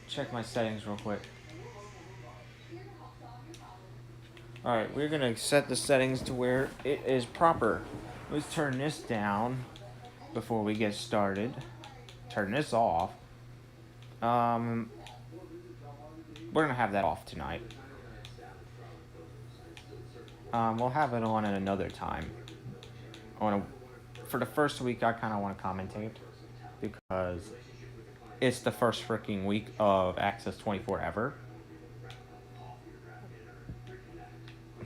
check my settings real quick. Alright, we're going to set the settings to where it is proper. Let's turn this down before we get started. Turn this off. We're going to have that off tonight. We'll have it on at another time. For the first week, I kind of want to commentate because it's the first freaking week of Access 24 ever.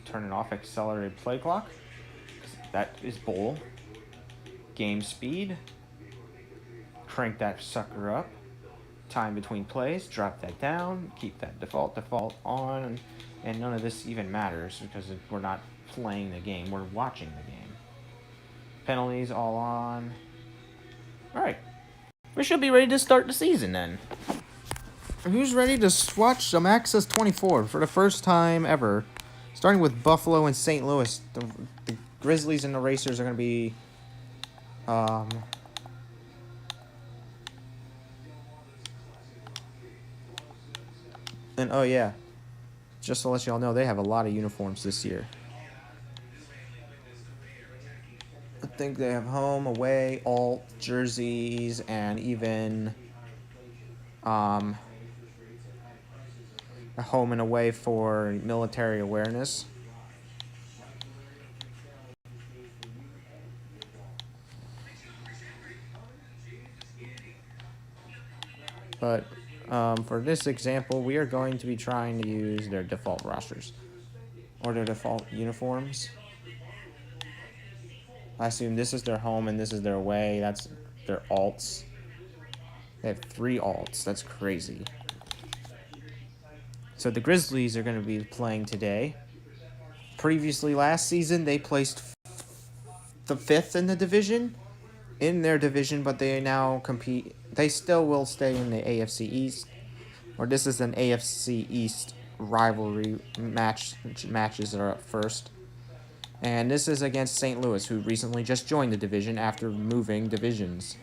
Turn it off. Accelerated play clock. That is bull. Game speed. Crank that sucker up. Time between plays. Drop that down. Keep that default on. And none of this even matters because we're not playing the game. We're watching the game. Penalties all on. Alright. We should be ready to start the season then. Who's ready to watch some Access 24 for the first time ever? Starting with Buffalo and St. Louis. The Grizzlies and the Racers are going to be... And oh yeah, just to let y'all know, they have a lot of uniforms this year. I think they have home, away, alt, jerseys, and even a home and away for military awareness. But for this example, we are going to be trying to use their default rosters or their default uniforms. I assume this is their home and this is their away. That's their alts. They have 3 alts. That's crazy. So the Grizzlies are going to be playing today. Previously, last season, they placed the 5th in their division, but they now compete. They still will stay in the AFC East, or this is an AFC East rivalry match. Matches are up first. And this is against St. Louis, who recently just joined the division after moving divisions.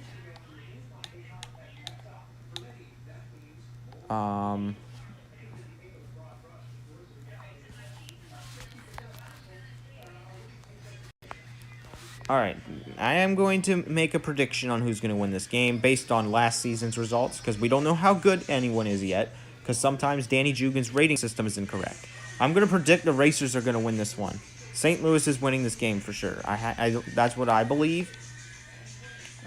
Alright, I am going to make a prediction on who's going to win this game based on last season's results, because we don't know how good anyone is yet, because sometimes Danny Jugan's rating system is incorrect. I'm going to predict the Racers are going to win this one. St. Louis is winning this game for sure. That's what I believe.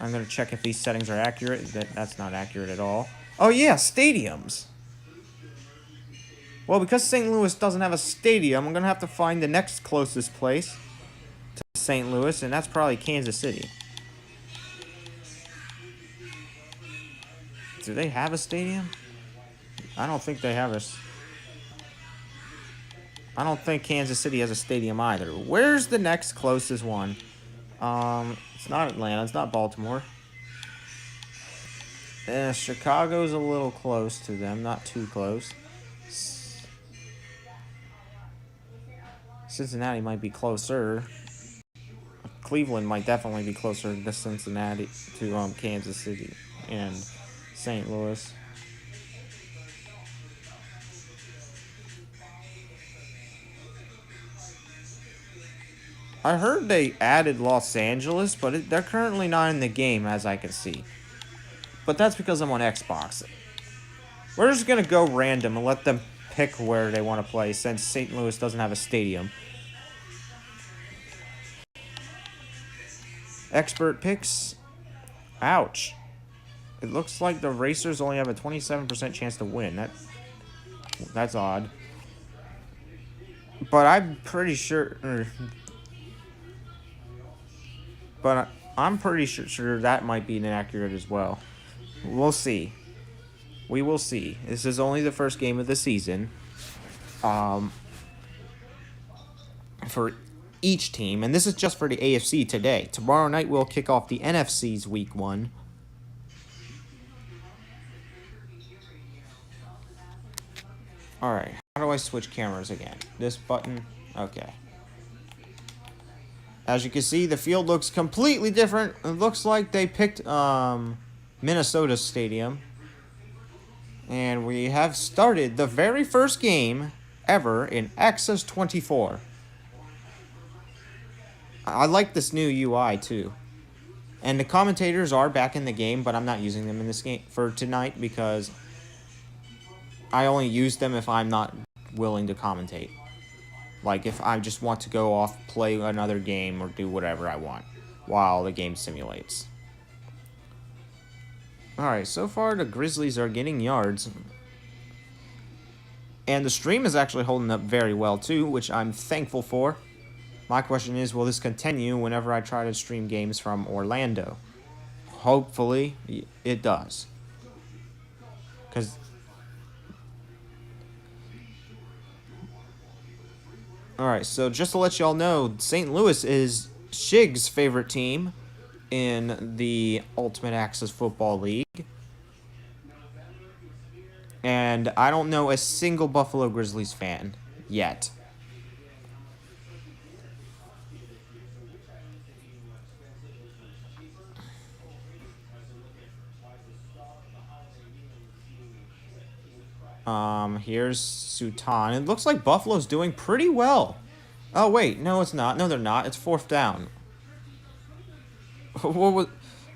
I'm going to check if these settings are accurate. That's not accurate at all. Oh yeah, stadiums. Well, because St. Louis doesn't have a stadium, I'm going to have to find the next closest place to St. Louis, and that's probably Kansas City. Do they have a stadium? I don't think they have a... I don't think Kansas City has a stadium either. Where's the next closest one? It's not Atlanta. It's not Baltimore. Chicago's a little close to them. Not too close. Cincinnati might be closer. Cleveland might definitely be closer to Cincinnati, to Kansas City and St. Louis. I heard they added Los Angeles, but they're currently not in the game, as I can see. But that's because I'm on Xbox. We're just going to go random and let them pick where they want to play, since St. Louis doesn't have a stadium. Expert picks. Ouch. It looks like the Racers only have a 27% chance to win. That's odd. But I'm pretty sure... But I'm pretty sure that might be inaccurate as well. We'll see. We will see. This is only the first game of the season. For each team. And this is just for the AFC today. Tomorrow night we'll kick off the NFC's Week 1. Alright. How do I switch cameras again? This button? Okay. As you can see, the field looks completely different. It looks like they picked Minnesota Stadium. And we have started the very first game ever in Access 24. I like this new UI too. And the commentators are back in the game, but I'm not using them in this game for tonight because I only use them if I'm not willing to commentate. Like if I just want to go off, play another game, or do whatever I want while the game simulates. Alright, so far the Grizzlies are getting yards. And the stream is actually holding up very well too, which I'm thankful for. My question is, will this continue whenever I try to stream games from Orlando? Hopefully, it does. Because... Alright, so just to let y'all know, St. Louis is Shig's favorite team in the Ultimate Access Football League. And I don't know a single Buffalo Grizzlies fan yet. Here's Sutan. It looks like Buffalo's doing pretty well. Oh, wait. No, it's not. No, they're not. It's 4th down. What was...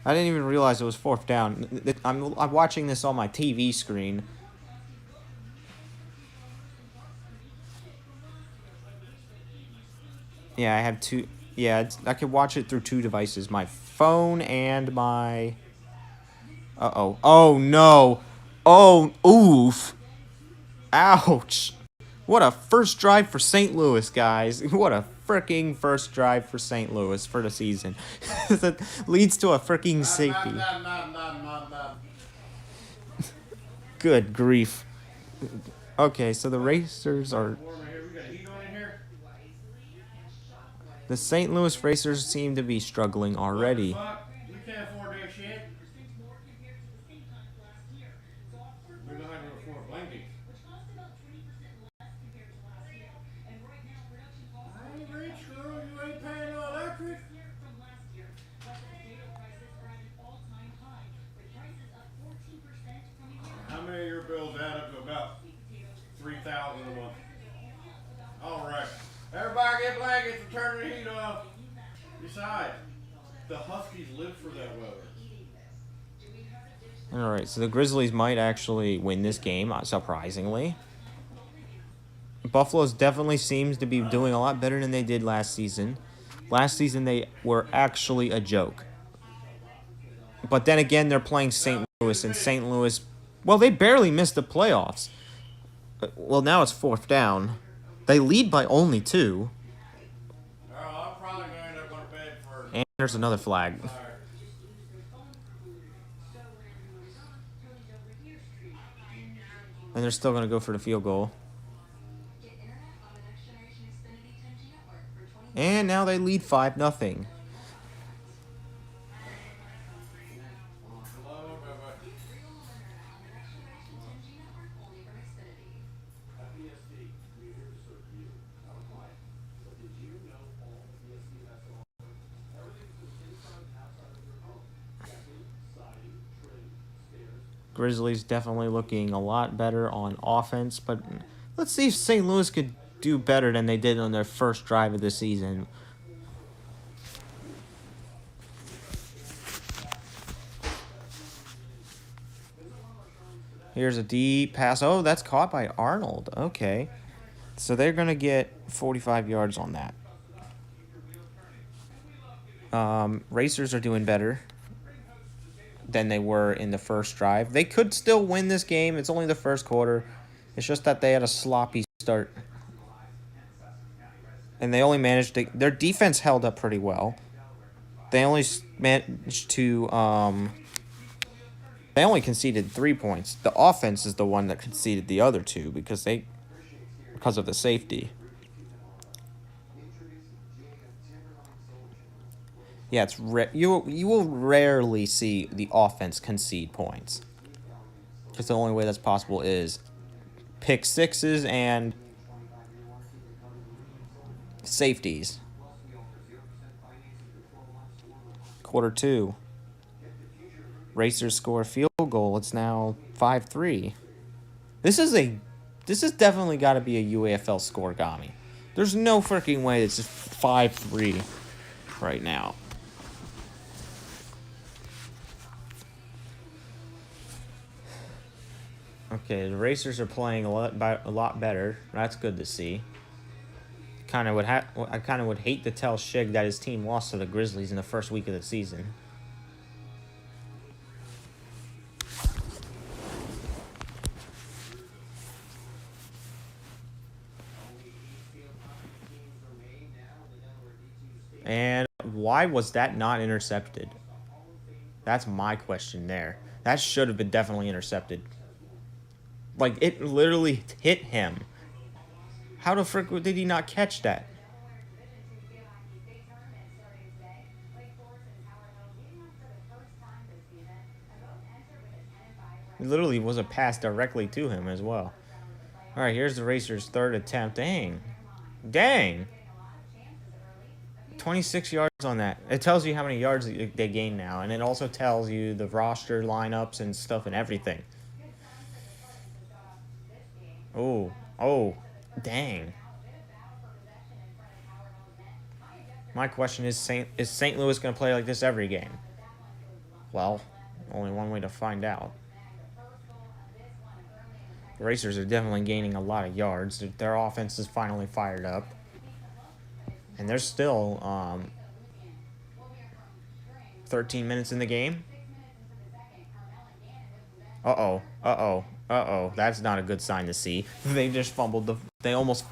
I didn't even realize it was 4th down. I'm watching this on my TV screen. Yeah, I have two... Yeah, I can watch it through 2 devices. My phone and my... Uh-oh. Oh, no. Oh, oof. Ouch. What a first drive for St. Louis, guys. What a freaking first drive for St. Louis for the season. That leads to a freaking safety. Good grief. Okay, so the Racers are... The St. Louis Racers seem to be struggling already. How many of your bills add up to about $3,000 a month? All right. Everybody get blankets and turn the heat off. Besides, the Huskies live for that weather. Alright, so the Grizzlies might actually win this game, surprisingly. Buffalo's definitely seems to be doing a lot better than they did last season. Last season, they were actually a joke. But then again, they're playing St. Louis, and St. Louis... Well, they barely missed the playoffs. Well, now it's 4th down. They lead by only 2. I'm probably going to end up going to bed for... And there's another flag. And they're still going to go for the field goal. And now they lead 5-0. Grizzlies definitely looking a lot better on offense, but let's see if St. Louis could do better than they did on their first drive of the season. Here's a deep pass. Oh, that's caught by Arnold. Okay. So they're going to get 45 yards on that. Racers are doing better than they were in the first drive. They could still win this game. It's only the first quarter. It's just that they had a sloppy start. And they only managed to... Their defense held up pretty well. They only managed to... They only conceded 3 points. The offense is the one that conceded the other 2 because of the safety. Yeah, it's you will rarely see the offense concede points. Because the only way that's possible is pick sixes and safeties. Quarter 2. Racers score a field goal. It's now 5-3. This is definitely got to be a UAFL scoregami. There's no freaking way it's just 5-3 right now. Okay, the Racers are playing a lot better. That's good to see. I kind of would hate to tell Shig that his team lost to the Grizzlies in the first week of the season. And why was that not intercepted? That's my question there. That should have been definitely intercepted. Like, it literally hit him. How the frick did he not catch that? It literally was a pass directly to him as well. All right, here's the Racers' third attempt. Dang. 26 yards on that. It tells you how many yards they gain now, and it also tells you the roster lineups and stuff and everything. Oh, dang. My question is St. Louis going to play like this every game? Well, only one way to find out. The Racers are definitely gaining a lot of yards. Their offense is finally fired up. And there's still 13 minutes in the game. Uh-oh. That's not a good sign to see. They just fumbled. They almost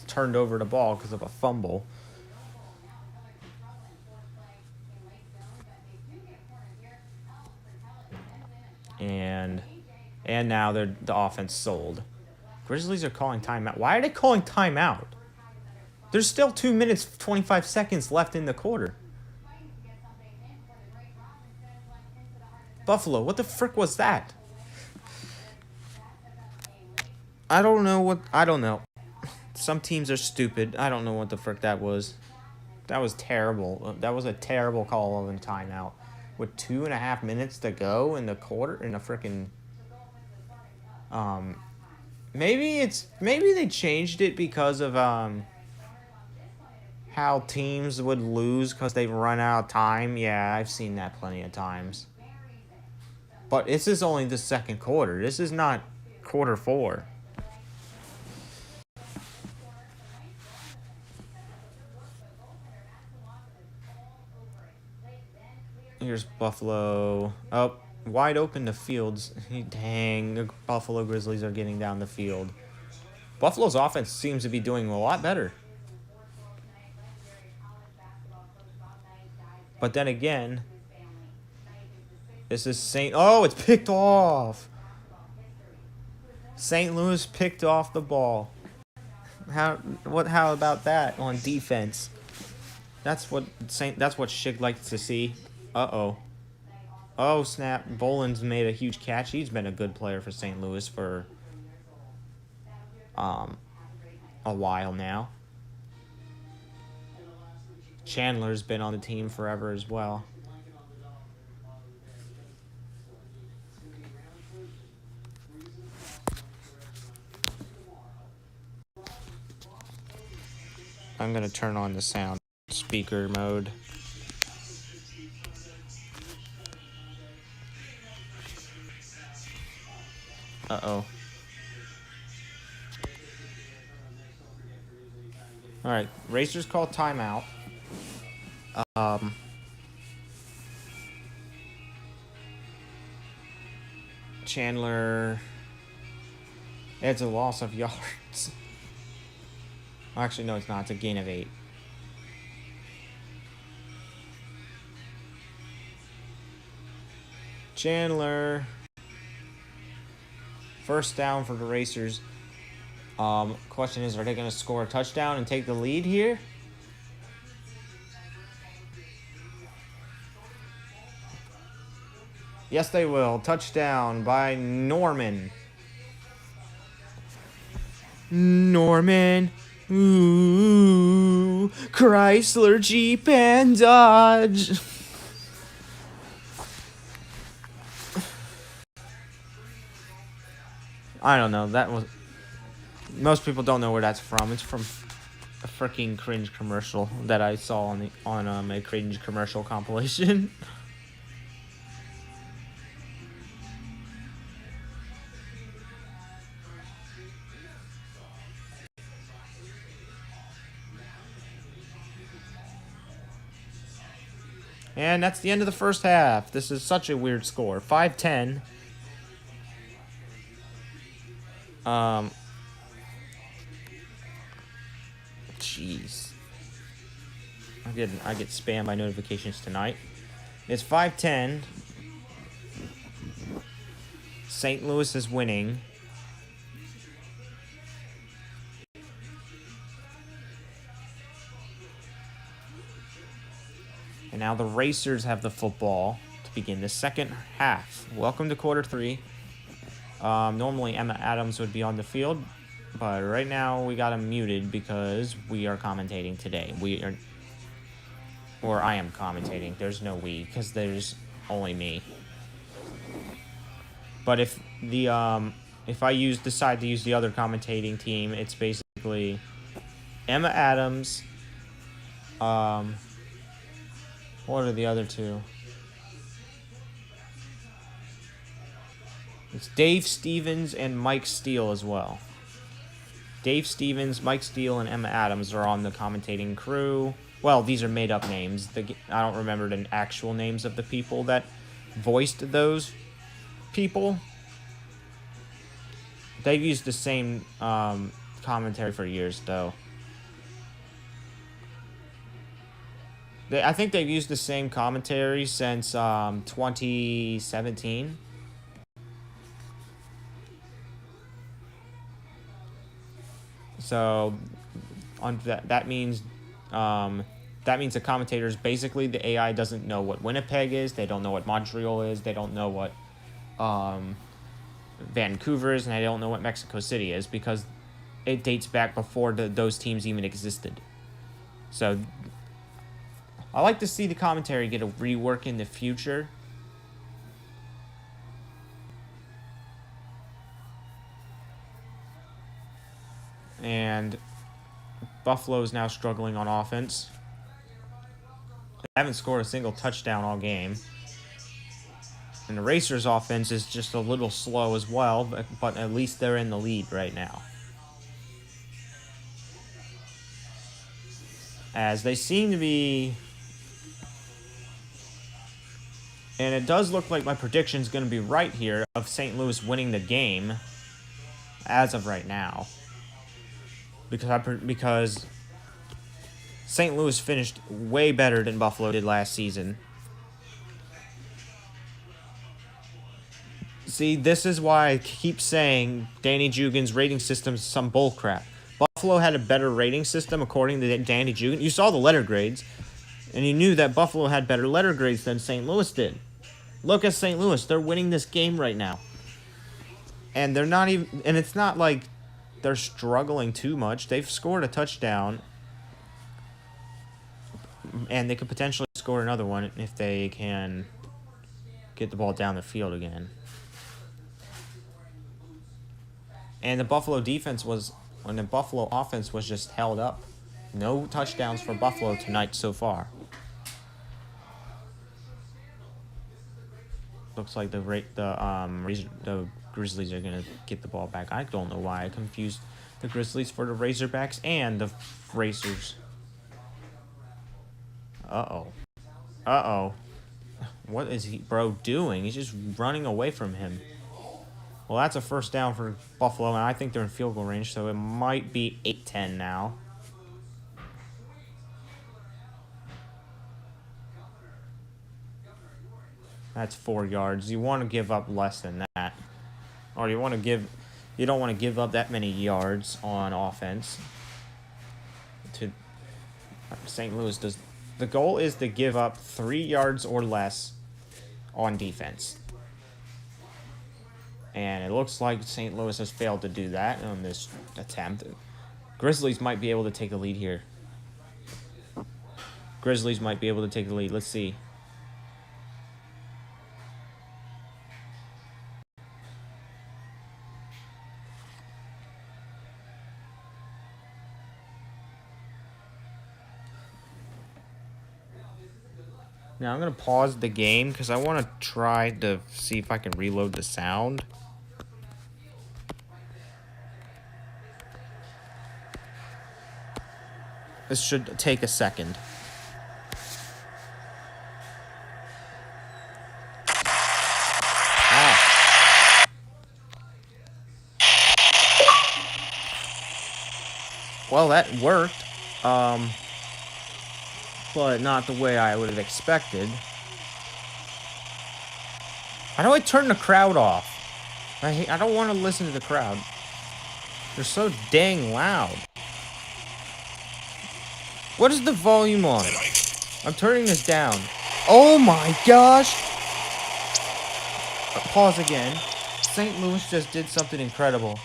turned over the ball because of a fumble. And now the offense sold. Grizzlies are calling timeout. Why are they calling timeout? There's still 2 minutes, 25 seconds left in the quarter. Buffalo, what the frick was that? I don't know. Some teams are stupid. I don't know what the frick that was. That was terrible. That was a terrible call of a timeout. With 2.5 minutes to go in the quarter, in a frickin' maybe they changed it because of how teams would lose because they run out of time. Yeah, I've seen that plenty of times. But this is only the second quarter. This is not quarter 4. Here's Buffalo. Oh, wide open the fields. Dang, the Buffalo Grizzlies are getting down the field. Buffalo's offense seems to be doing a lot better. But then again, this is it's picked off. St. Louis picked off the ball. How about that on defense? That's what Shig likes to see. Uh-oh. Oh, snap. Boland's made a huge catch. He's been a good player for St. Louis for a while now. Chandler's been on the team forever as well. I'm going to turn on the sound speaker mode. Uh-oh. All right, Racers call timeout. Chandler, it's a loss of yards. Actually, no, it's not. It's a gain of 8. Chandler. First down for the Racers. Question is, are they going to score a touchdown and take the lead here? Yes, they will. Touchdown by Norman. Ooh, Chrysler, Jeep, and Dodge. I don't know. That was... Most people don't know where that's from. It's from a freaking cringe commercial that I saw on a cringe commercial compilation. And that's the end of the first half. This is such a weird score. 5-10. Jeez. I get spammed by notifications tonight. It's 5-10. St. Louis is winning. And now the Racers have the football to begin the second half. Welcome to quarter 3. Normally Emma Adams would be on the field, but right now we got him muted because we are commentating today. Or I am commentating. There's no we, because there's only me. But if I decide to use the other commentating team, it's basically Emma Adams. What are the other two? It's Dave Stevens and Mike Steele as well. Dave Stevens, Mike Steele, and Emma Adams are on the commentating crew. Well, these are made-up names. I don't remember the actual names of the people that voiced those people. They've used the same commentary for years, though. I think they've used the same commentary since 2017. So that means the commentators, basically the AI doesn't know what Winnipeg is, they don't know what Montreal is, they don't know what Vancouver is, and they don't know what Mexico City is, because it dates back before those teams even existed. So I like to see the commentary get a rework in the future. And Buffalo is now struggling on offense. They haven't scored a single touchdown all game. And the Racers' offense is just a little slow as well, but at least they're in the lead right now. As they seem to be... And it does look like my prediction's going to be right here of St. Louis winning the game as of right now. Because St. Louis finished way better than Buffalo did last season. See, this is why I keep saying Danny Jugan's rating system is some bullcrap. Buffalo had a better rating system according to Danny Jugan. You saw the letter grades, and you knew that Buffalo had better letter grades than St. Louis did. Look at St. Louis. They're winning this game right now. And they're not even... And it's not like they're struggling too much. They've scored a touchdown. And they could potentially score another one if they can get the ball down the field again. And the Buffalo defense was... When the Buffalo offense was just held up. No touchdowns for Buffalo tonight so far. Looks like the Grizzlies are going to get the ball back. I don't know why I confused the Grizzlies for the Razorbacks and the Racers. Uh-oh. What is bro doing? He's just running away from him. Well, that's a first down for Buffalo, and I think they're in field goal range, so it might be 8-10 now. That's 4 yards. You want to give up less than that. Or you don't want to give up that many yards on offense. To St. Louis does. The goal is to give up 3 yards or less on defense. And it looks like St. Louis has failed to do that on this attempt. Grizzlies might be able to take the lead here. Grizzlies might be able to take the lead. Let's see. Now I'm going to pause the game because I want to try to see if I can reload the sound. This should take a second. Ah. Well, that worked. But not the way I would have expected. How do I turn the crowd off? I don't want to listen to the crowd. They're so dang loud. What is the volume on? I'm turning this down. Oh my gosh! Pause again. St. Louis just did something incredible.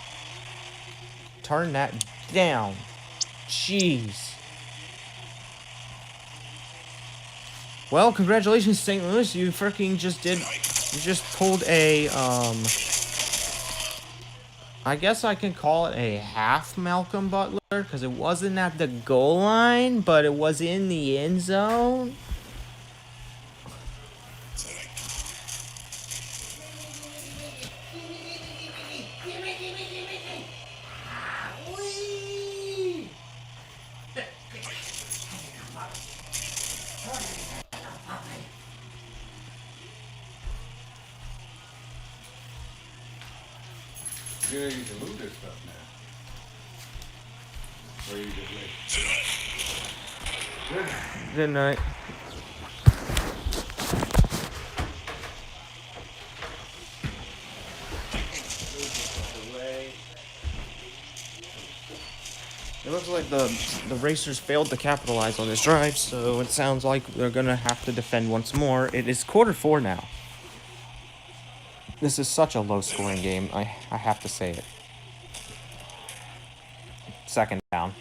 Turn that down. Jeez. Well, congratulations, St. Louis. You freaking just did... You just pulled a, I guess I can call it a half Malcolm Butler, because it wasn't at the goal line, but it was in the end zone. You know you can move this stuff now. Or you just leave. Good night. It looks like the Racers failed to capitalize on this drive, so it sounds like they're going to have to defend once more. It is quarter 4 now. This is such a low-scoring game. I have to say it. Second down.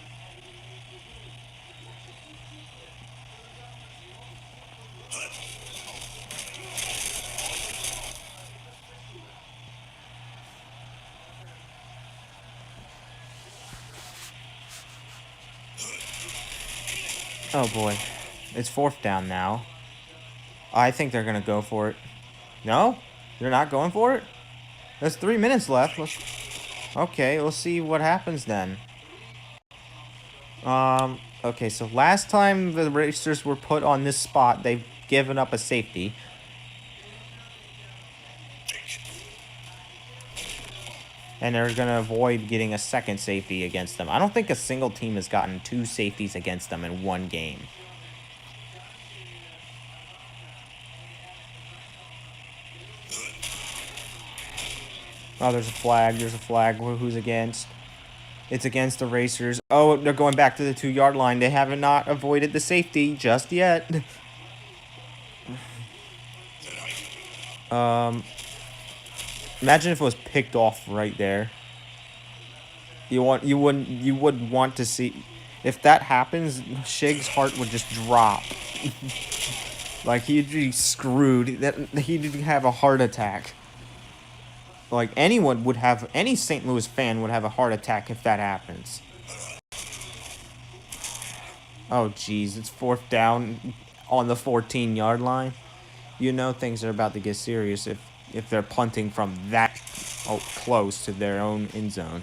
Oh boy. It's fourth down now. I think they're going to go for it. No? They're not going for it? There's 3 minutes left. Okay, let's see what happens then. Okay, so last time the Racers were put on this spot, they've given up a safety. And they're going to avoid getting a second safety against them. I don't think a single team has gotten 2 safeties against them in one game. Oh, there's a flag. There's a flag. Who's against? It's against the Racers. Oh, they're going back to the 2-yard line. They haven't not avoided the safety just yet. Imagine if it was picked off right there. You wouldn't want to see if that happens. Shig's heart would just drop. Like he'd be screwed. He'd have a heart attack. Like anyone would have, any St. Louis fan would have a heart attack if that happens. Oh geez, it's fourth down on the 14-yard line. You know things are about to get serious if they're punting from that close to their own end zone.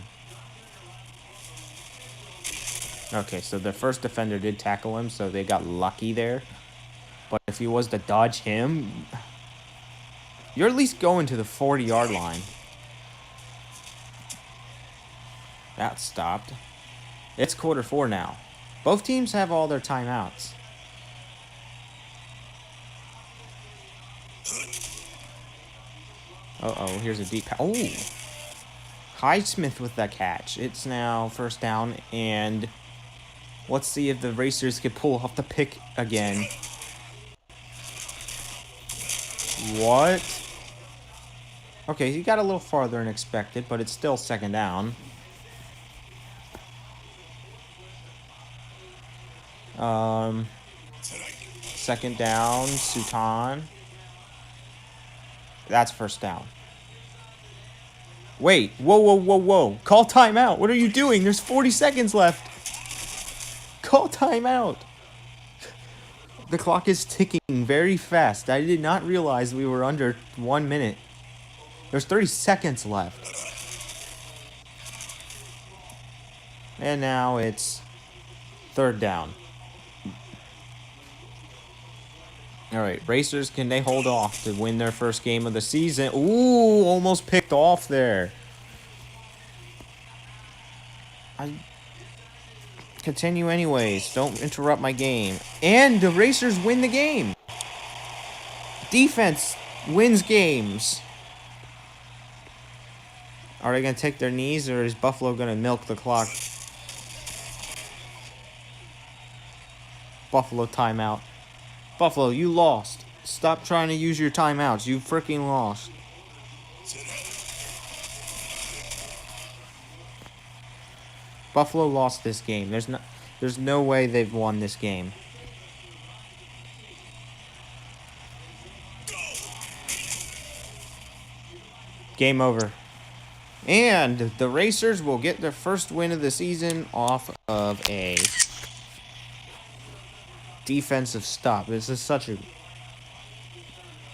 Okay, so the first defender did tackle him, so they got lucky there. But if he was to dodge him, you're at least going to the 40-yard line. That stopped. It's quarter 4 now. Both teams have all their timeouts. Uh-oh, here's a deep... Oh! Highsmith with that catch. It's now first down, and let's see if the Racers could pull off the pick again. What? Okay, he got a little farther than expected, but it's still second down. Second down, Sutan. That's first down. Wait, whoa. Call timeout. What are you doing? There's 40 seconds left. Call timeout. The clock is ticking very fast. I did not realize we were under 1 minute. There's 30 seconds left. And now it's 3rd down. All right, Racers, can they hold off to win their first game of the season? Ooh, almost picked off there. Continue anyways. Don't interrupt my game. And the Racers win the game. Defense wins games. Are they going to take their knees, or is Buffalo going to milk the clock? Buffalo timeout. Buffalo, you lost. Stop trying to use your timeouts. You freaking lost. Buffalo lost this game. There's no way they've won this game. Game over. And the Racers will get their first win of the season off of a defensive stop. This is such a...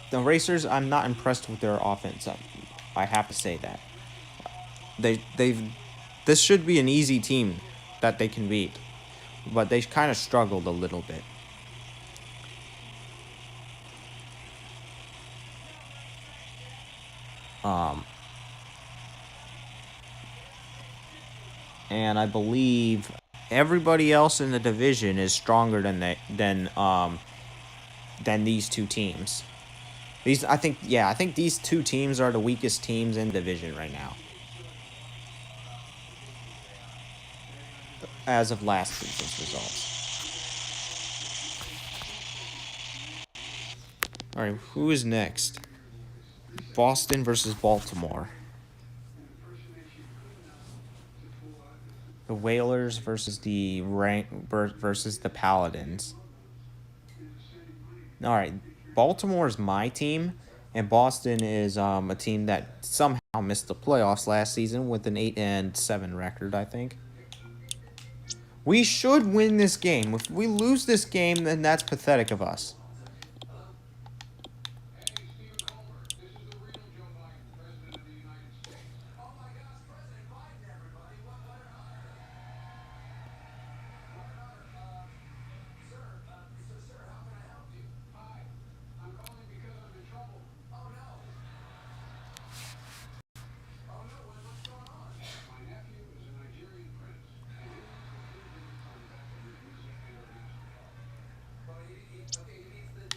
The Racers, I'm not impressed with their offense. I have to say that. This should be an easy team that they can beat, but they kind of struggled a little bit. And I believe everybody else in the division is stronger than these two teams. I think these two teams are the weakest teams in the division right now, as of last season's results. All right, who is next? Boston versus Baltimore. The Whalers versus the Paladins. All right, Baltimore is my team, and Boston is a team that somehow missed the playoffs last season with an 8-7 record, I think. We should win this game. If we lose this game, then that's pathetic of us.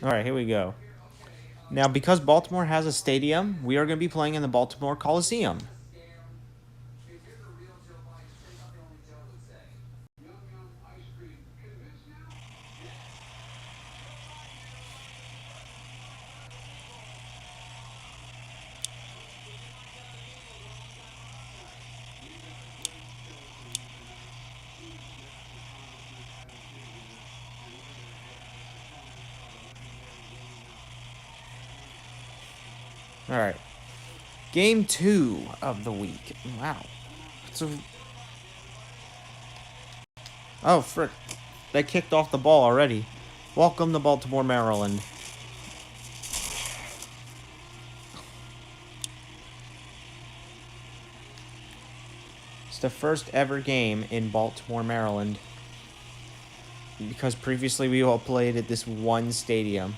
All right, here we go. Now, because Baltimore has a stadium, we are going to be playing in the Baltimore Coliseum. All right. Game 2 of the week. Wow. Oh, frick. They kicked off the ball already. Welcome to Baltimore, Maryland. It's the first ever game in Baltimore, Maryland, because previously we all played at this one stadium.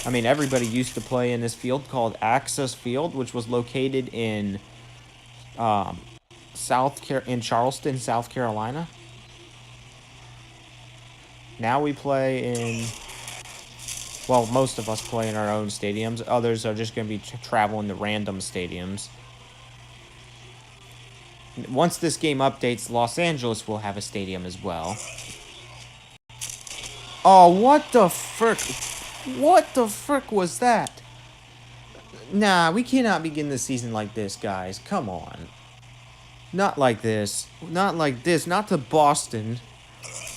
I mean, everybody used to play in this field called Access Field, which was located in Charleston, South Carolina. Now we play in... Well, most of us play in our own stadiums. Others are just going to be traveling to random stadiums. Once this game updates, Los Angeles will have a stadium as well. Oh, what the frick? What the frick was that? Nah, we cannot begin the season like this, guys. Come on. Not like this. Not like this. Not to Boston.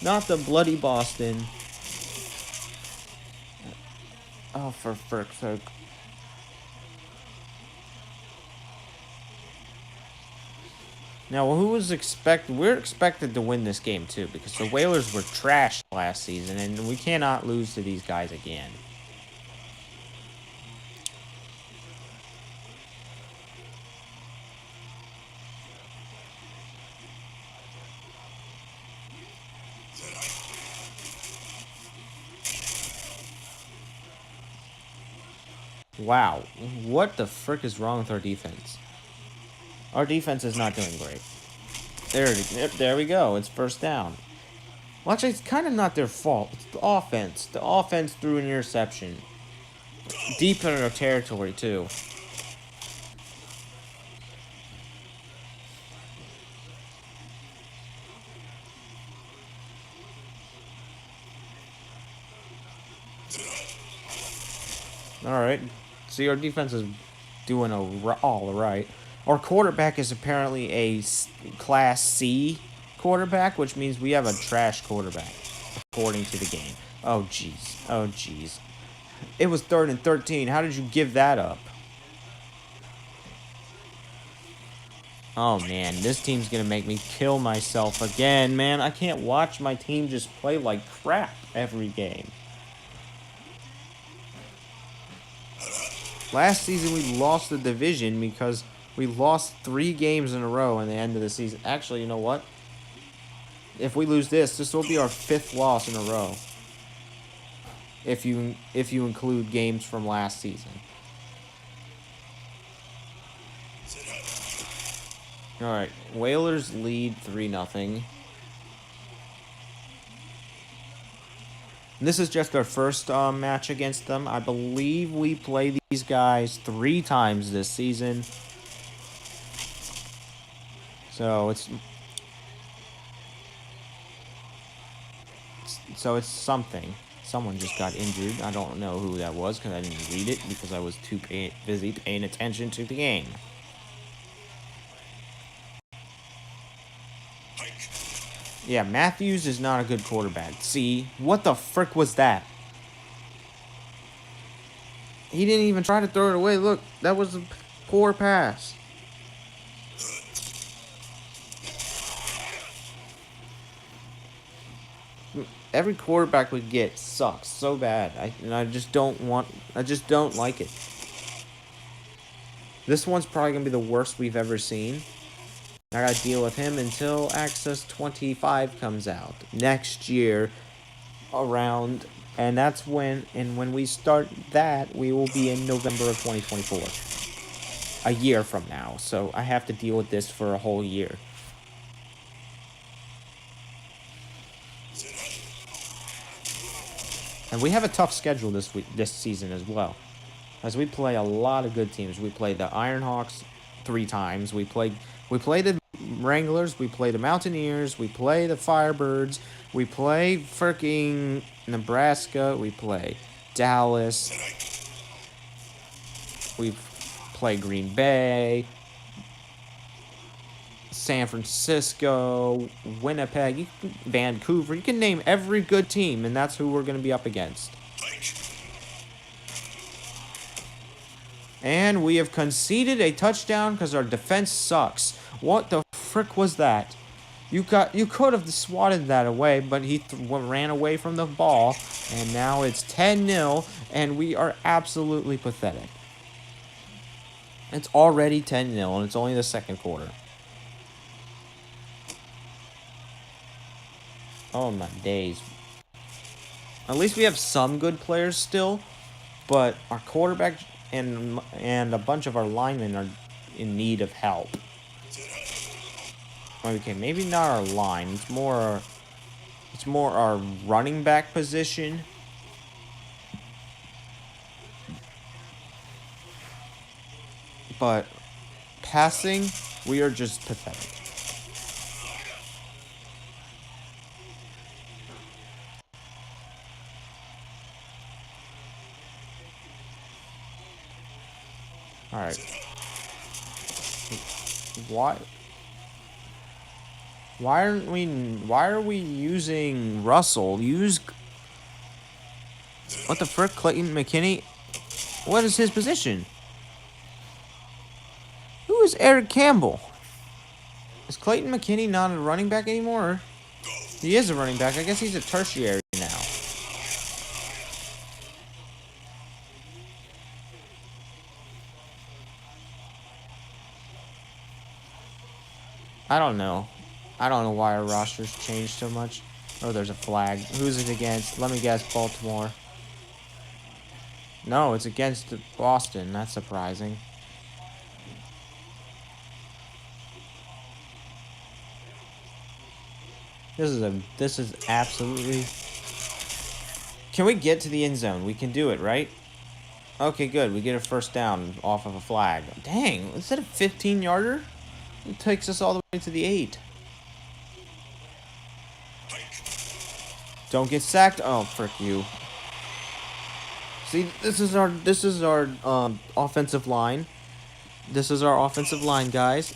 Not the bloody Boston. Oh, for frick's sake. Now, we're expected to win this game, too, because the Whalers were trashed last season, and we cannot lose to these guys again. Wow, what the frick is wrong with our defense? Our defense is not doing great. There we go. It's first down. Well, actually, it's kind of not their fault. It's the offense. The offense threw an interception. Deep in our territory, too. Alright. See, our defense is doing all right. Our quarterback is apparently a Class C quarterback, which means we have a trash quarterback, according to the game. Oh, jeez. Oh, jeez. It was 3rd and 13. How did you give that up? Oh, man. This team's going to make me kill myself again, man. I can't watch my team just play like crap every game. Last season, we lost the division because we lost 3 games in a row in the end of the season. Actually, you know what? If we lose this will be our 5th loss in a row. If you include games from last season. All right, Whalers lead 3-0. This is just our first match against them. I believe we play these guys 3 times this season. So it's something. Someone just got injured. I don't know who that was because I didn't read it because I was too busy paying attention to the game. Yeah, Matthews is not a good quarterback. See, what the frick was that? He didn't even try to throw it away. Look, that was a poor pass. Every quarterback we get sucks so bad. I just don't like it. This one's probably going to be the worst we've ever seen. I gotta deal with him until Access 25 comes out next year around, and that's when we start that, we will be in November of 2024. A year from now, so I have to deal with this for a whole year. And we have a tough schedule this season as well, as we play a lot of good teams. We play the Ironhawks 3 times. We play the Wranglers, we play the Mountaineers, we play the Firebirds, we play freaking Nebraska, we play Dallas, we play Green Bay, San Francisco, Winnipeg, Vancouver. You can name every good team, and that's who we're going to be up against. And we have conceded a touchdown because our defense sucks. What the frick was that? You could have swatted that away, but he ran away from the ball, and now it's 10-0, and we are absolutely pathetic. It's already 10-0, and it's only the second quarter. Oh my days. At least we have some good players still, but our quarterback and a bunch of our linemen are in need of help. Okay, maybe not our line. It's more our running back position. But passing, we are just pathetic. All right. Why are we using Russell? What the frick, Clayton McKinney? What is his position? Who is Eric Campbell? Is Clayton McKinney not a running back anymore? He is a running back. I guess he's a tertiary now. I don't know. I don't know why our roster's changed so much. Oh, there's a flag. Who's it against? Let me guess, Baltimore. No, it's against Boston. That's surprising. This is absolutely... Can we get to the end zone? We can do it, right? Okay, good. We get a first down off of a flag. Dang, is that a 15-yarder? It takes us all the way to the 8. Don't get sacked. Oh, frick you. See, this is our offensive line. This is our offensive line, guys.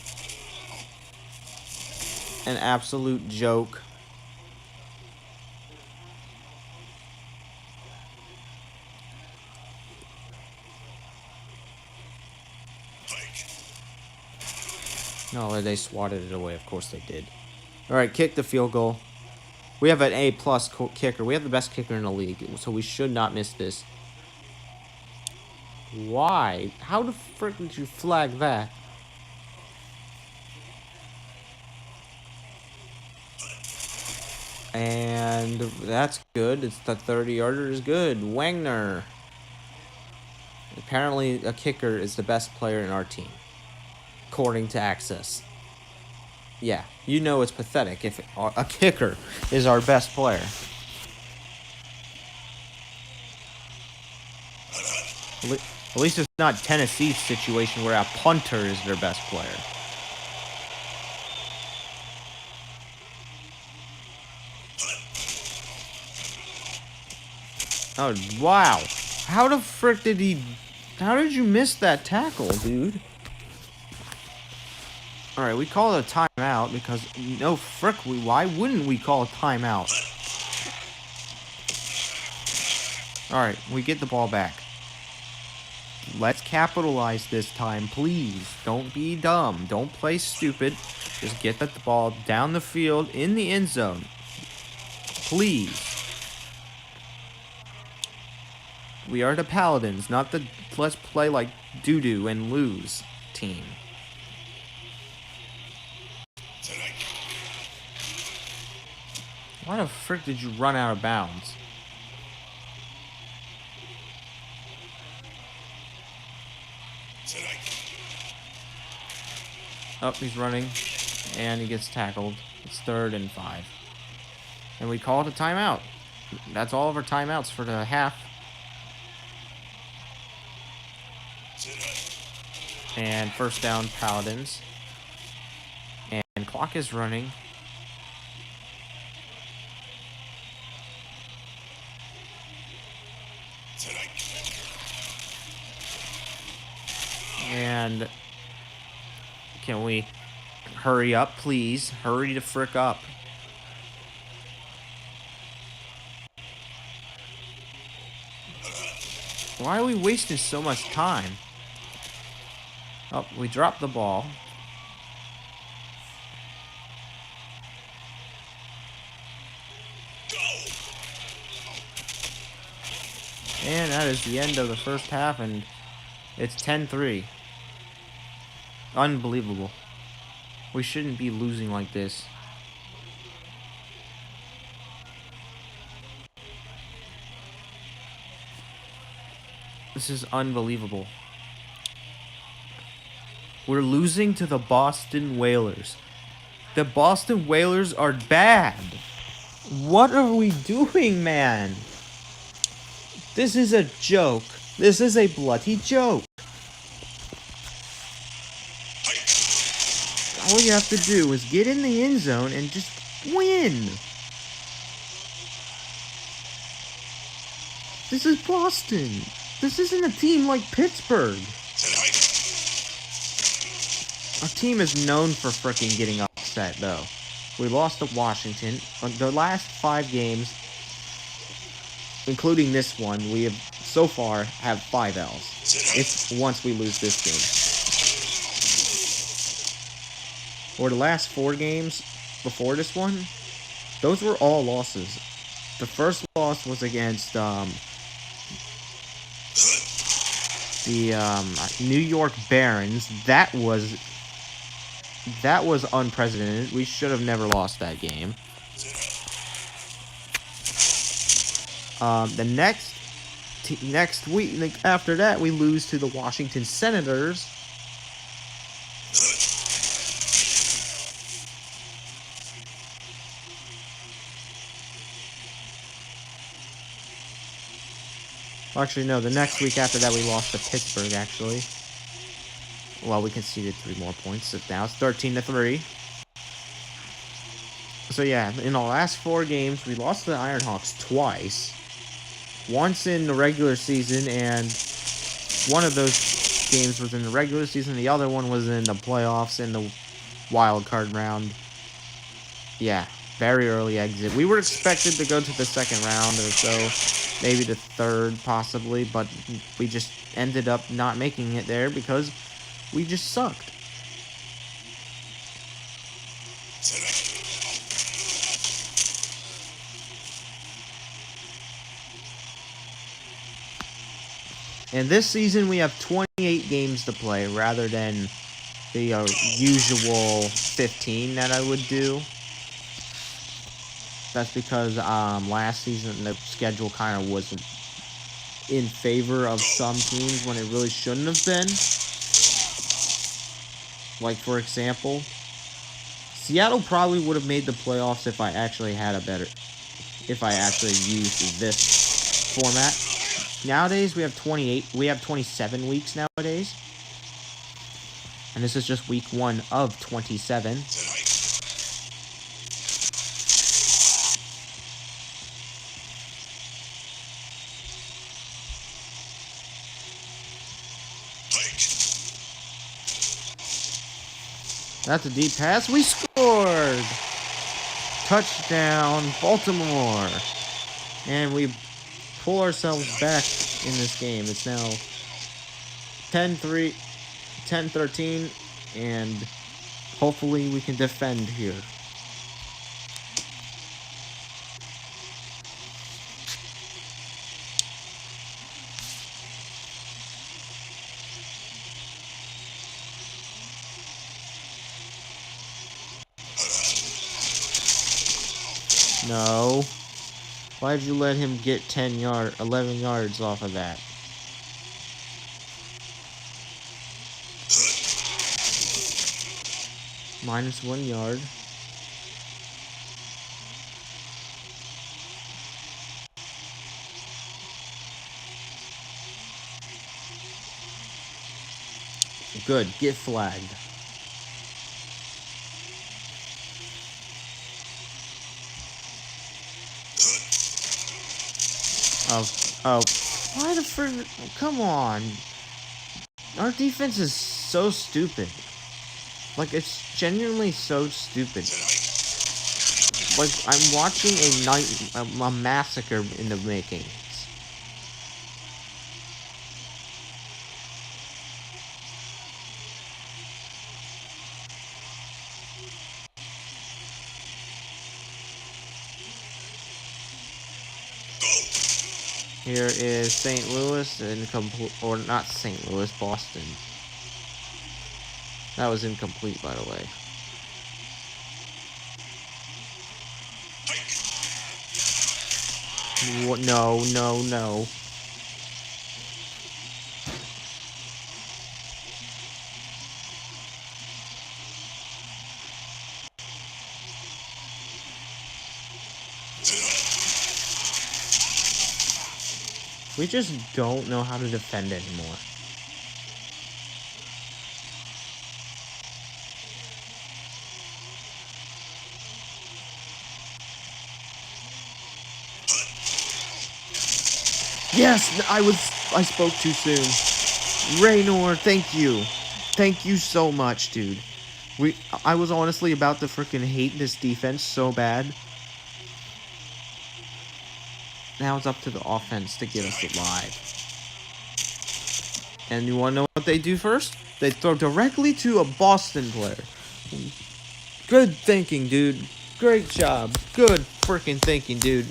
An absolute joke. No, they swatted it away. Of course they did. All right, kick the field goal. We have an A+ kicker. We have the best kicker in the league, so we should not miss this. Why? How the frick did you flag that? And that's good. It's the 30-yarder is good. Wagner. Apparently, a kicker is the best player in our team, according to Access. Yeah, you know it's pathetic if a kicker is our best player. At least it's not Tennessee's situation where a punter is their best player. Oh, wow. How the frick did he... How did you miss that tackle, dude? Alright, we call it a timeout because... No, frick, why wouldn't we call a timeout? Alright, we get the ball back. Let's capitalize this time, please. Don't be dumb. Don't play stupid. Just get the ball down the field in the end zone. Please. We are the Paladins, not the let's play like doo-doo and lose team. Why the frick did you run out of bounds? Oh, he's running, and he gets tackled. It's 3rd and 5. And we call it a timeout. That's all of our timeouts for the half. And first down, Paladins. And clock is running. And can we hurry up, please? Hurry the frick up. Why are we wasting so much time? Oh, we dropped the ball. And that is the end of the first half, and it's 10-3. Unbelievable. We shouldn't be losing like this. This is unbelievable. We're losing to the Boston Whalers. The Boston Whalers are bad. What are we doing, man? This is a joke. This is a bloody joke. All you have to do is get in the end zone and just win. This is Boston. This isn't a team like Pittsburgh. Our team is known for freaking getting upset, though. We lost to Washington. The last 5 games, including this one, we have so far have 5 L's. It's once we lose this game. or the last 4 games before this one, those were all losses. The first loss was against the New York Barons. That was unprecedented. We should have never lost that game. The next week after that, we lose to the Washington Senators. Actually, no. The next week after that, we lost to Pittsburgh. Actually, well, we conceded 3 more points. So now it's 13-3. So yeah, in the last 4 games, we lost to the Ironhawks twice. Once in the regular season, and one of those games was in the regular season. The other one was in the playoffs in the wild card round. Yeah, very early exit. We were expected to go to the second round or so, maybe the third possibly, but we just ended up not making it there because we just sucked. And this season, we have 28 games to play rather than the usual 15 that I would do. That's because last season the schedule kind of was in favor of some teams when it really shouldn't have been. Like, for example, Seattle probably would have made the playoffs if I actually used this format. Nowadays, we have 27 weeks nowadays. And this is just week 1 of 27. That's a deep pass. We scored! Touchdown, Baltimore. And we pull ourselves back in this game. It's now 10-3, 10-13, and hopefully we can defend here. No. Why'd you let him get 11 yards off of that? Minus 1 yard. Good. Get flagged. Oh. Why the frick? Come on. Our defense is so stupid. Like, it's genuinely so stupid. Like, I'm watching a massacre in the making. Here is St. Louis or not St. Louis, Boston. That was incomplete, by the way. No. We just don't know how to defend anymore. Yes, I spoke too soon. Raynor, thank you. Thank you so much, dude. I was honestly about to freaking hate this defense so bad. Now it's up to the offense to get us alive. And you want to know what they do first? They throw directly to a Boston player. Good thinking, dude. Great job. Good freaking thinking, dude.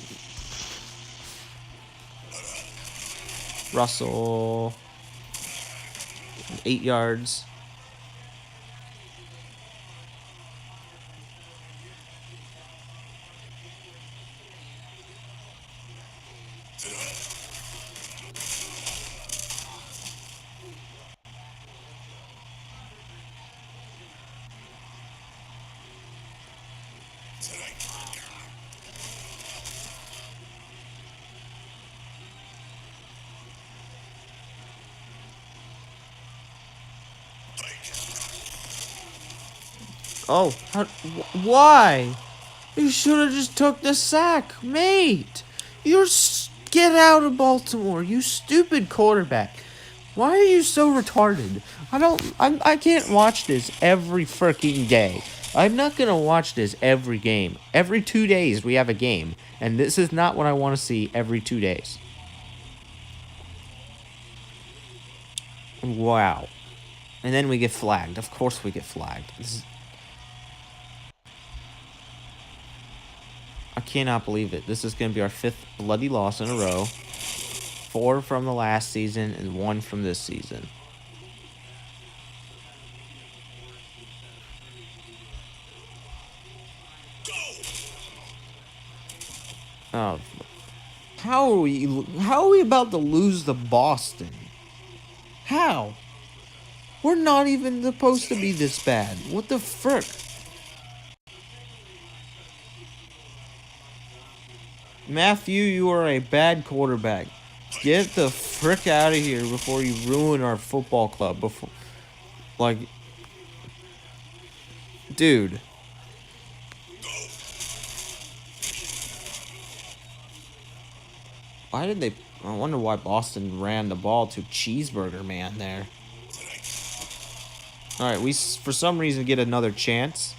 Russell. 8 yards. Oh, why? You should have just took the sack, mate. Get out of Baltimore, you stupid quarterback. Why are you so retarded? I can't watch this every freaking day. I'm not gonna watch this every game. Every 2 days we have a game, and this is not what I want to see every 2 days. Wow. And then we get flagged. Of course we get flagged. I cannot believe it. This is going to be our 5th bloody loss in a row. 4 from the last season and 1 from this season. Oh, how are we about to lose to Boston? How? We're not even supposed to be this bad. What the frick? Matthew, you are a bad quarterback. Get the frick out of here before you ruin our football club. Dude. I wonder why Boston ran the ball to Cheeseburger Man there. Alright, we for some reason get another chance.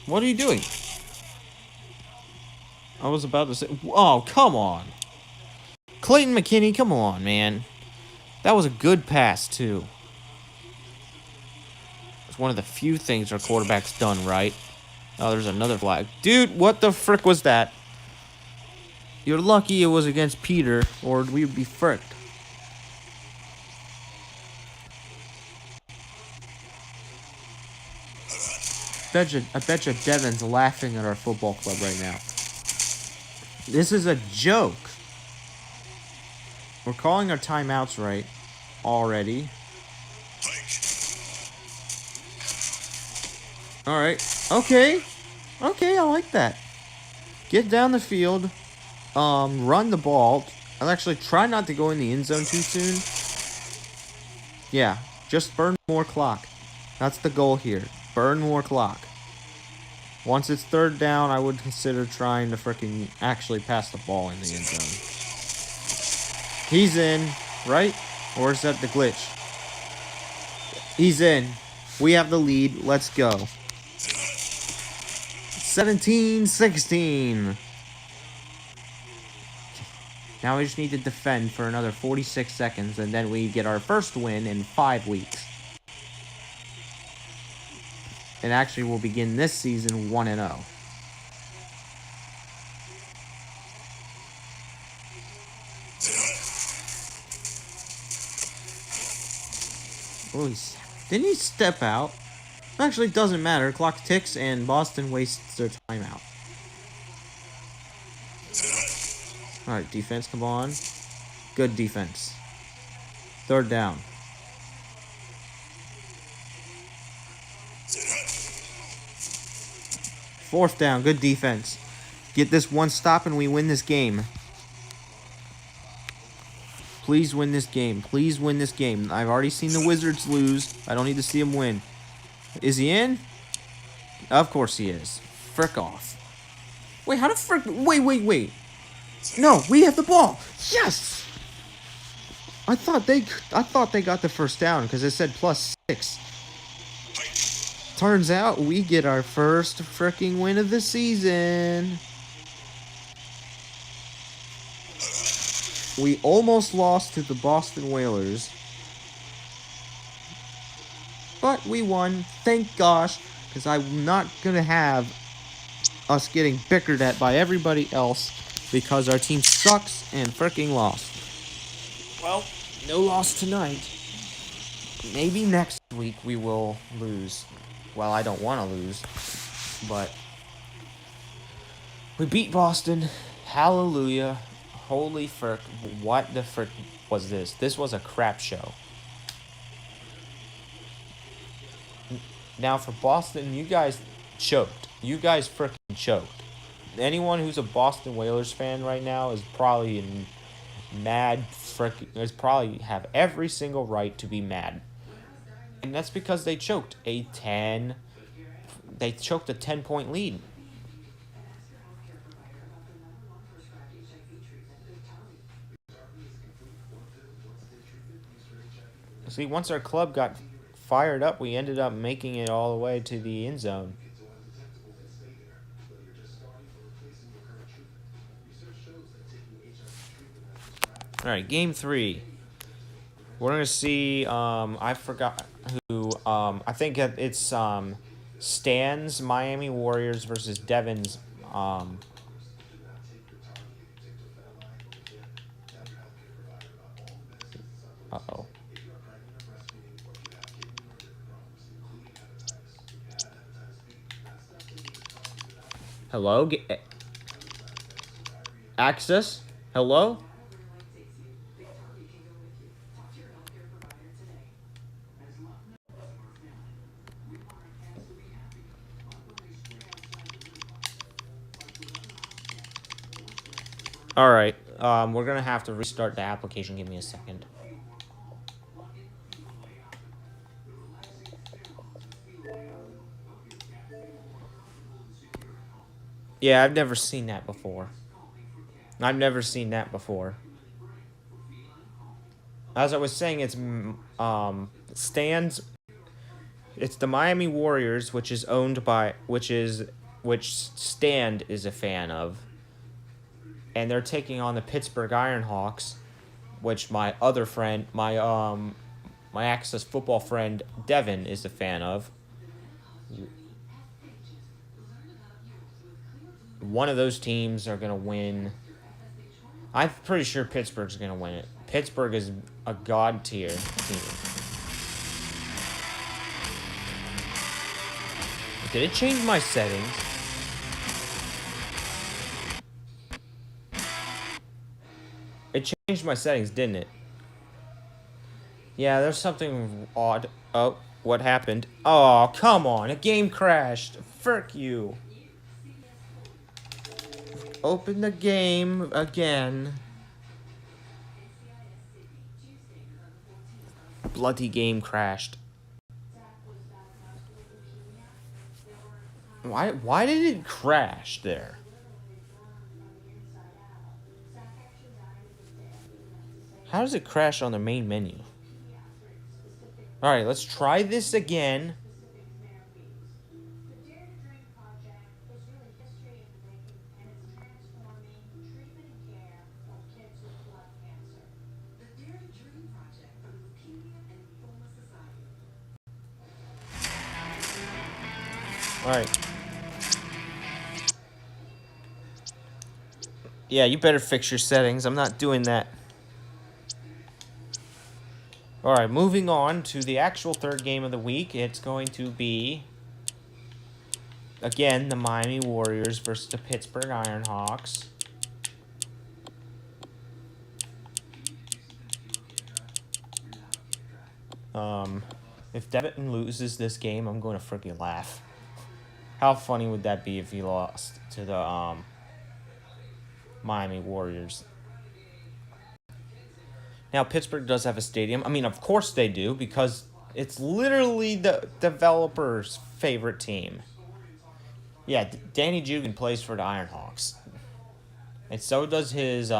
What are you doing? I was about to say... Oh, come on. Clayton McKinney, come on, man. That was a good pass, too. It's one of the few things our quarterback's done right. Oh, there's another flag. Dude, what the frick was that? You're lucky it was against Peter, or we would be fricked. I bet you Devin's laughing at our football club right now. This is a joke. We're calling our timeouts right already. Alright. Okay, I like that. Get down the field. Run the ball. I'll actually try not to go in the end zone too soon. Yeah, just burn more clock. That's the goal here. Burn more clock. Once it's 3rd down, I would consider trying to freaking actually pass the ball in the end zone. He's in, right? Or is that the glitch? He's in. We have the lead. Let's go. 17-16. Now we just need to defend for another 46 seconds, and then we get our first win in 5 weeks. And actually, we'll begin this season 1-0. Oh, didn't he step out? Actually, it doesn't matter. Clock ticks, and Boston wastes their timeout. Alright, defense, come on. Good defense. 3rd down. Fourth down, good defense. Get this one stop and we win this game. Please win this game. Please win this game. I've already seen the Wizards lose. I don't need to see them win. Is he in? Of course he is. Frick off. Wait, how the frick... Wait. No, we have the ball. Yes. I thought they got the first down because it said +6. Turns out we get our first freaking win of the season. We almost lost to the Boston Whalers. But we won, thank gosh, because I'm not going to have us getting bickered at by everybody else because our team sucks and freaking lost. Well, no loss tonight. Maybe next week we will lose. Well, I don't want to lose, but we beat Boston. Hallelujah. Holy frick. What the frick was this? This was a crap show. Now for Boston, you guys choked. You guys freaking choked. Anyone who's a Boston Whalers fan right now is probably probably have every single right to be mad. And that's because they choked a 10-point lead. See, once our club got fired up, we ended up making it all the way to the end zone. All right, game 3. We're going to see, I forgot who, I think it's Stan's Miami Warriors versus Devon's, uh-oh. Hello? Access? Hello? Alright, we're gonna have to restart the application. Give me a second. Yeah, I've never seen that before. As I was saying, it's it's the Miami Warriors, which is owned by which Stan is a fan of. And they're taking on the Pittsburgh Ironhawks, which my other friend, my Access football friend Devin is a fan of. One of those teams are going to win. I'm pretty sure Pittsburgh's going to win it. Pittsburgh is a god tier team. Did it change my settings? It changed my settings, didn't it? Yeah, there's something odd. Oh, what happened? Oh, come on. A game crashed. Frick you. Open the game again. Bloody game crashed. Why did it crash there? How does it crash on the main menu? Alright, let's try this again. Alright. Yeah, you better fix your settings. I'm not doing that. Alright, moving on to the actual third game of the week. It's going to be, again, the Miami Warriors versus the Pittsburgh Ironhawks. If Devin loses this game, I'm going to freaking laugh. How funny would that be if he lost to the Miami Warriors? Now, Pittsburgh does have a stadium. I mean, of course they do, because it's literally the developer's favorite team. Yeah, Danny Jugan plays for the Ironhawks. And so does his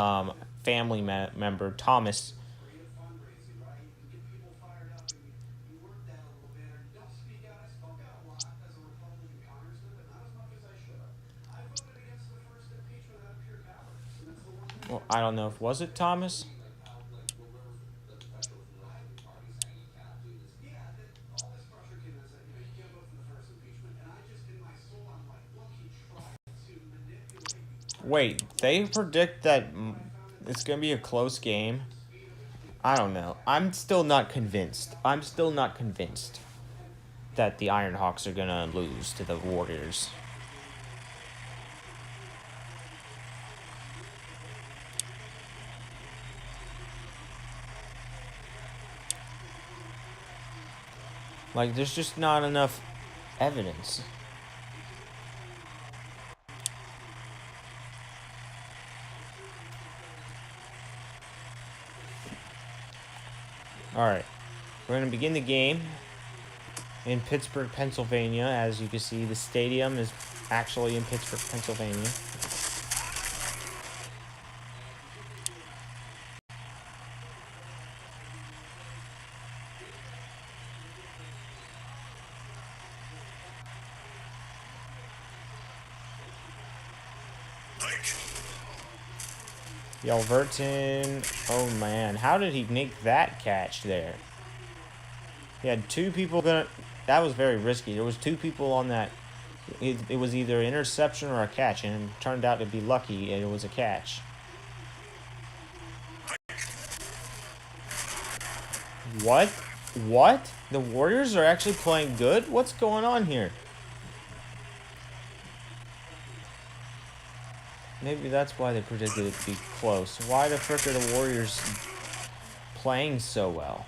family member, Thomas. Well, I don't know if was it Thomas. Wait, they predict that it's going to be a close game. I don't know. I'm still not convinced. That the Ironhawks are going to lose to the Warriors. Like, there's just not enough evidence. Alright. We're going to begin the game in Pittsburgh, Pennsylvania. As you can see, the stadium is actually in Pittsburgh, Pennsylvania. Yelverton. Oh, man. How did he make that catch there? He had two people gonna... That was very risky. There was two people on that. It was either an interception or a catch, and it turned out to be lucky, and it was a catch. What? What? The Warriors are actually playing good? What's going on here? Maybe that's why they predicted it to be close. Why the frick are the Warriors playing so well?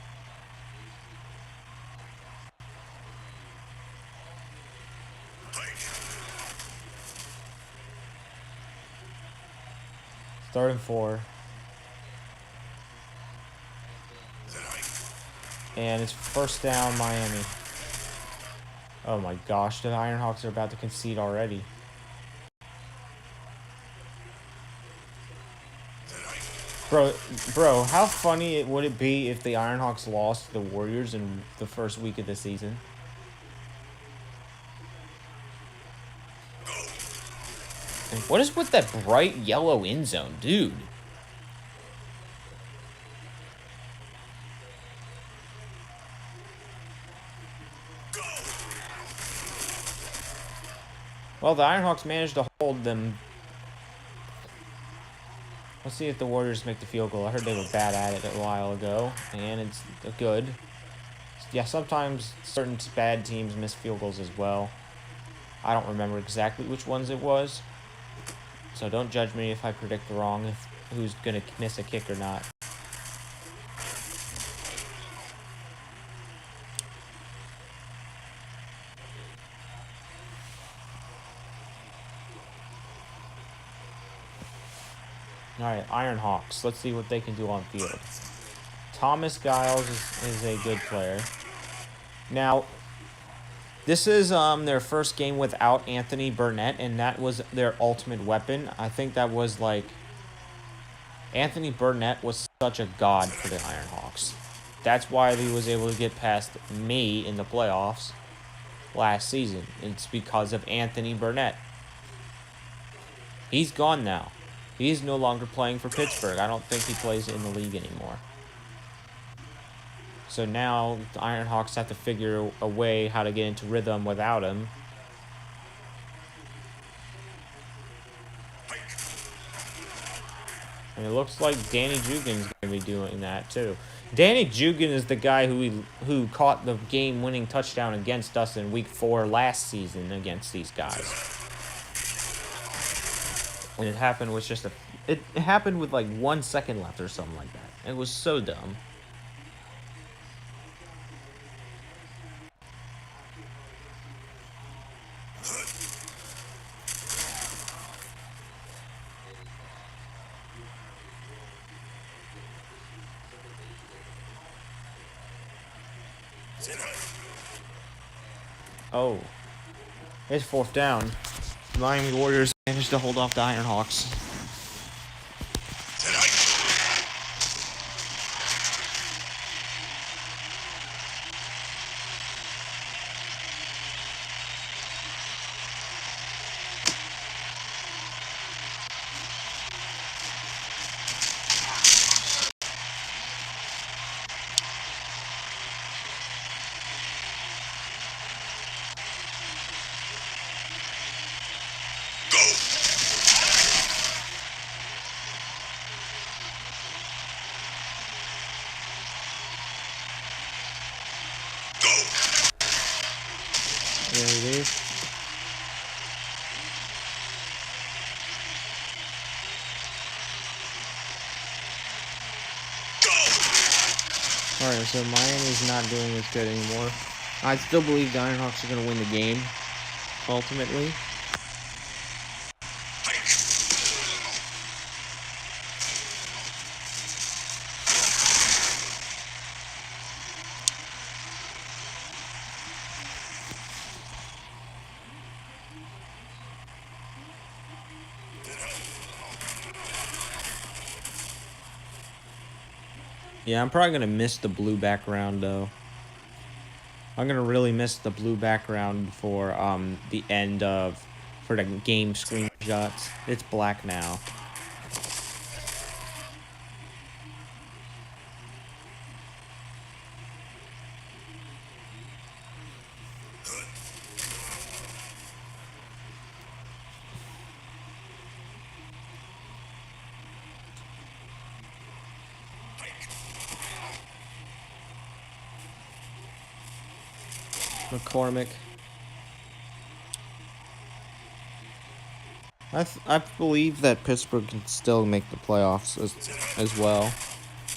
Third and 4. And it's first down, Miami. Oh my gosh, the Ironhawks are about to concede already. Bro, how funny would it be if the Ironhawks lost to the Warriors in the first week of the season? And what is with that bright yellow end zone, dude? Well, the Ironhawks managed to hold them. Let's see if the Warriors make the field goal. I heard they were bad at it a while ago, and it's good. Yeah, sometimes certain bad teams miss field goals as well. I don't remember exactly which ones it was, so don't judge me if I predict wrong who's going to miss a kick or not. Alright, Ironhawks. Let's see what they can do on field. Thomas Giles is a good player. Now, this is their first game without Anthony Burnett, and that was their ultimate weapon. I think that was like... Anthony Burnett was such a god for the Ironhawks. That's why he was able to get past me in the playoffs last season. It's because of Anthony Burnett. He's gone now. He's no longer playing for Pittsburgh. I don't think he plays in the league anymore. So now the Ironhawks have to figure a way how to get into rhythm without him. And it looks like Danny Jugan's going to be doing that too. Danny Jugan is the guy who caught the game-winning touchdown against us in Week 4 last season against these guys. And it happened with it happened with like 1 second left or something like that. It was so dumb. Oh. It's fourth down. The Miami Warriors managed to hold off the Ironhawks. Alright, so Miami's not doing as good anymore. I still believe the Ironhawks are going to win the game, ultimately. Yeah, I'm probably going to miss the blue background, though. I'm going to really miss the blue background for the end of... for the game screenshots. It's black now. McCormick. I believe that Pittsburgh can still make the playoffs as well.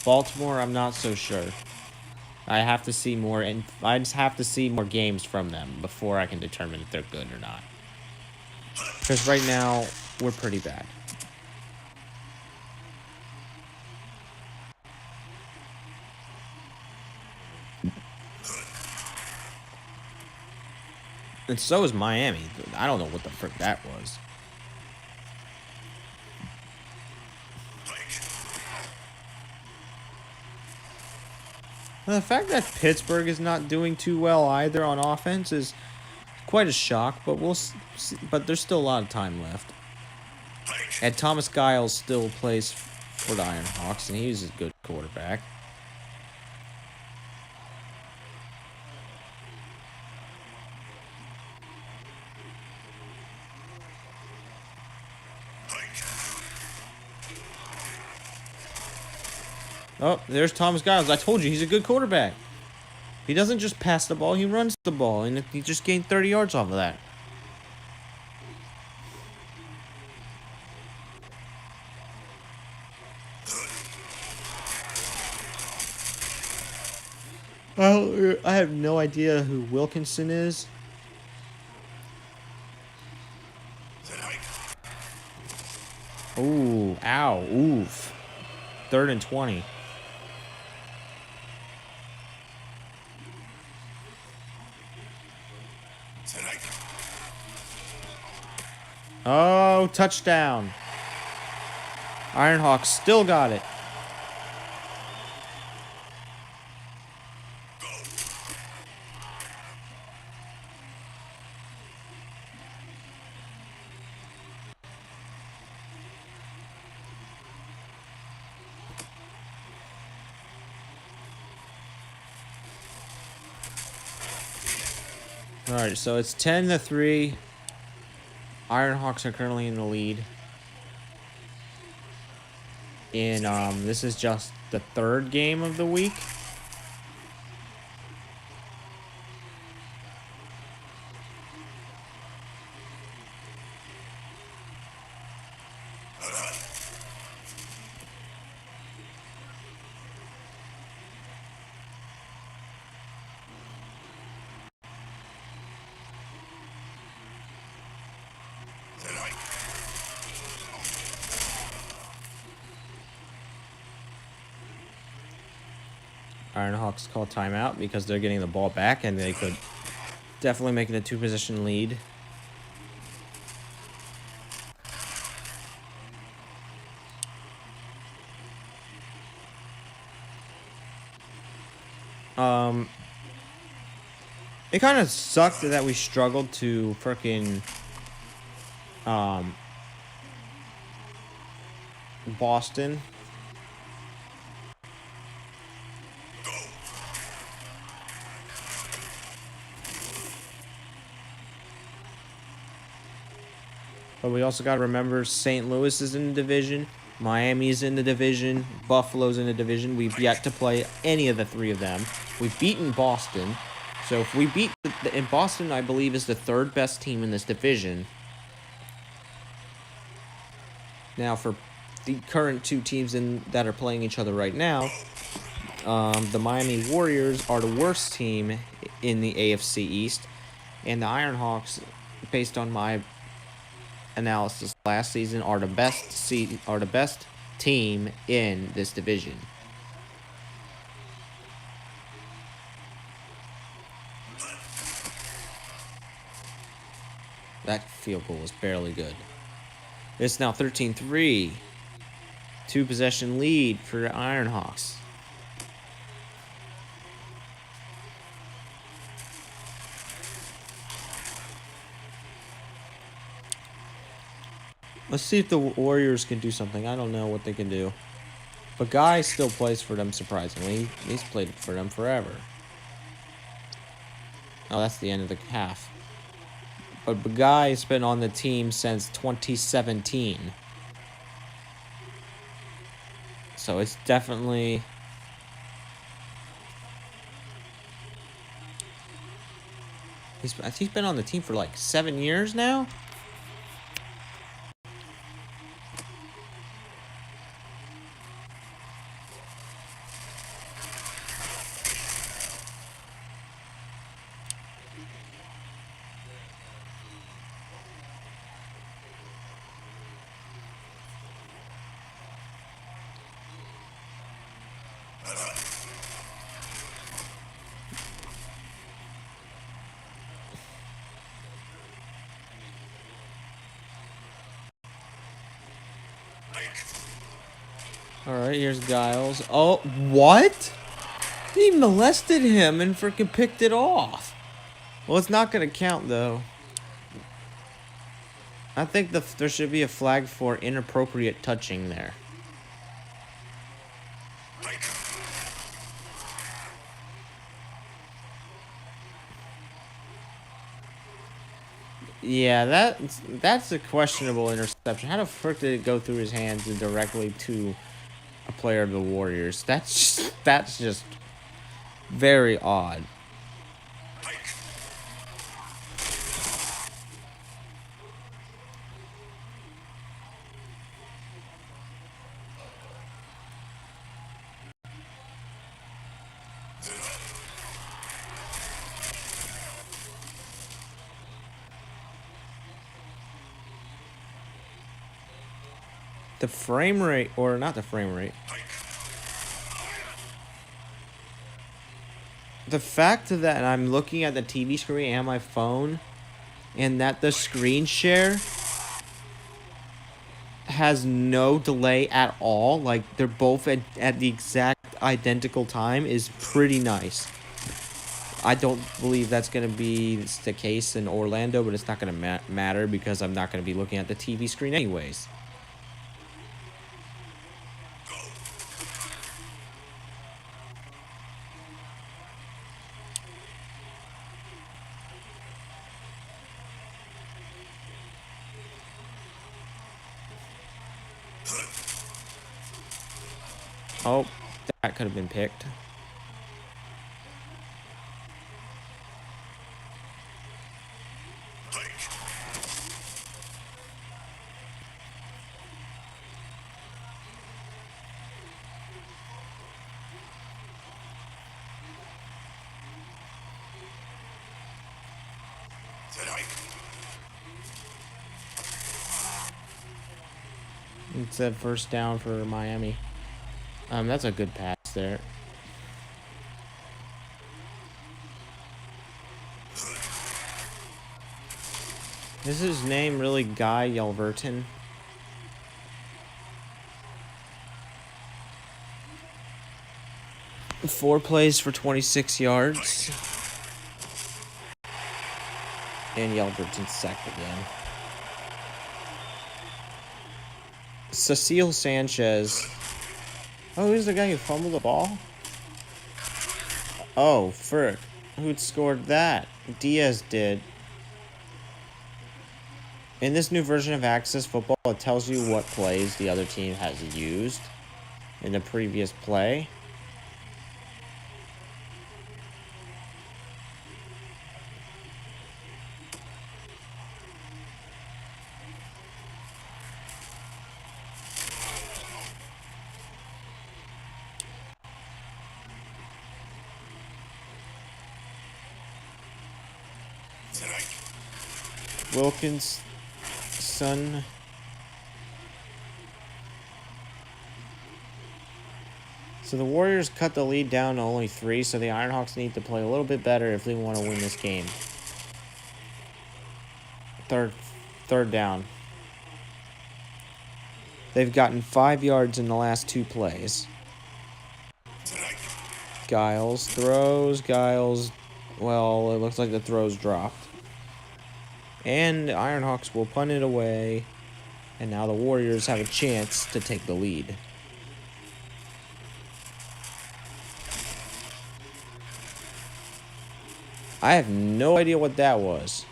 Baltimore, I'm not so sure. I have to see more, and I just have to see more games from them before I can determine if they're good or not. Because right now, we're pretty bad. And so is Miami. I don't know what the frick that was. The fact that Pittsburgh is not doing too well either on offense is quite a shock, but we'll see, but there's still a lot of time left. And Thomas Giles still plays for the Ironhawks, and he's a good quarterback. Oh, there's Thomas Giles. I told you, he's a good quarterback. He doesn't just pass the ball, he runs the ball, and he just gained 30 yards off of that. Well, I have no idea who Wilkinson is. Ooh, ow, oof. 3rd and 20. Oh, touchdown. Ironhawks still got it. Alright, so it's 10-3. Ironhawks are currently in the lead. And this is just the 3rd game of the week. Ironhawks call timeout because they're getting the ball back and they could definitely make it a 2-position lead. It kind of sucked that we struggled to frickin' Boston. But we also got to remember St. Louis is in the division, Miami's in the division, Buffalo's in the division. We've yet to play any of the 3 of them. We've beaten Boston. So if we beat... and Boston, I believe, is the 3rd best team in this division. Now, for the current 2 teams that are playing each other right now, the Miami Warriors are the worst team in the AFC East, and the Ironhawks, based on my analysis last season, are the best team in this division. That field goal was barely good. It's now 13-3. 2-possession lead for the Ironhawks. Let's see if the Warriors can do something. I don't know what they can do. But Guy still plays for them, surprisingly. He's played for them forever. Oh, that's the end of the half. But Bagai's been on the team since 2017. So it's definitely... I think he's been on the team for like 7 years now? Alright, here's Giles. Oh, what? He molested him and freaking picked it off. Well, it's not going to count, though. I think there should be a flag for inappropriate touching there. Yeah, that's a questionable interception. How the frick did it go through his hands and directly to a player of the Warriors? That's just very odd. The frame rate, or not the frame rate. The fact that I'm looking at the TV screen and my phone, and that the screen share has no delay at all, like they're both at the exact identical time, is pretty nice. I don't believe that's going to be the case in Orlando, but it's not going to matter because I'm not going to be looking at the TV screen anyways. Oh, that could have been picked. It said first down for Miami. That's a good pass there. Is his name really Guy Yelverton? Four plays for 26 yards. And Yelverton's sacked again. Cecile Sanchez. Oh, who's the guy who fumbled the ball? Oh, frick. Who'd scored that? Diaz did. In this new version of Access Football, it tells you what plays the other team has used in the previous play. Wilkinson. So the Warriors cut the lead down to only 3, so the Ironhawks need to play a little bit better if they want to win this game. Third down. They've gotten 5 yards in the last 2 plays. Giles throws. Well, it looks like the throw's dropped. And the Ironhawks will punt it away. And now the Warriors have a chance to take the lead. I have no idea what that was.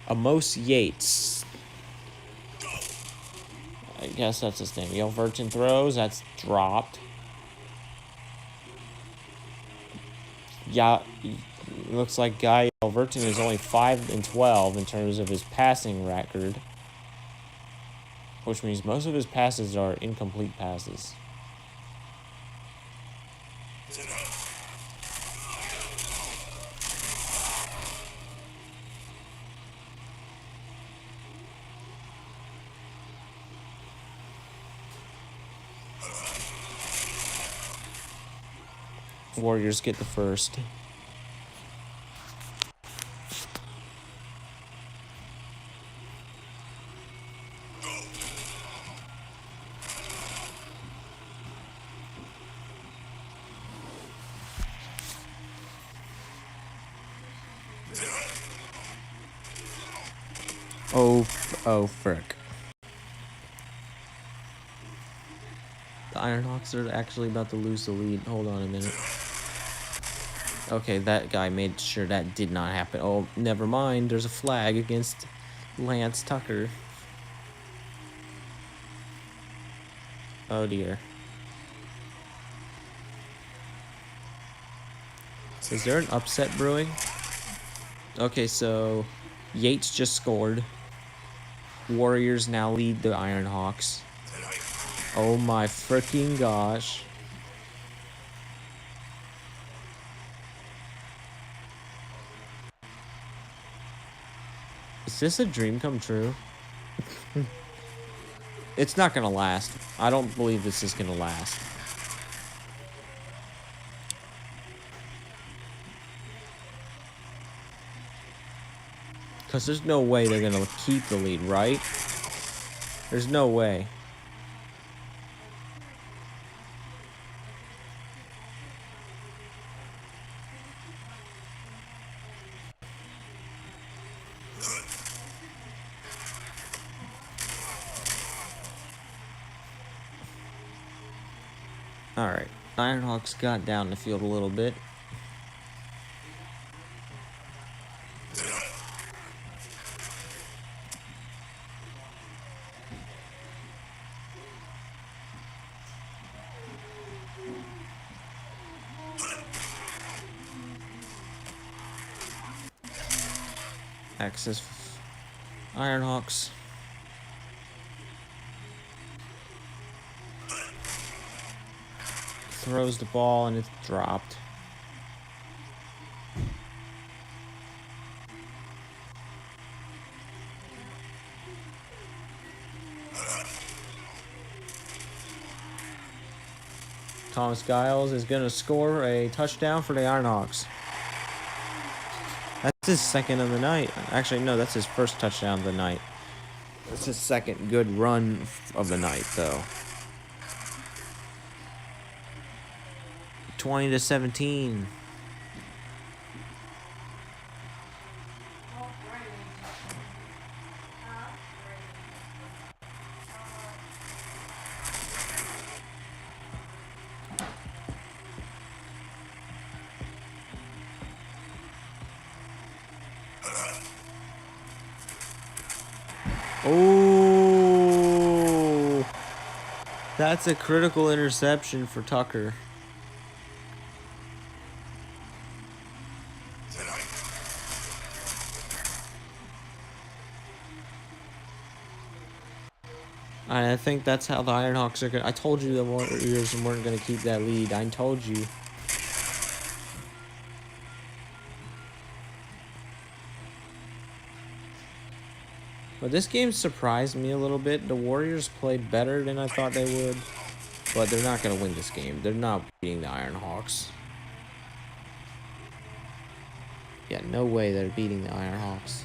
Amos Yates. I guess that's his name. Yelverton throws. That's dropped. Yeah, looks like Guy Yelverton is only 5-12 in terms of his passing record, which means most of his passes are incomplete passes. Warriors get the first. Oh, frick. The Ironhawks are actually about to lose the lead. Hold on a minute. Okay, that guy made sure that did not happen. Oh, never mind. There's a flag against Lance Tucker. Oh, dear. Is there an upset brewing? Okay, so Yates just scored. Warriors now lead the Ironhawks. Oh my freaking gosh. Is this a dream come true? It's not gonna last. I don't believe this is gonna last. Because there's no way they're gonna keep the lead, right? There's no way. Alright, Ironhawks got down the field a little bit. Access Ironhawks. Throws the ball and it's dropped. Thomas Giles is going to score a touchdown for the Ironhawks. That's his second of the night. Actually, no, that's his first touchdown of the night. That's his second good run of the night, though. 20-17. Oh, that's a critical interception for Tucker. I think that's how the Ironhawks are going to... I told you the Warriors weren't going to keep that lead. I told you. But this game surprised me a little bit. The Warriors played better than I thought they would. But they're not going to win this game. They're not beating the Ironhawks. Yeah, no way they're beating the Ironhawks.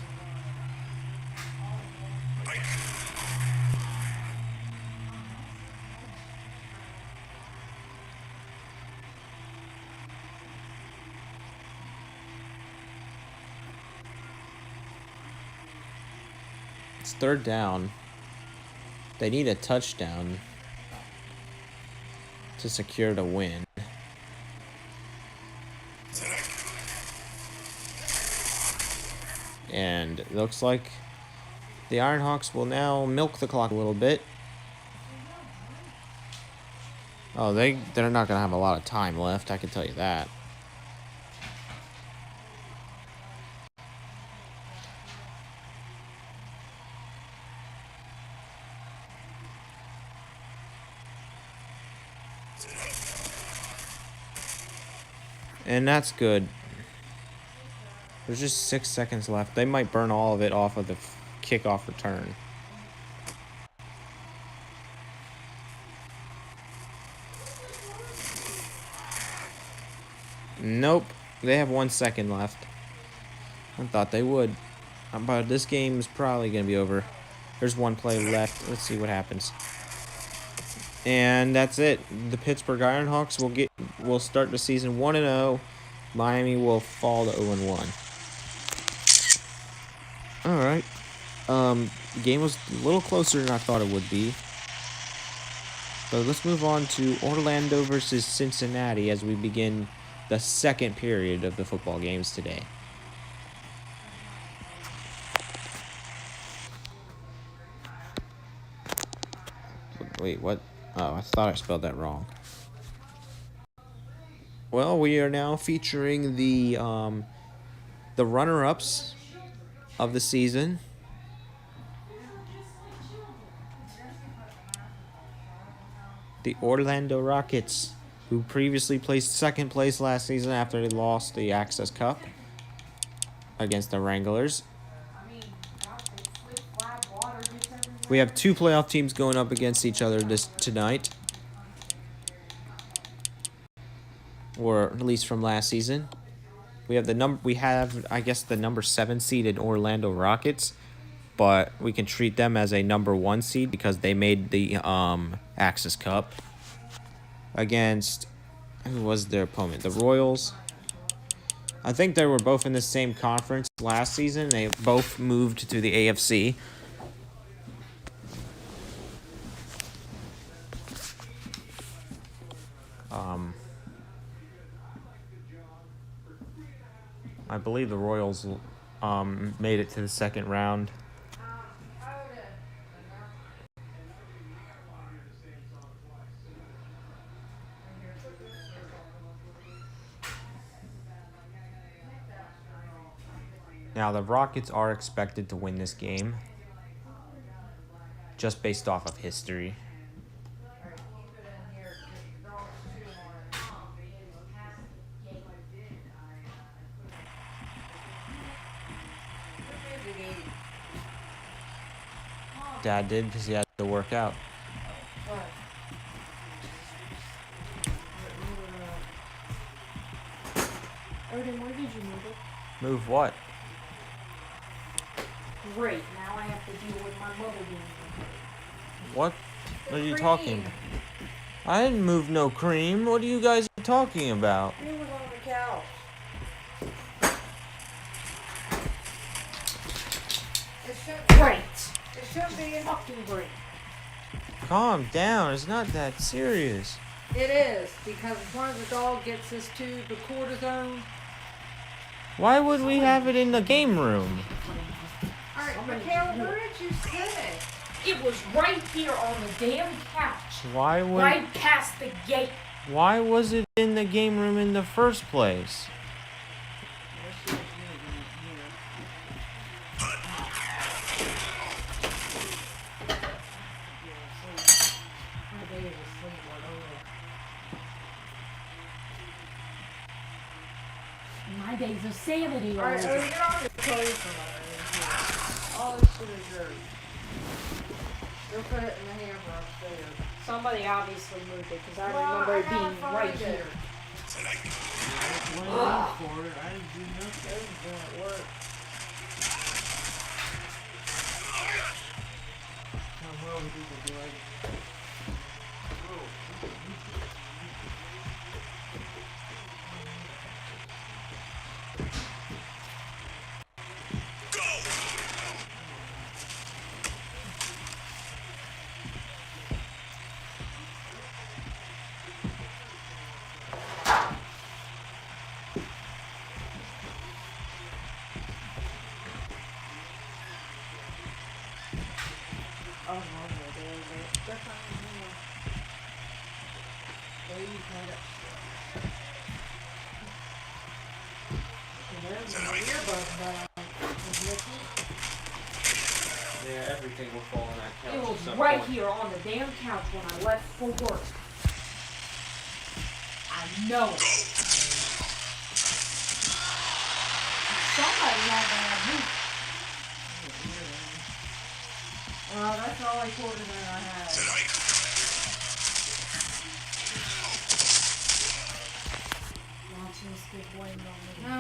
It's third down. They need a touchdown to secure the win. And it looks like the Ironhawks will now milk the clock a little bit. Oh, they're not going to have a lot of time left, I can tell you that. And that's good. There's just 6 seconds left. They might burn all of it off of the kickoff return. Nope. They have 1 second left. I thought they would. But this game is probably going to be over. There's one play left. Let's see what happens. And that's it. The Pittsburgh Ironhawks will start the season 1-0. Miami will fall to 0-1. All right. The game was a little closer than I thought it would be. But let's move on to Orlando versus Cincinnati as we begin the second period of the football games today. Wait, what? Oh, I thought I spelled that wrong. Well, we are now featuring the runner-ups of the season. The Orlando Rockets, who previously placed second place last season after they lost the Access Cup against the Wranglers. We have two playoff teams going up against each other tonight. Or at least from last season. We have the number 7 seeded Orlando Rockets, but we can treat them as a number 1 seed because they made the Access Cup against, who was their opponent? The Royals. I think they were both in the same conference last season. They both moved to the AFC. I believe the Royals made it to the second round. Now, the Rockets are expected to win this game just based off of history. Dad did because he had to work out. Odin, where did you move it? Move what? Great, now I have to deal with my mother being here. What are you talking about? I didn't move no cream. What are you guys talking about? It was on the couch. Great. It should be a fucking break. Calm down. It's not that serious. It is, because once the dog gets this tube of cortisone. Why would we have it in the game room? Alright, Mikhail, where did you sit it? It was right here on the damn couch. Right past the gate. Why was it in the game room in the first place? days of sanity Alright, already. get off your clothes from all this shit is yours. Go put it in the hamper upstairs. Somebody obviously moved it because I remember it being right here. For it. I didn't do nothing. This doesn't work. How well do people do it? Oh, no, that's not here. There you cut it. There's an earbud Yeah, everything will fall on that couch. It at was some right point. here on the damn couch when I left for work. I know it. Somebody had to have me. Well, that's all I told him that I had. Watching this get blamed on me. No,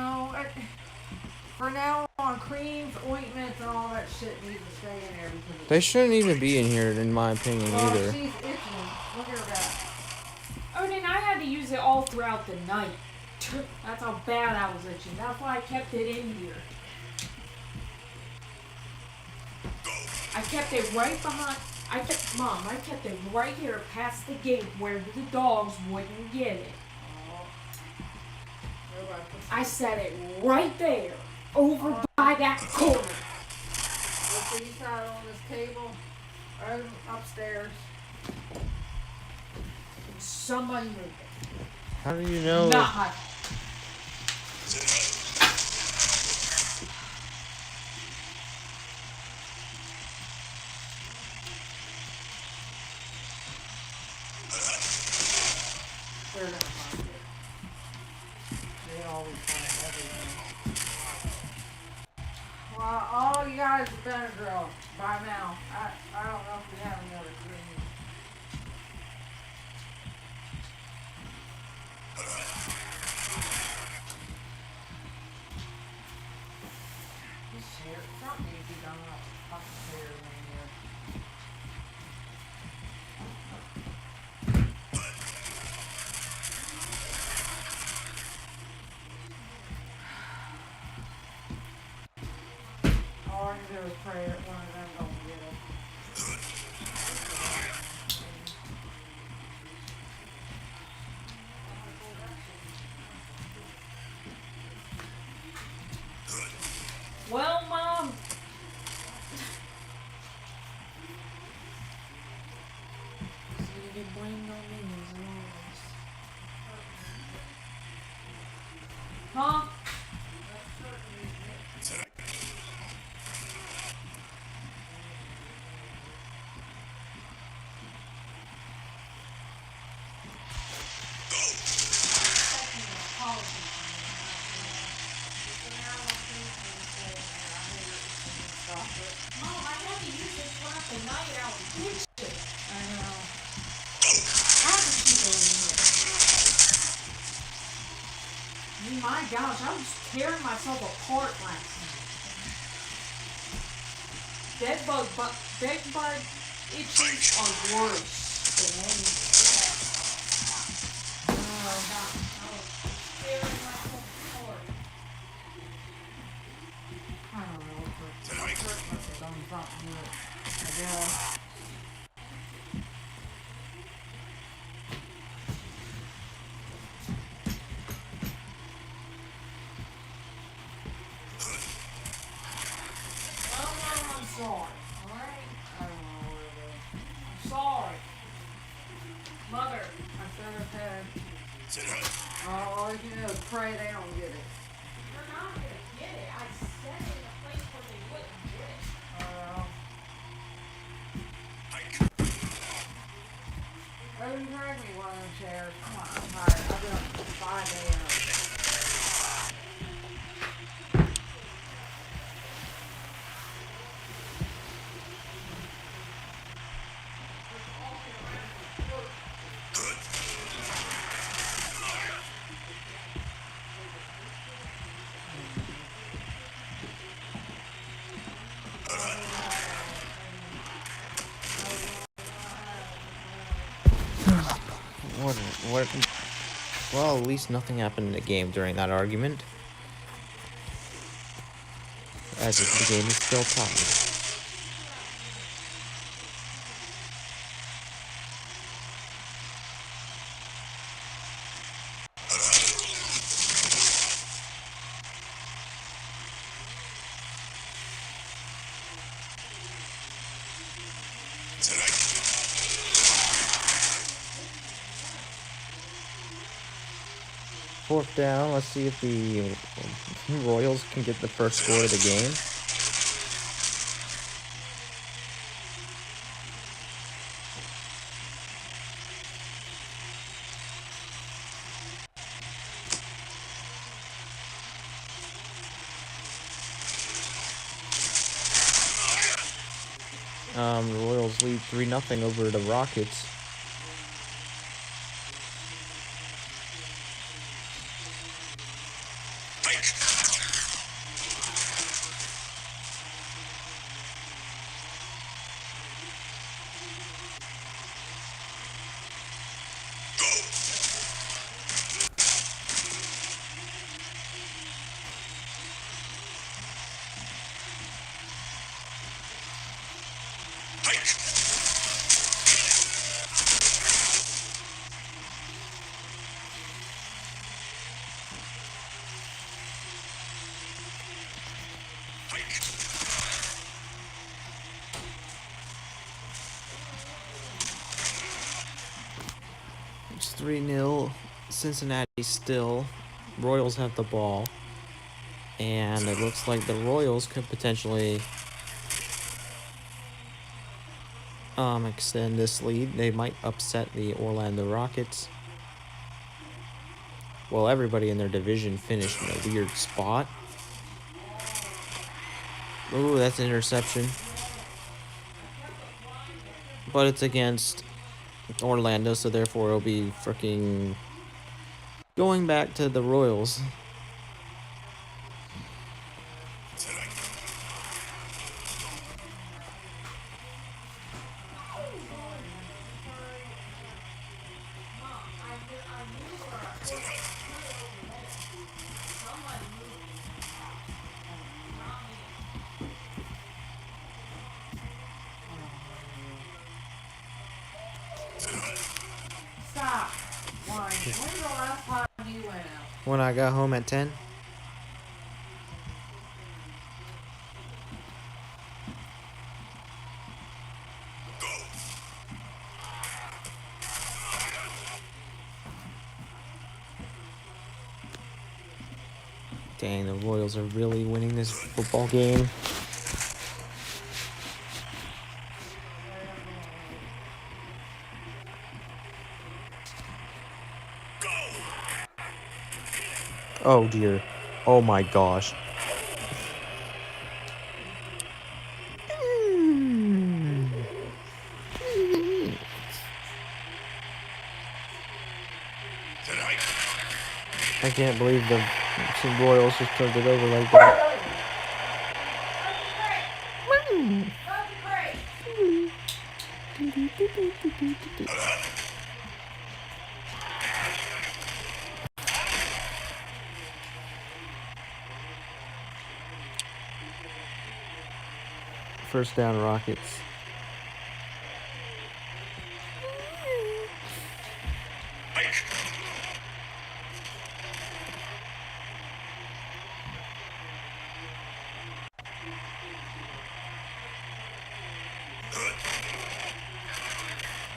for now on, creams, ointments, and all that shit needs to stay in there because They shouldn't even be in here, in my opinion, well, either. she's itching. Look at her back. Oh, then I had to use it all throughout the night. That's how bad I was itching. That's why I kept it in here. I kept it right behind. I kept it right here past the gate where the dogs wouldn't get it. I set it right there, over by that corner. What's the side on this table? Right upstairs. Somebody moved it. How do you know? Not. They're gonna find it. They always find everything. Well, all you got is a Benadryl by now. I don't know if we have any other cream. This chair, something needs to be done up the stairs in here. All I can do is pray that one of them don't get it. Well, Mom. So you get blamed on me as always. Huh? Mom, I had to use this throughout the night out in the kitchen. I know. I had to keep it in here. I mean, my gosh, I was tearing myself apart last night. Bed bug itches are worse than anything. Oh, gosh, I was tearing myself apart. I don't know. Christmas has done something to it. I guess. Well, Mom, I'm sorry. Alright? I don't know where it is. I'm sorry. Mother. I said her head. All you can do is pray they don't get it. You're not gonna get it. I set it in a place where they wouldn't get it. Oh, you drag me one of them chairs. Come on, I'm tired. I've been up for 5 a.m. What? Well, at least nothing happened in the game during that argument. As if the game is still tied. Fourth down. Let's see if the Royals can get the first score of the game. The Royals lead 3-0 over the Rockets. It's 3-0. Cincinnati still. Royals have the ball. And it looks like the Royals could potentially extend this lead. They might upset the Orlando Rockets. Well, everybody in their division finished in a weird spot. Ooh, that's an interception. But it's against Orlando, so therefore it'll be freaking going back to the Royals. Stop. Why? When's the last time you went out? When I got home at 10. Dang, the Royals are really winning this football game. Oh dear. Oh my gosh. I can't believe the Royals just turned it over like that. First down, Rockets.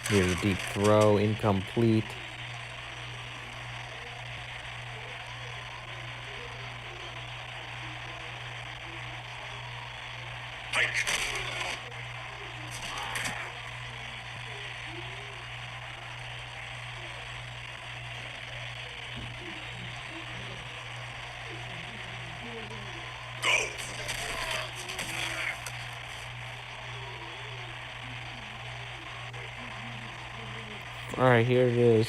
Here's a deep throw, incomplete. All right, here it is.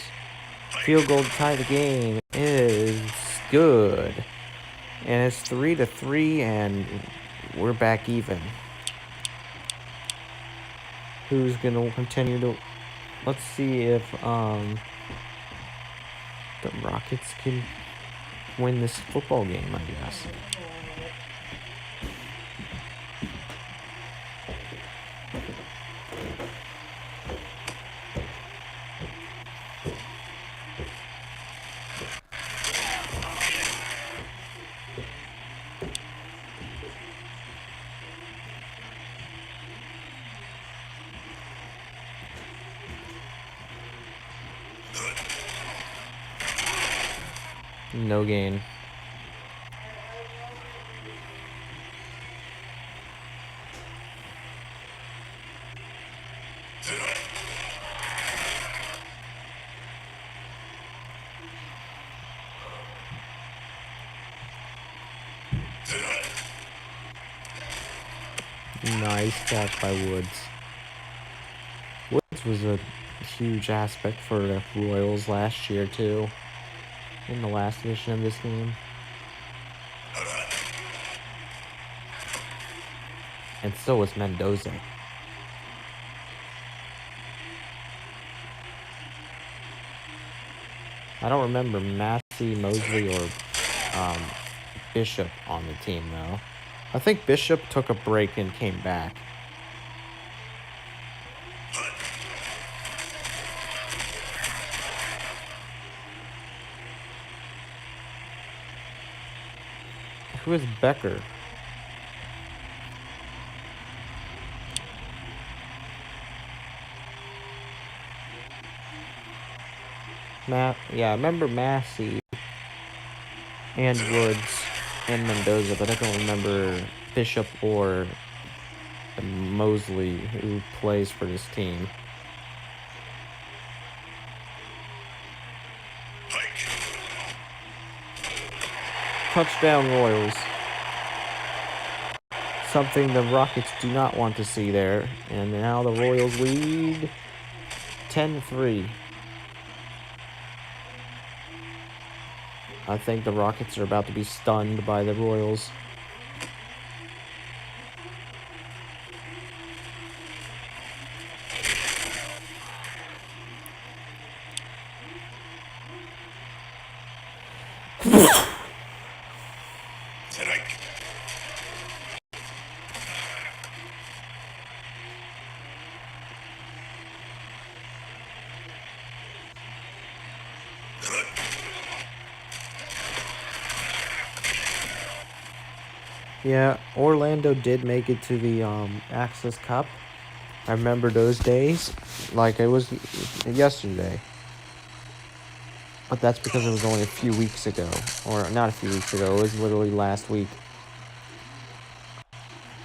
Field goal to tie the game is good. And it's 3-3, and we're back even. Who's going to continue to... Let's see if the Rockets can win this football game, I guess. No gain. Nice catch by Woods. Woods was a huge aspect for the Royals last year, too. In the last edition of this game. And so was Mendoza. I don't remember Massey, Mosley, or Bishop on the team, though. I think Bishop took a break and came back. Who is Becker? Yeah, I remember Massey and Woods and Mendoza, but I don't remember Bishop or Mosley, who plays for this team. Touchdown Royals. Something the Rockets do not want to see there. And now the Royals lead 10-3. I think the Rockets are about to be stunned by the Royals. Yeah, Orlando did make it to the Access Cup. I remember those days like it was yesterday. But that's because it was only a few weeks ago. Or not a few weeks ago, it was literally last week.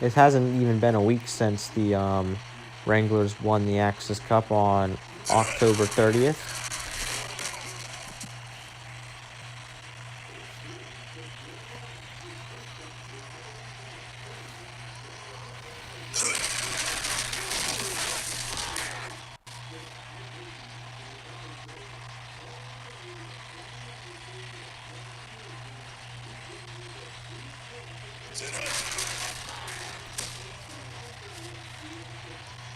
It hasn't even been a week since the Wranglers won the Access Cup on October 30th.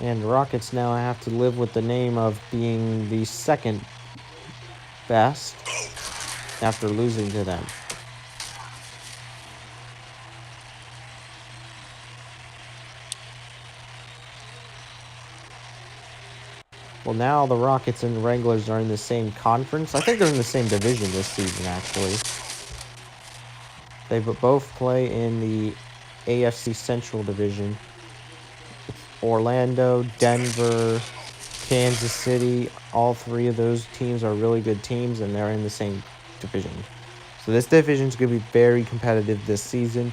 And the Rockets now have to live with the name of being the second best after losing to them. Well, now the Rockets and the Wranglers are in the same conference. I think they're in the same division this season, actually. They both play in the AFC Central Division. Orlando, Denver, Kansas City, all three of those teams are really good teams, and they're in the same division. So this division is going to be very competitive this season.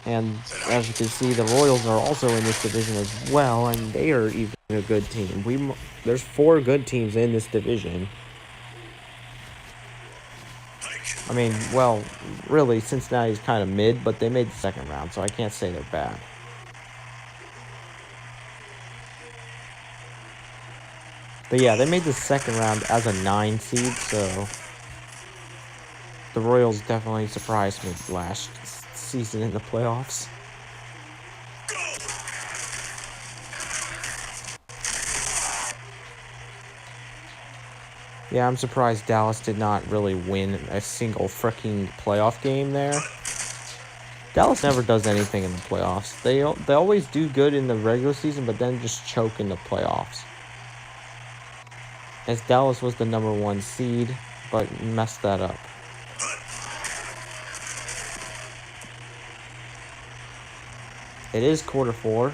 And as you can see, the Royals are also in this division as well, and they are even a good team. There's 4 good teams in this division. I mean, well, really, Cincinnati's kind of mid, but they made the second round, so I can't say they're bad. But yeah, they made the second round as a 9 seed, so the Royals definitely surprised me last season in the playoffs. Yeah, I'm surprised Dallas did not really win a single freaking playoff game there. Dallas never does anything in the playoffs. They always do good in the regular season, but then just choke in the playoffs. As Dallas was the number 1 seed, but messed that up. It is quarter 4.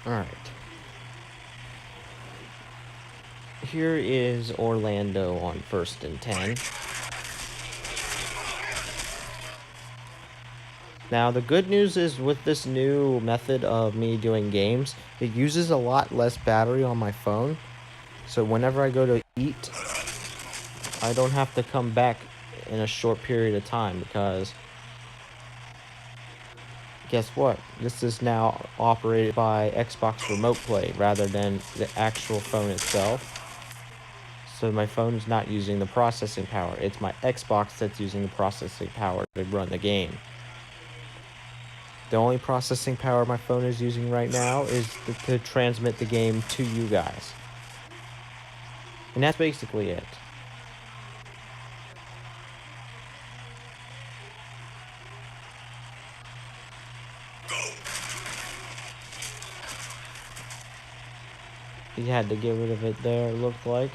Alright. Here is Orlando on 1st and 10. Now, the good news is with this new method of me doing games, it uses a lot less battery on my phone. So whenever I go to eat, I don't have to come back in a short period of time because guess what? This is now operated by Xbox Remote Play rather than the actual phone itself. So my phone is not using the processing power. It's my Xbox that's using the processing power to run the game. The only processing power my phone is using right now is to transmit the game to you guys. And that's basically it. He had to get rid of it there, it looked like.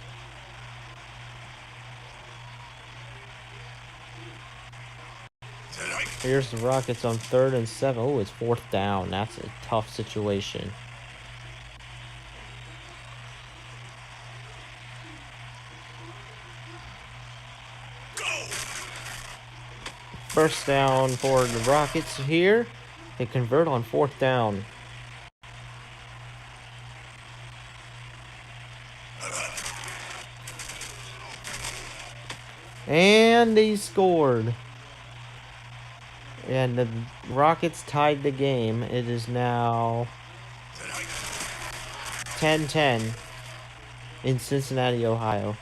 Here's the Rockets on 3rd and 7. Oh, it's 4th down. That's a tough situation. First down for the Rockets here. They convert on 4th down. And they scored. And the Rockets tied the game. It is now 10-10 in Cincinnati, Ohio.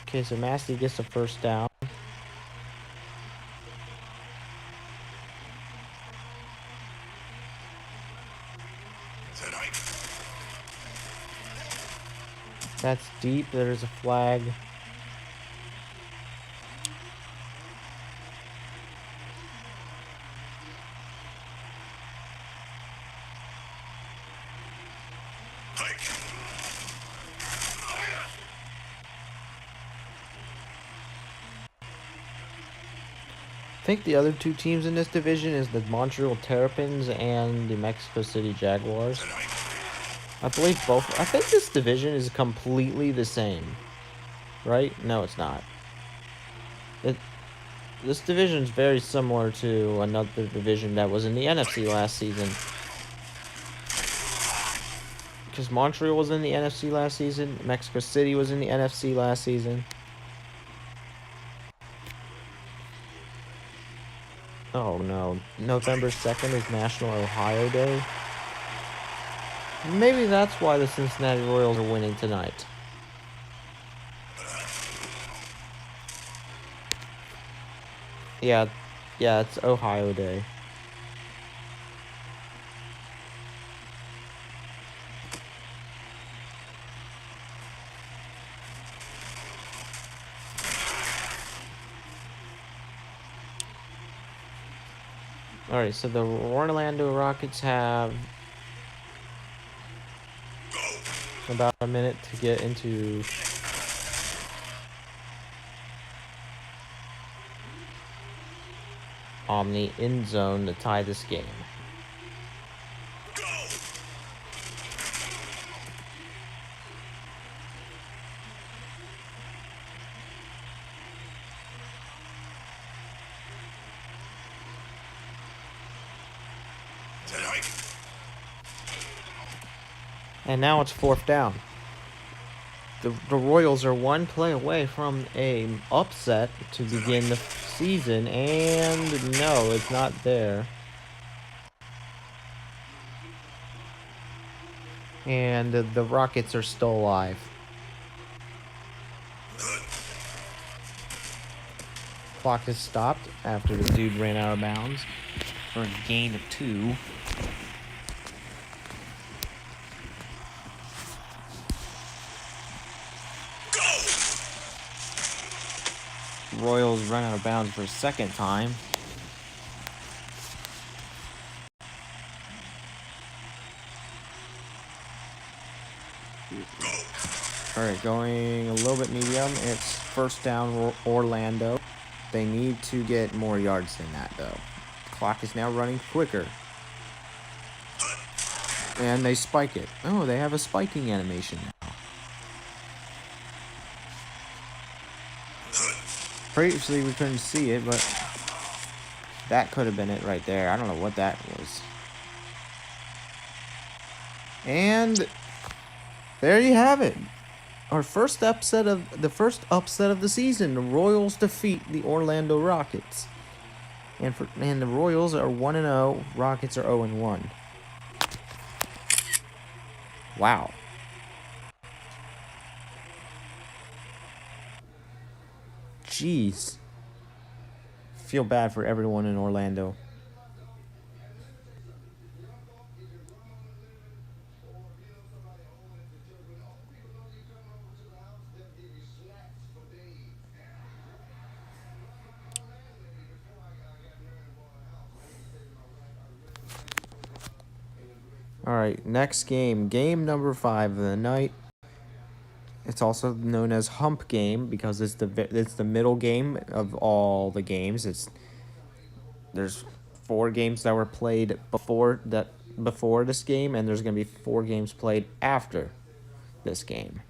Okay, so Massey gets the first down. That's deep. There's a flag. I think the other 2 teams in this division is the Montreal Terrapins and the Mexico City Jaguars. I believe both. I think this division is completely the same. Right? No, it's not. This division is very similar to another division that was in the NFC last season. Because Montreal was in the NFC last season. Mexico City was in the NFC last season. Oh no. November 2nd is National Ohio Day. Maybe that's why the Cincinnati Royals are winning tonight. Yeah, it's Ohio Day. Alright, so the Orlando Rockets have about a minute to get into the end zone to tie this game. And now it's 4th down. The Royals are one play away from a upset to begin the season, and no, it's not there. And the Rockets are still alive. Clock has stopped after the dude ran out of bounds for a gain of 2. Royals run out of bounds for a second time. Alright, going a little bit medium. It's 1st down, Orlando. They need to get more yards than that, though. The clock is now running quicker. And they spike it. Oh, they have a spiking animation now. Previously, we couldn't see it, but that could have been it right there. I don't know what that was. And there you have it. Our first upset of the season. The Royals defeat the Orlando Rockets. And the Royals are 1-0. Rockets are 0-1. Wow. Jeez. Feel bad for everyone in Orlando. Alright, next game. Game number 5 of the night. It's also known as Hump Game because it's the middle game of all the games. There's 4 games that were played before this game, and there's going to be 4 games played after this game.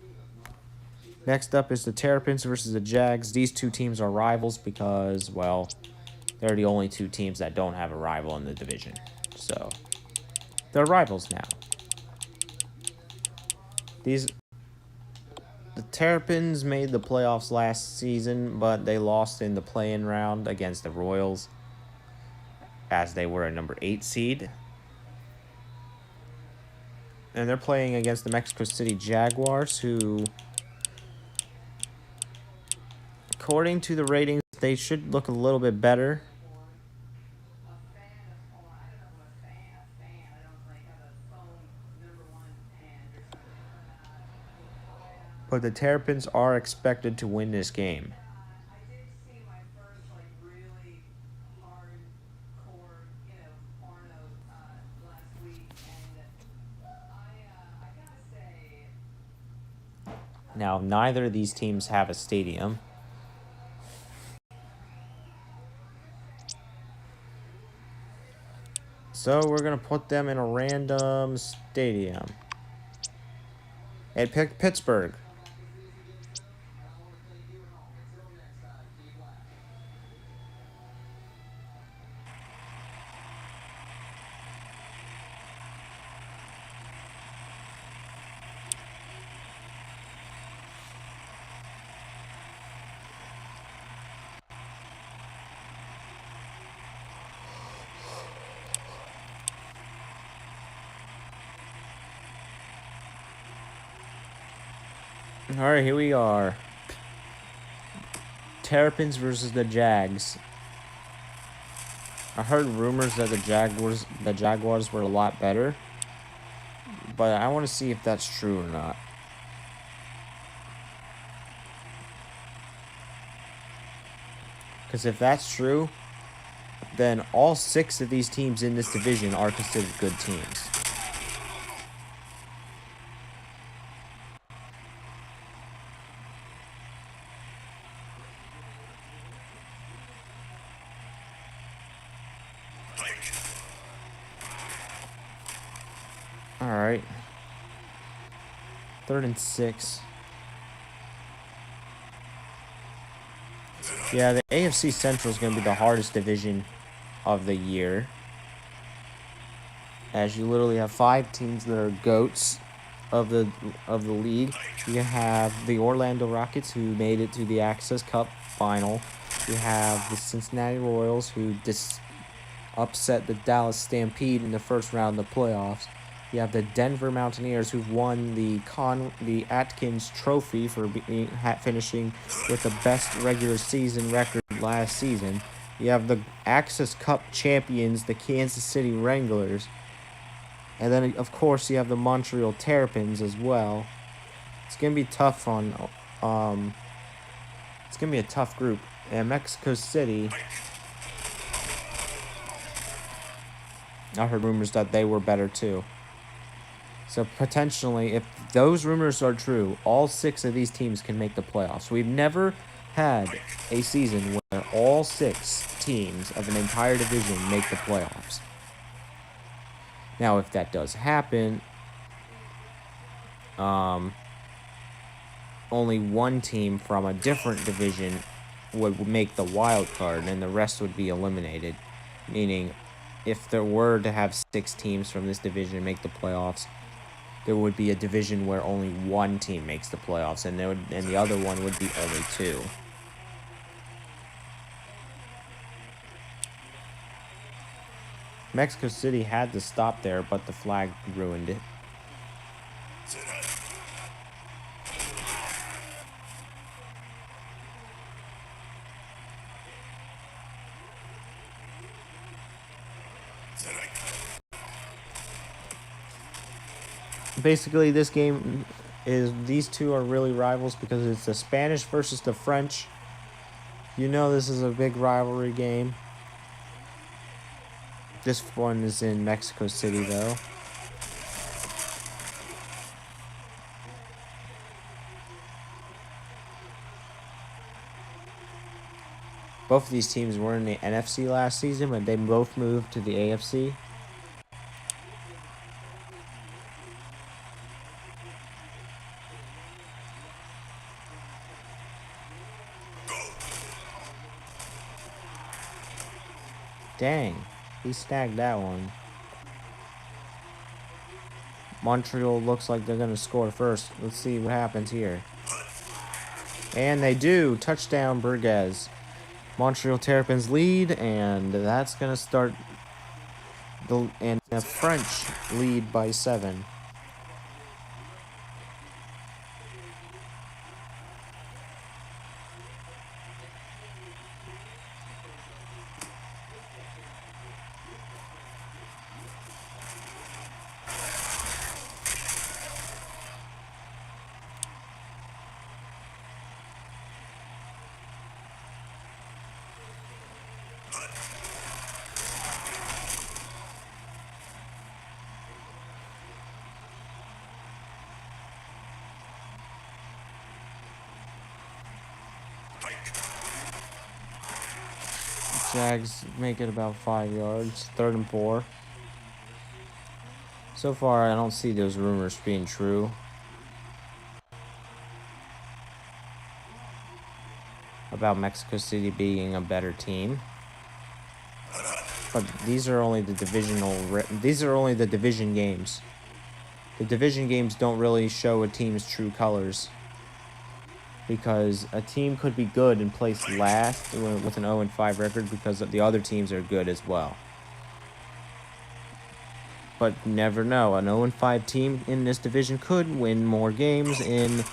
Next up is the Terrapins versus the Jags. These 2 teams are rivals because, well, they're the only 2 teams that don't have a rival in the division. So they're rivals now. The Terrapins made the playoffs last season, but they lost in the play-in round against the Royals as they were a number 8 seed. And they're playing against the Mexico City Jaguars, who, according to the ratings, they should look a little bit better. But the Terrapins are expected to win this game. Now, neither of these teams have a stadium. So we're going to put them in a random stadium. At Pittsburgh. Alright, here we are. Terrapins versus the Jags. I heard rumors that the Jaguars were a lot better, but I want to see if that's true or not. Because if that's true, then all 6 of these teams in this division are considered good teams. All right. 3rd and 6. Yeah, the AFC Central is going to be the hardest division of the year, as you literally have 5 teams that are GOATs of the league. You have the Orlando Rockets, who made it to the Access Cup final. You have the Cincinnati Royals, who upset the Dallas Stampede in the first round of the playoffs. You have the Denver Mountaineers, who've won the Atkins Trophy for finishing with the best regular season record last season. You have the Access Cup champions, the Kansas City Wranglers. And then, of course, you have the Montreal Terrapins as well. It's going to be tough it's going to be a tough group. And Mexico City, I heard rumors that they were better too. So potentially, if those rumors are true, all 6 of these teams can make the playoffs. We've never had a season where all 6 teams of an entire division make the playoffs. Now, if that does happen, only one team from a different division would make the wild card, and the rest would be eliminated. Meaning, if there were to have 6 teams from this division make the playoffs, there would be a division where only one team makes the playoffs, and the other one would be only 2. Mexico City had to stop there, but the flag ruined it. Basically, this game these two are really rivals because it's the Spanish versus the French. You know this is a big rivalry game. This one is in Mexico City, though. Both of these teams were in the NFC last season, but they both moved to the AFC. Dang, he snagged that one. Montreal looks like they're going to score first. Let's see what happens here. And they do. Touchdown, Burgess. Montreal Terrapins lead, and that's going to start. And the French lead by 7. Jags make it about 5 yards. 3rd and 4. So far, I don't see those rumors being true. About Mexico City being a better team. But these are only the division games. The division games don't really show a team's true colors. Because a team could be good and place last with an 0-5 record because the other teams are good as well. But you never know. An 0-5 team in this division could win more games in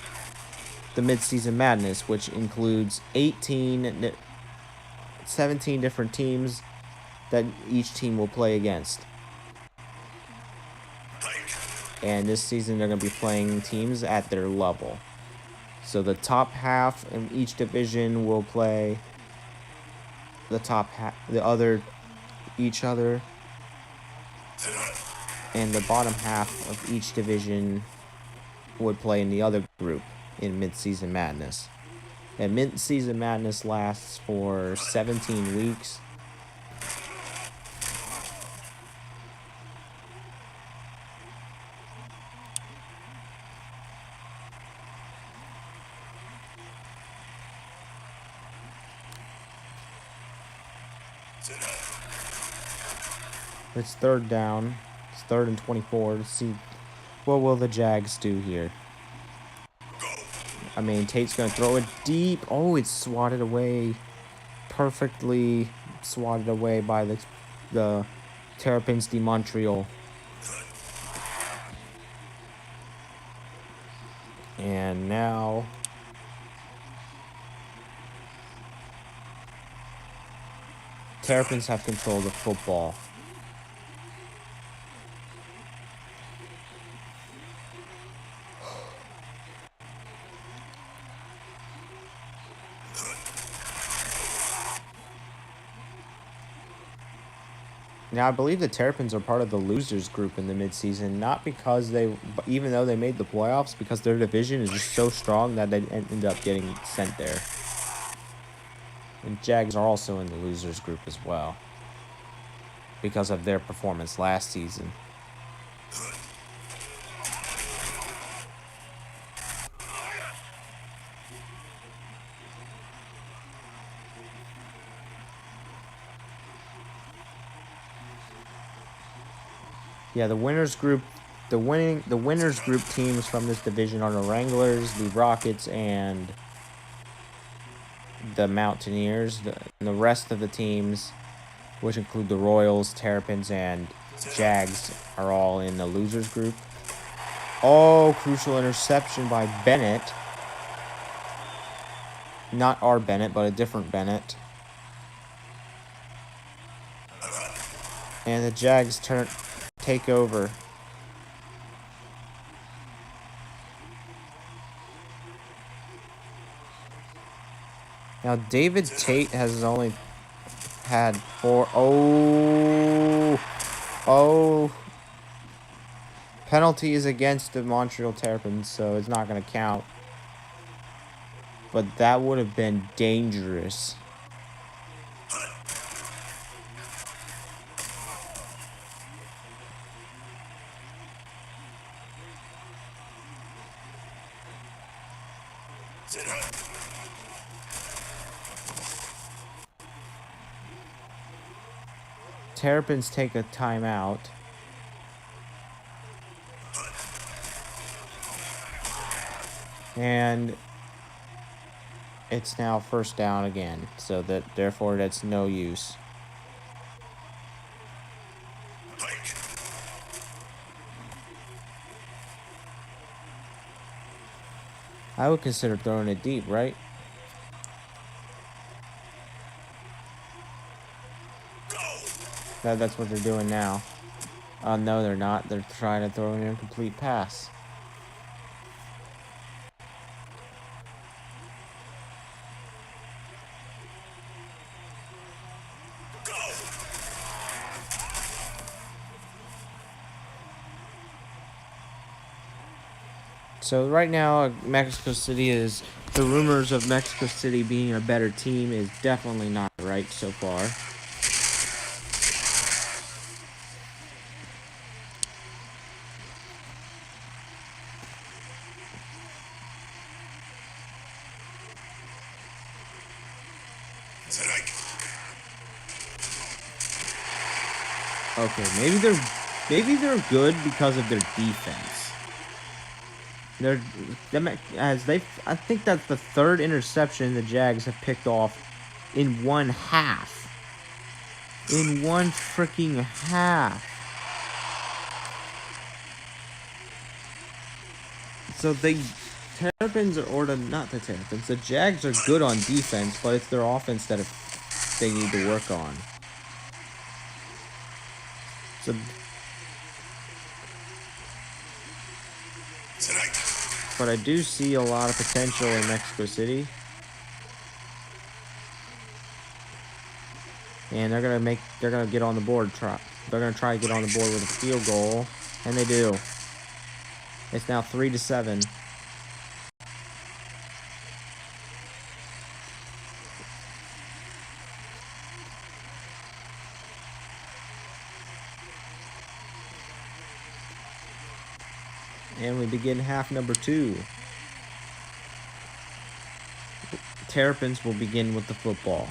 the midseason madness, which includes 17 different teams that each team will play against. And this season they're going to be playing teams at their level. So the top half in each division will play the top half. The other each other. And the bottom half of each division would play in the other group in Mid-Season Madness. And Mid-Season Madness lasts for 17 weeks. It's third down. It's 3rd and 24. Let's see, what will the Jags do here? I mean, Tate's going to throw it deep. Oh, it's swatted away. Perfectly swatted away by the Terrapins de Montreal. And now Terrapins have control of the football. Now, I believe the Terrapins are part of the losers group in the midseason, not because even though they made the playoffs, because their division is just so strong that they end up getting sent there. And Jags are also in the losers group as well, because of their performance last season. Yeah, the winners group teams from this division are the Wranglers, the Rockets, and the Mountaineers. And the rest of the teams, which include the Royals, Terrapins, and Jags, are all in the losers group. Oh, crucial interception by Bennett. Not our Bennett, but a different Bennett. And the Jags take over. Now, David Tate has only had 4. Oh. Penalty is against the Montreal Terrapins, so it's not going to count. But that would have been dangerous. Terrapins take a timeout. And it's now first down again, so therefore that's no use. I would consider throwing it deep, right? That's what they're doing now. No, they're not. They're trying to throw an incomplete pass. So right now, Mexico City is... The rumors of Mexico City being a better team is definitely not right so far. Okay, maybe they're good because of their defense. I think that's the third interception the Jags have picked off in one half. In one freaking half. So the Jags are good on defense, but it's their offense that they need to work on. So, but I do see a lot of potential in Mexico City. And they're gonna get on the board. They're gonna try to get on the board with a field goal, and they do. It's now 3-7. And we begin half number 2. Terrapins will begin with the football.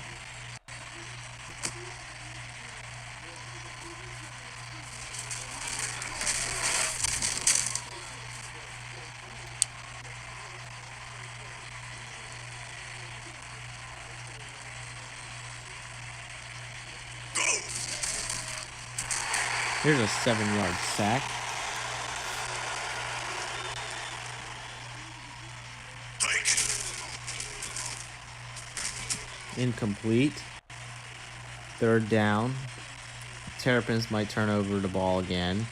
Here's a 7-yard sack. Incomplete. 3rd down. Terrapins might turn over the ball again.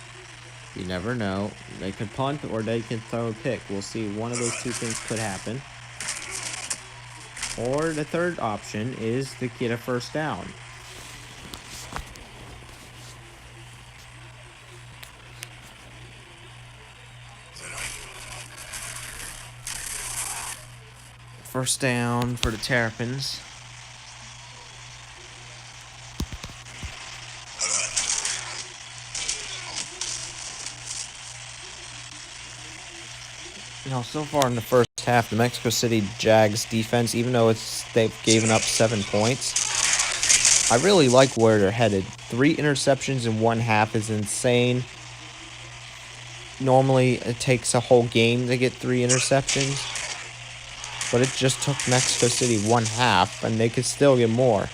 You never know. They could punt or they could throw a pick. We'll see. One of those two things could happen. Or the third option is to get a 1st down. First down for the Terrapins. So far in the first half, the Mexico City Jags defense, even though they've given up 7 points, I really like where they're headed. 3 interceptions in 1 half is insane. Normally, it takes a whole game to get 3 interceptions, but it just took Mexico City 1 half, and they could still get more.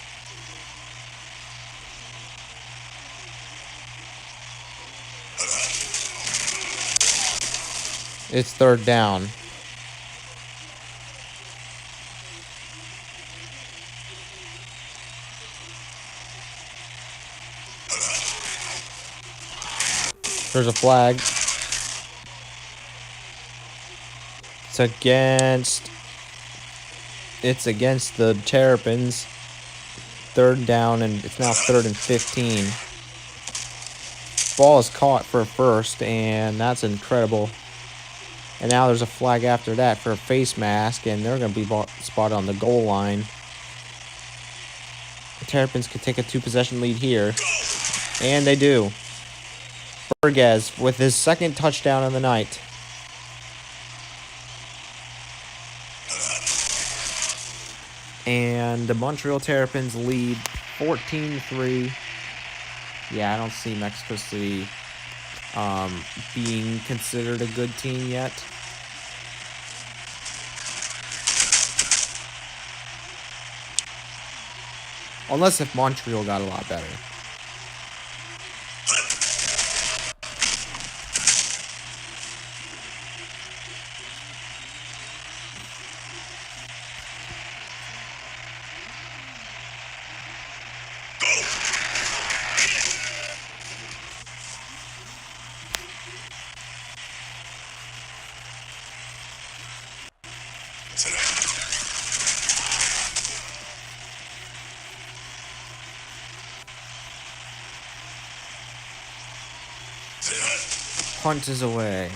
It's 3rd down. There's a flag. It's against the Terrapins. 3rd down, and it's now 3rd and 15. Ball is caught for a 1st, and that's incredible. And now there's a flag after that for a face mask, and they're going to be spotted on the goal line. The Terrapins could take a 2-possession lead here, and they do. Burgess with his 2nd touchdown of the night. And the Montreal Terrapins lead 14-3. Yeah, I don't see Mexico City being considered a good team yet. Unless if Montreal got a lot better. Punt is away.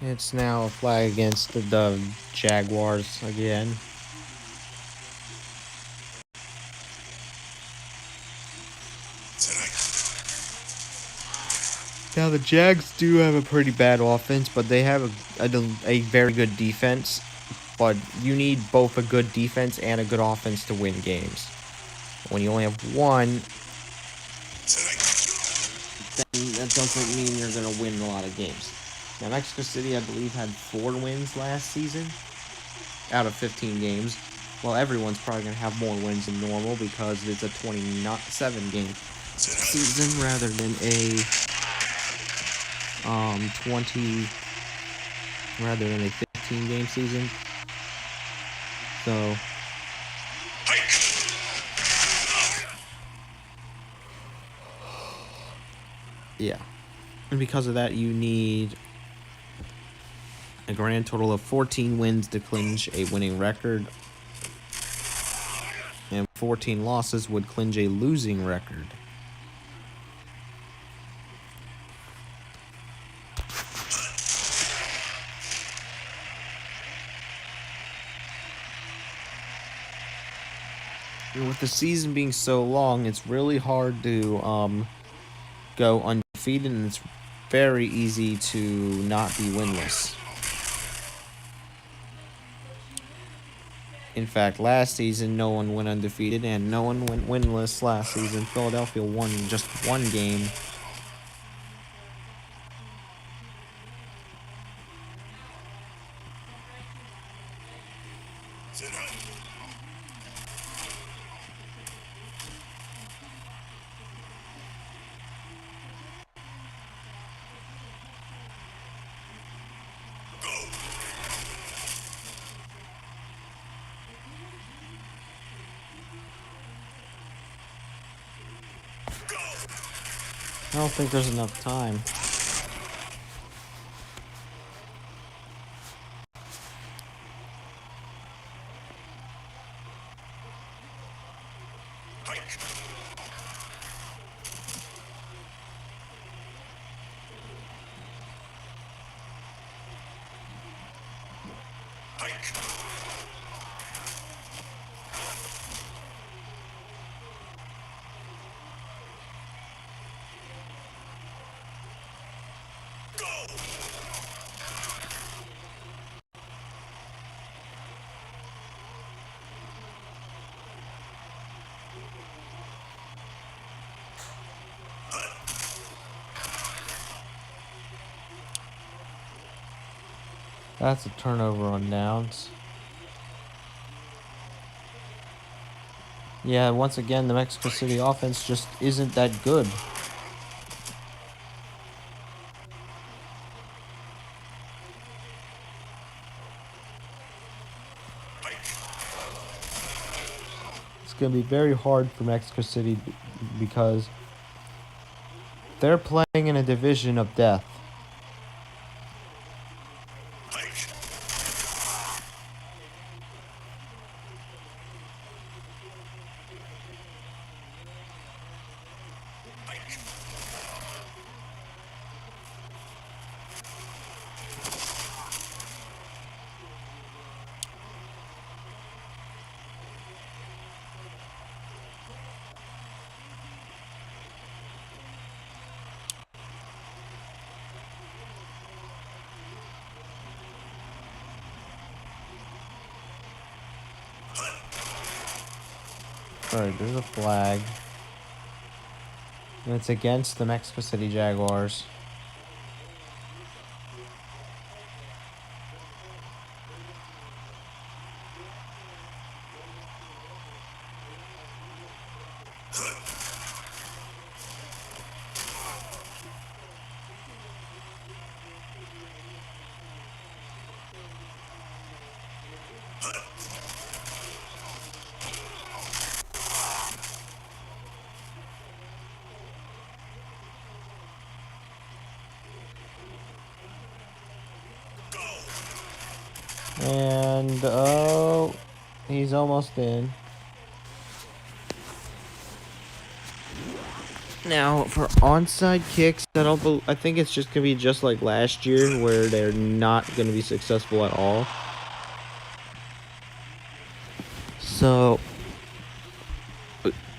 It's now a flag against the Jaguars again. Now the Jags do have a pretty bad offense, but they have a very good defense. But you need both a good defense and a good offense to win games. When you only have one, then that doesn't mean you're going to win a lot of games. Now, Mexico City, I believe, had 4 wins last season out of 15 games. Well, everyone's probably going to have more wins than normal because it's a 27-game season rather than a 15-game season. So yeah. And because of that, you need a grand total of 14 wins to clinch a winning record. And 14 losses would clinch a losing record. And with the season being so long, it's really hard to go undefeated, and it's very easy to not be winless. In fact, last season, no one went undefeated, and no one went winless last season. Philadelphia won just 1 game. I don't think there's enough time. That's a turnover on downs. Yeah, once again, the Mexico City offense just isn't that good. It's going to be very hard for Mexico City because they're playing in a division of death. Alright, there's a flag. And it's against the Mexico City Jaguars. And, oh, he's almost in. Now, for onside kicks, I think it's just going to be just like last year, where they're not going to be successful at all. So,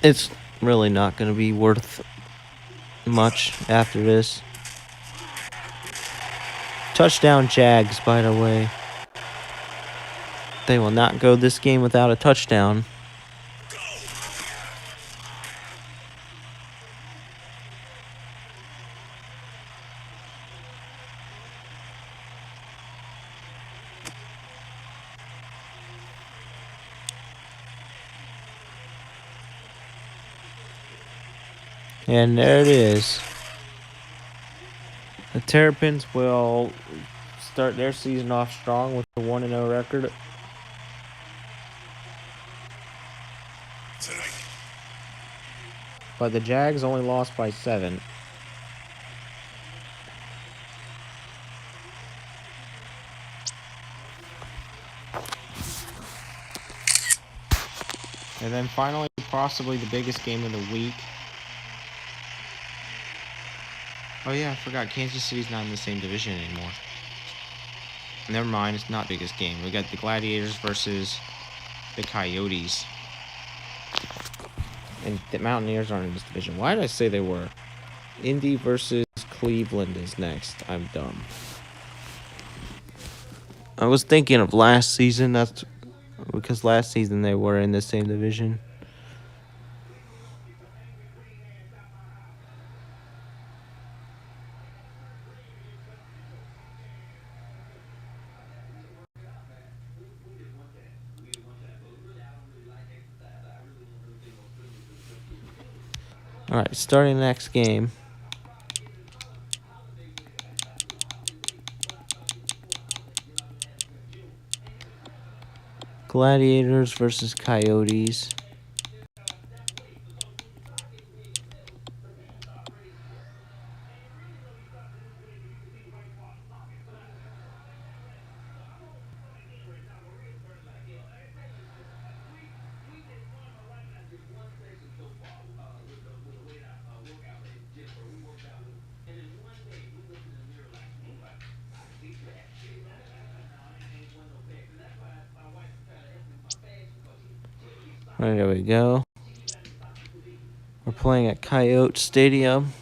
it's really not going to be worth much after this. Touchdown Jags, by the way. They will not go this game without a touchdown. And there it is. The Terrapins will start their season off strong with a 1-0 record. But the Jags only lost by 7. And then finally, possibly the biggest game of the week. Oh yeah, I forgot. Kansas City's not in the same division anymore. Never mind, it's not the biggest game. We got the Gladiators versus the Coyotes. And the Mountaineers aren't in this division. Why did I say they were? Indy versus Cleveland is next. I'm dumb. I was thinking of last season. That's because last season they were in the same division. All right, starting the next game. Gladiators versus Coyotes. All right, there we go. We're playing at Coyote Stadium.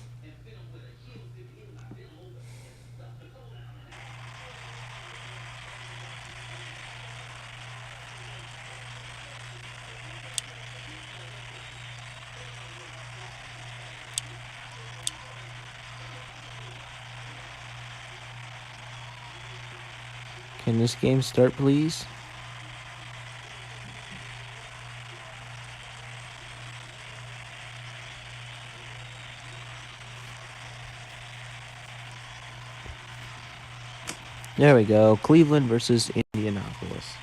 Can this game start, please? There we go. Cleveland versus Indianapolis.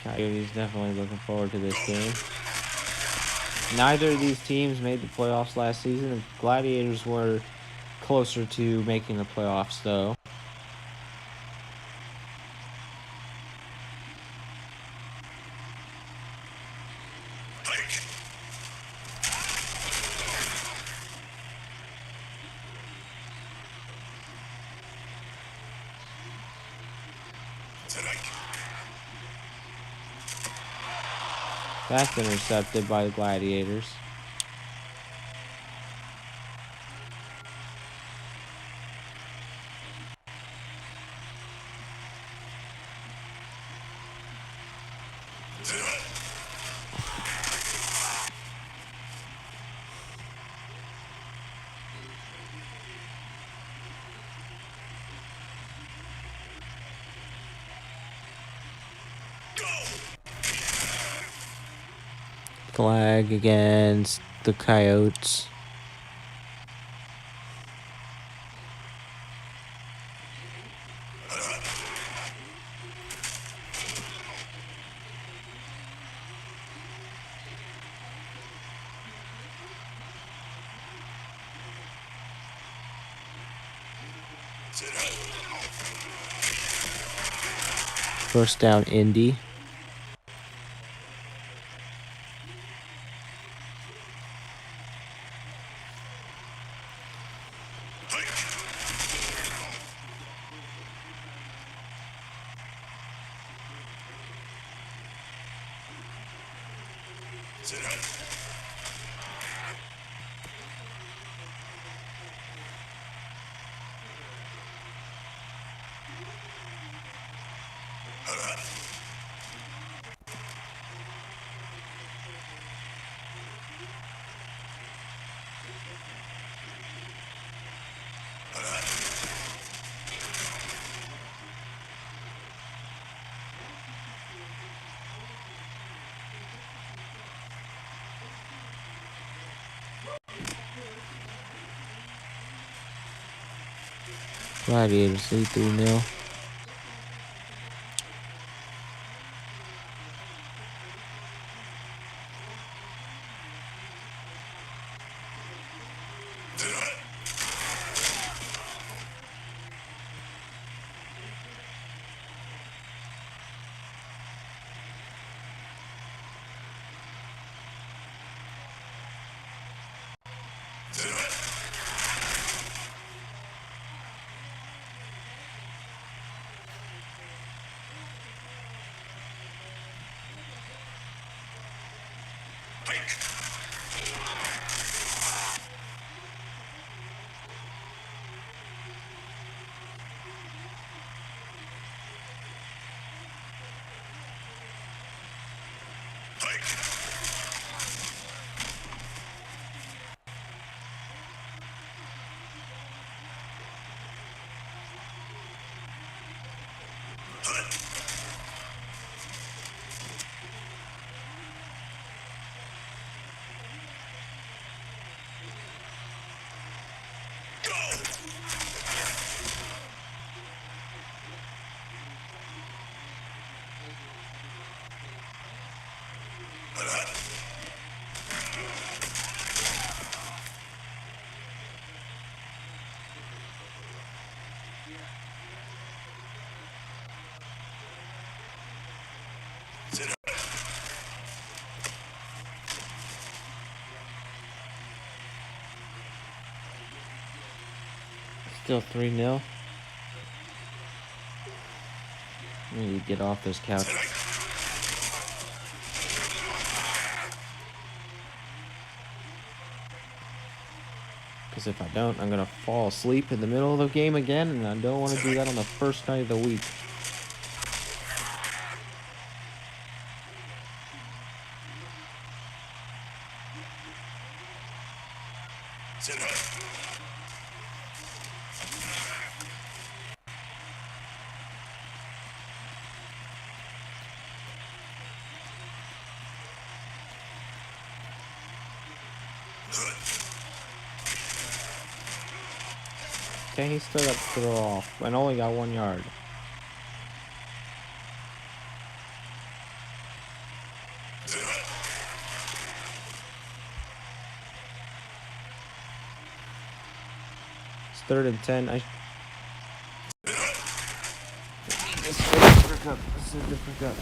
Coyotes definitely looking forward to this game. Neither of these teams made the playoffs last season. The Gladiators were closer to making the playoffs, though. That's intercepted by the Gladiators. Flag against the Coyotes. First down, Indy. Gladiators lead 3-0. Still 3-0. I need to get off this couch. Because if I don't, I'm going to fall asleep in the middle of the game again, and I don't want to do that on the first night of the week. Okay, he still got to throw off, and only got 1 yard. It's 3rd and 10. This is a different cup.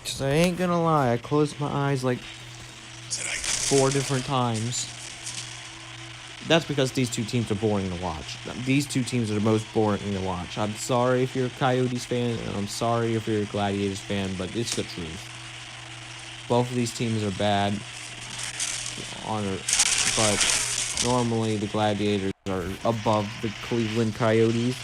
Cause I ain't gonna lie, I closed my eyes like 4 different times. That's because these two teams are boring to watch. These two teams are the most boring to watch. I'm sorry if you're a Coyotes fan, and I'm sorry if you're a Gladiators fan, but it's the truth. Both of these teams are bad, but normally the Gladiators are above the Cleveland Coyotes.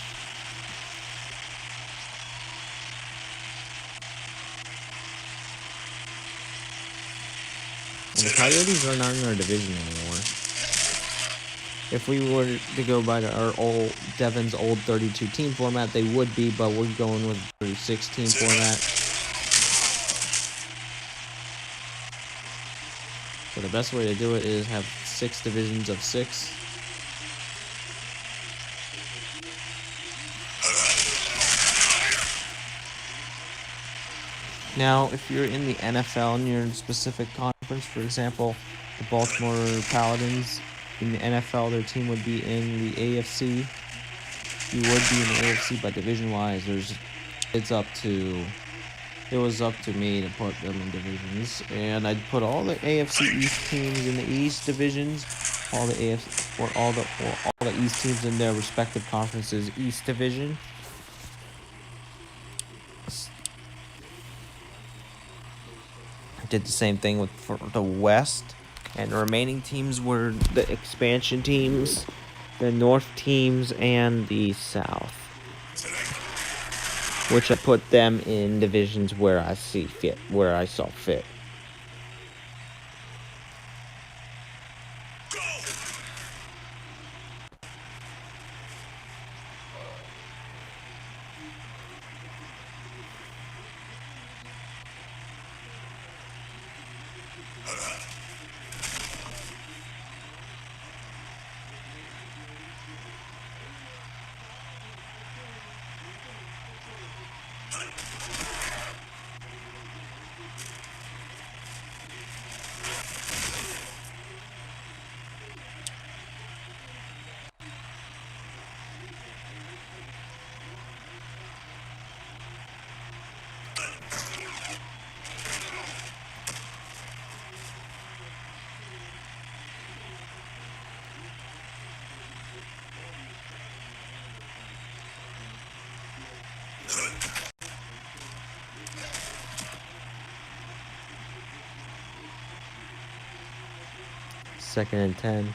And the Coyotes are not in our division anymore. If we were to go by our old Devon's old 32 team format, they would be, but we're going with 36 team format. So the best way to do it is have 6 divisions of 6. Now, if you're in the NFL and you're in a specific conference, for example, the Baltimore Paladins, in the NFL, their team would be in the AFC. You would be in the AFC, but division-wise, it was up to me to put them in divisions, and I'd put all the AFC East teams in the East divisions, all the East teams in their respective conferences East division. did the same thing for the West, and the remaining teams were the expansion teams, the North teams, and the South, which I put them in divisions where I saw fit. Second and 10.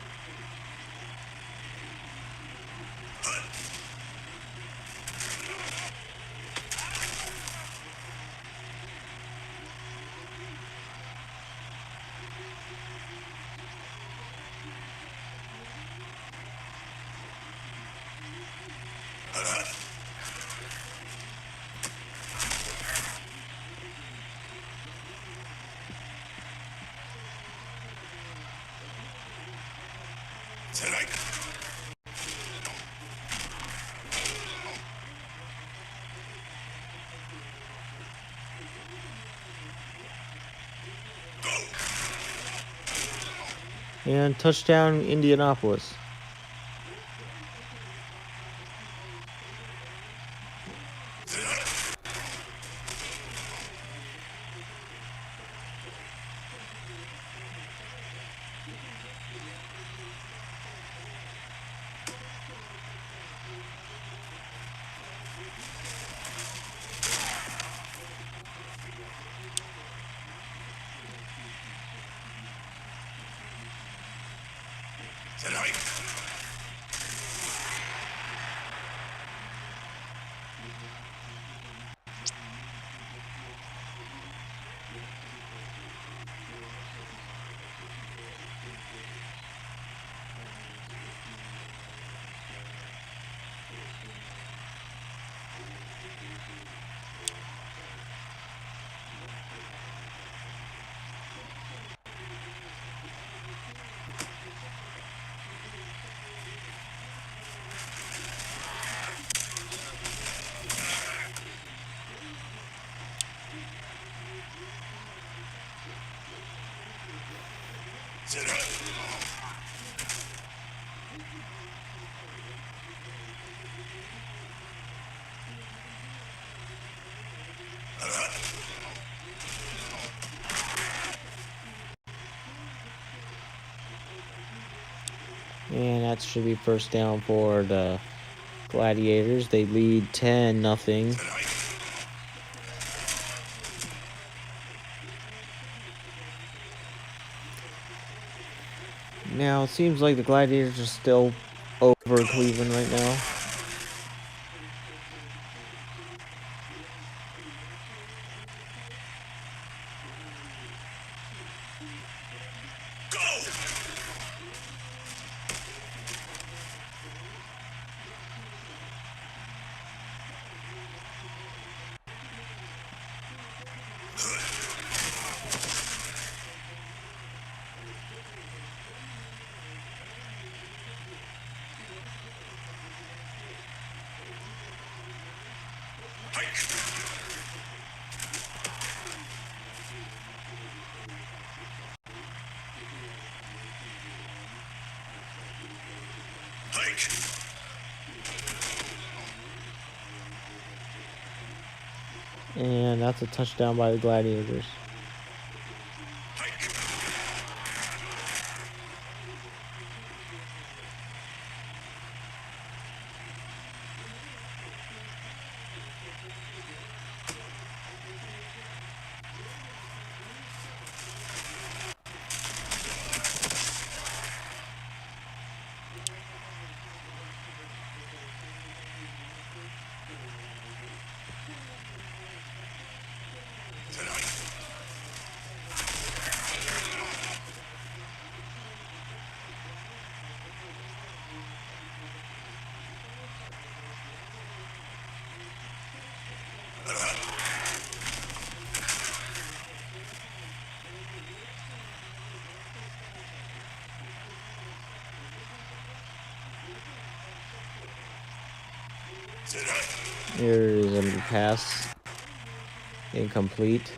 And touchdown, Indianapolis. And that should be first down for the Gladiators. They lead 10-0. Now, it seems like the Gladiators are still over Cleveland right now. And that's a touchdown by the Gladiators. Here's a pass. Incomplete.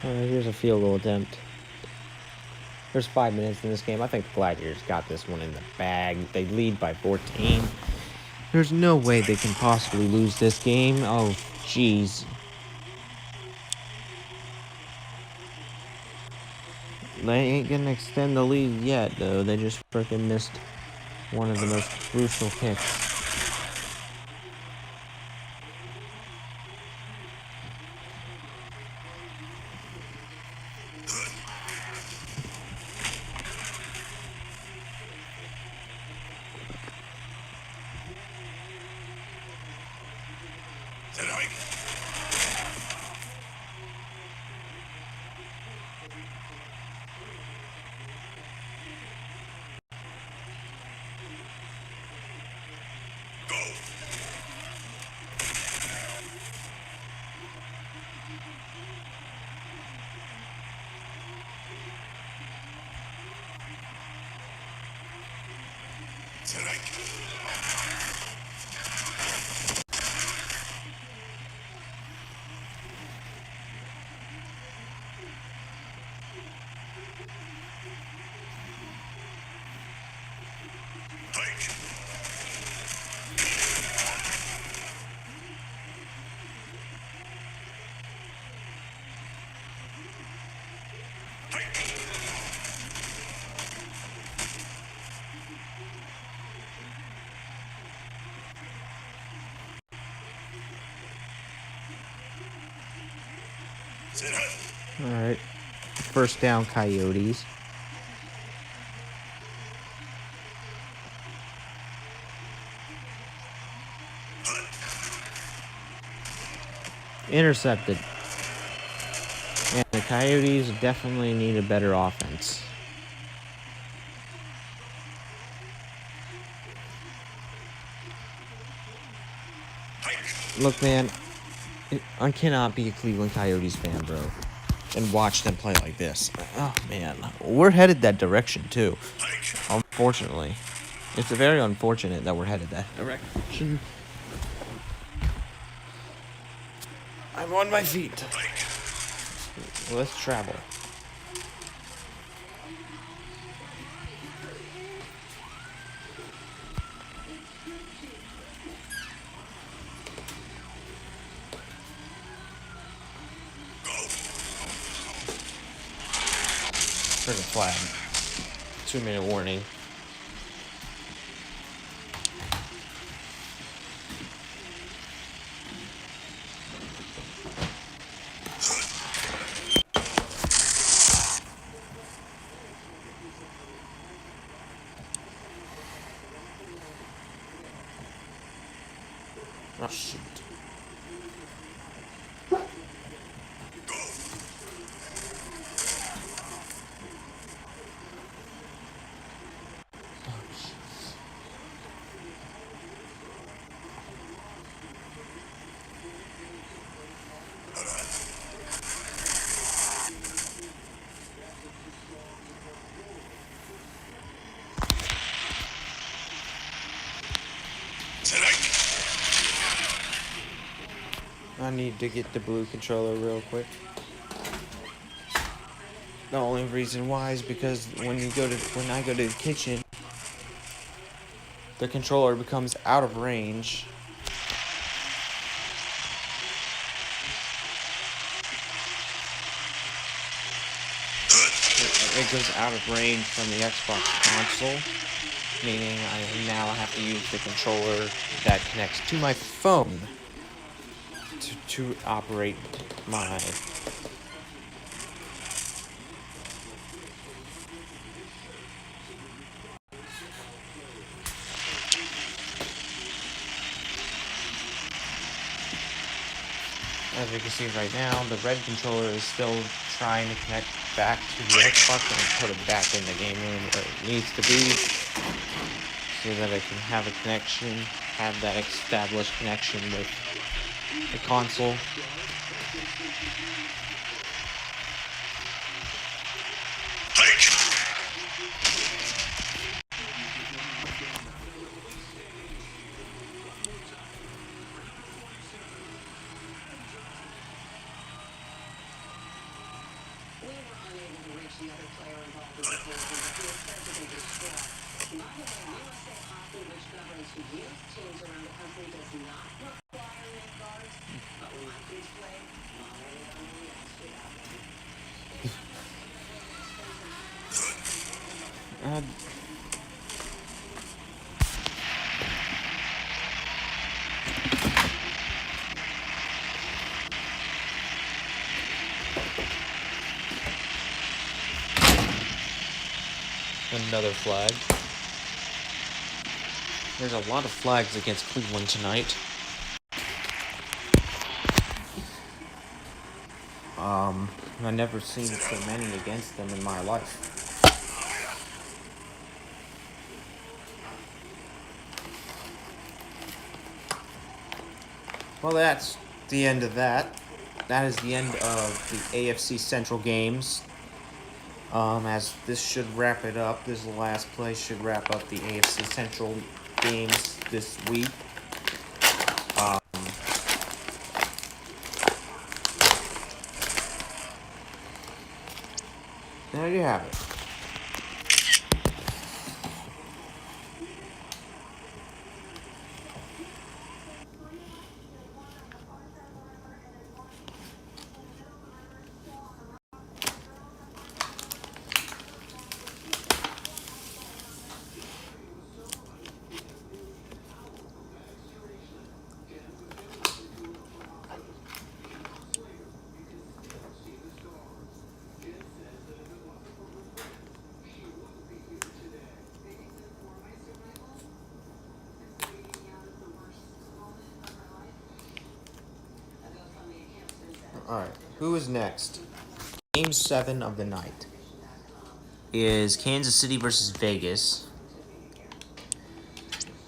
Here's a field goal attempt. There's 5 minutes in this game. I think the Gladiators got this one in the bag. They lead by 14. There's no way they can possibly lose this game. Oh, jeez. They ain't gonna extend the lead yet, though. They just freaking missed one of the most crucial kicks. All right, first down, Coyotes. Intercepted. And the Coyotes definitely need a better offense. Look, man, I cannot be a Cleveland Coyotes fan, bro, and watch them play like this. Oh, man. We're headed that direction, too. Unfortunately. It's very unfortunate that we're headed that direction. I'm on my feet. Let's travel. Trigger flag. 2-minute warning. shoot. I need to get the blue controller real quick. The only reason why is because when I go to the kitchen, the controller becomes out of range. It goes out of range from the Xbox console, meaning I now have to use the controller that connects to my phone to operate my As you can see right now, the red controller is still trying to connect back to the Xbox and put it back in the game room where it needs to be so that it can have a connection, have that established connection with the console. Another flag. There's a lot of flags against Cleveland tonight. I've never seen so many against them in my life. Well, that's the end of that. That is the end of the AFC Central games. As this should wrap it up. This last play should wrap up the AFC Central games this week. There you have it. Alright, who is next? Game 7 of the night is Kansas City versus Vegas.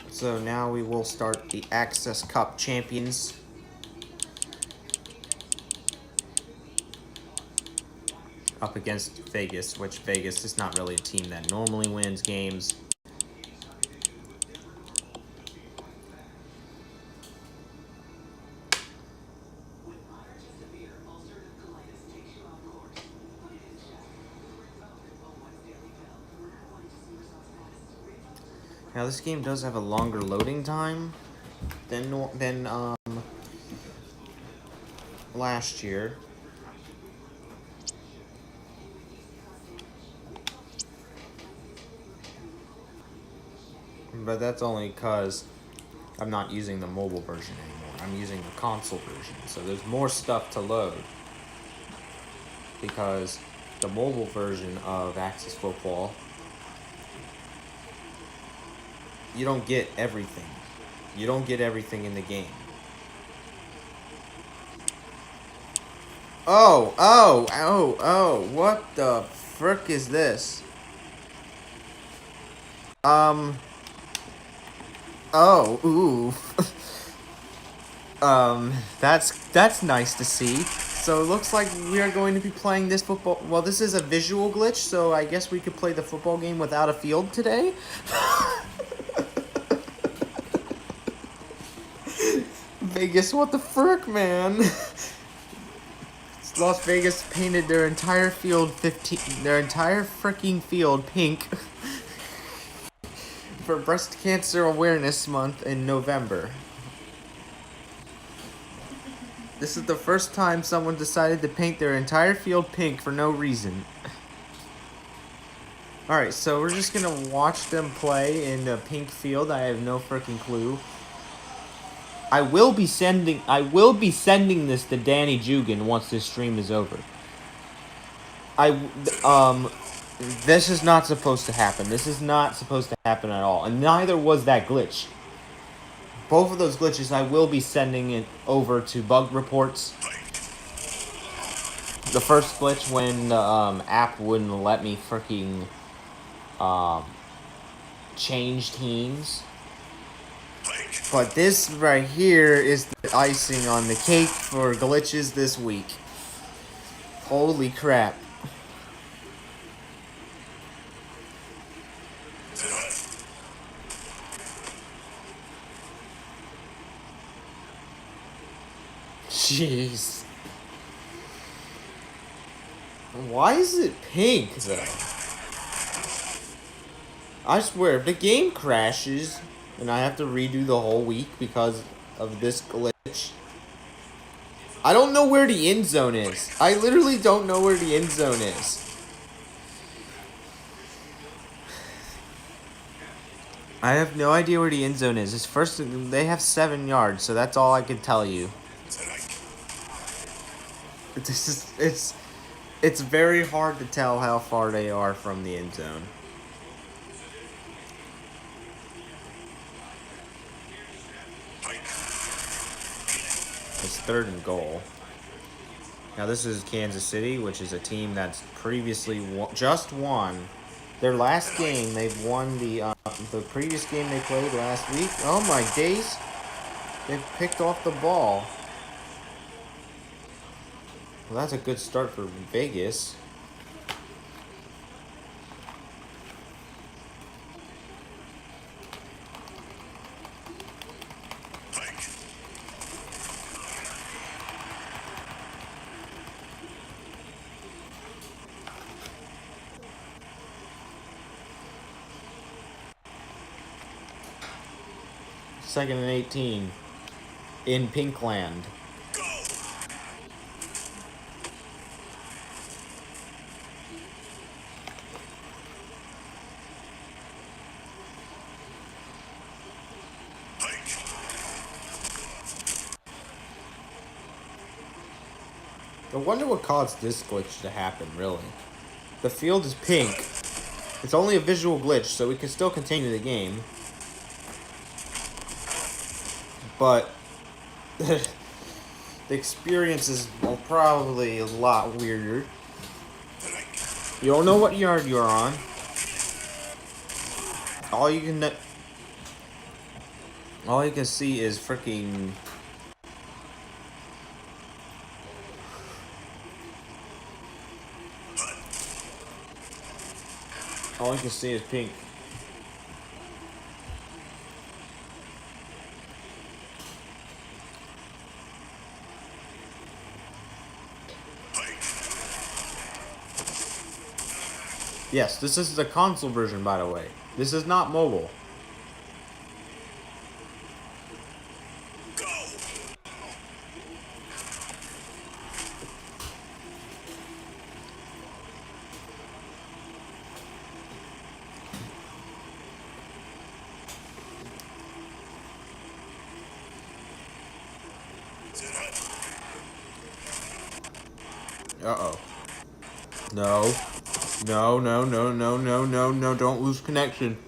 So now we will start the Access Cup champions. Up against Vegas, which Vegas is not really a team that normally wins games. Now this game does have a longer loading time than last year. But that's only because I'm not using the mobile version anymore. I'm using the console version. So there's more stuff to load. Because the mobile version of Access Football, you don't get everything. You don't get everything in the game. Oh, what the frick is this? Oh, ooh. That's nice to see. So it looks like we are going to be playing this football. Well, this is a visual glitch, so I guess we could play the football game without a field today. Vegas, what the frick, man? Las Vegas painted their entire field freaking field pink for Breast Cancer Awareness Month in November. This is the first time someone decided to paint their entire field pink for no reason. Alright, so we're just gonna watch them play in the pink field. I have no freaking clue. I will be sending this to Danny Jugan once this stream is over. This is not supposed to happen. This is not supposed to happen at all. And neither was that glitch. Both of those glitches I will be sending it over to bug reports. The first glitch when the app wouldn't let me freaking change teams. But this right here is the icing on the cake for glitches this week. Holy crap. Jeez. Why is it pink, though? I swear, if the game crashes and I have to redo the whole week because of this glitch, I don't know where the end zone is. I literally don't know where the end zone is. I have no idea where the end zone is. It's first, they have 7 yards, so that's all I can tell you. It's very hard to tell how far they are from the end zone. It's 3rd and goal. Now this is Kansas City, which is a team that's previously just won their last game. They've won the previous game they played last week. Oh my days! They picked off the ball. Well, that's a good start for Vegas. Second and 18 in Pinkland. I wonder what caused this glitch to happen, really. The field is pink. It's only a visual glitch, so we can still continue the game. But the experience is probably a lot weirder. You don't know what yard you're on. All you can see is freaking... All you can see is pink. Yes, this is the console version, by the way. This is not mobile. Uh-oh. No. No, no, no, no, no, no, no, don't lose connection.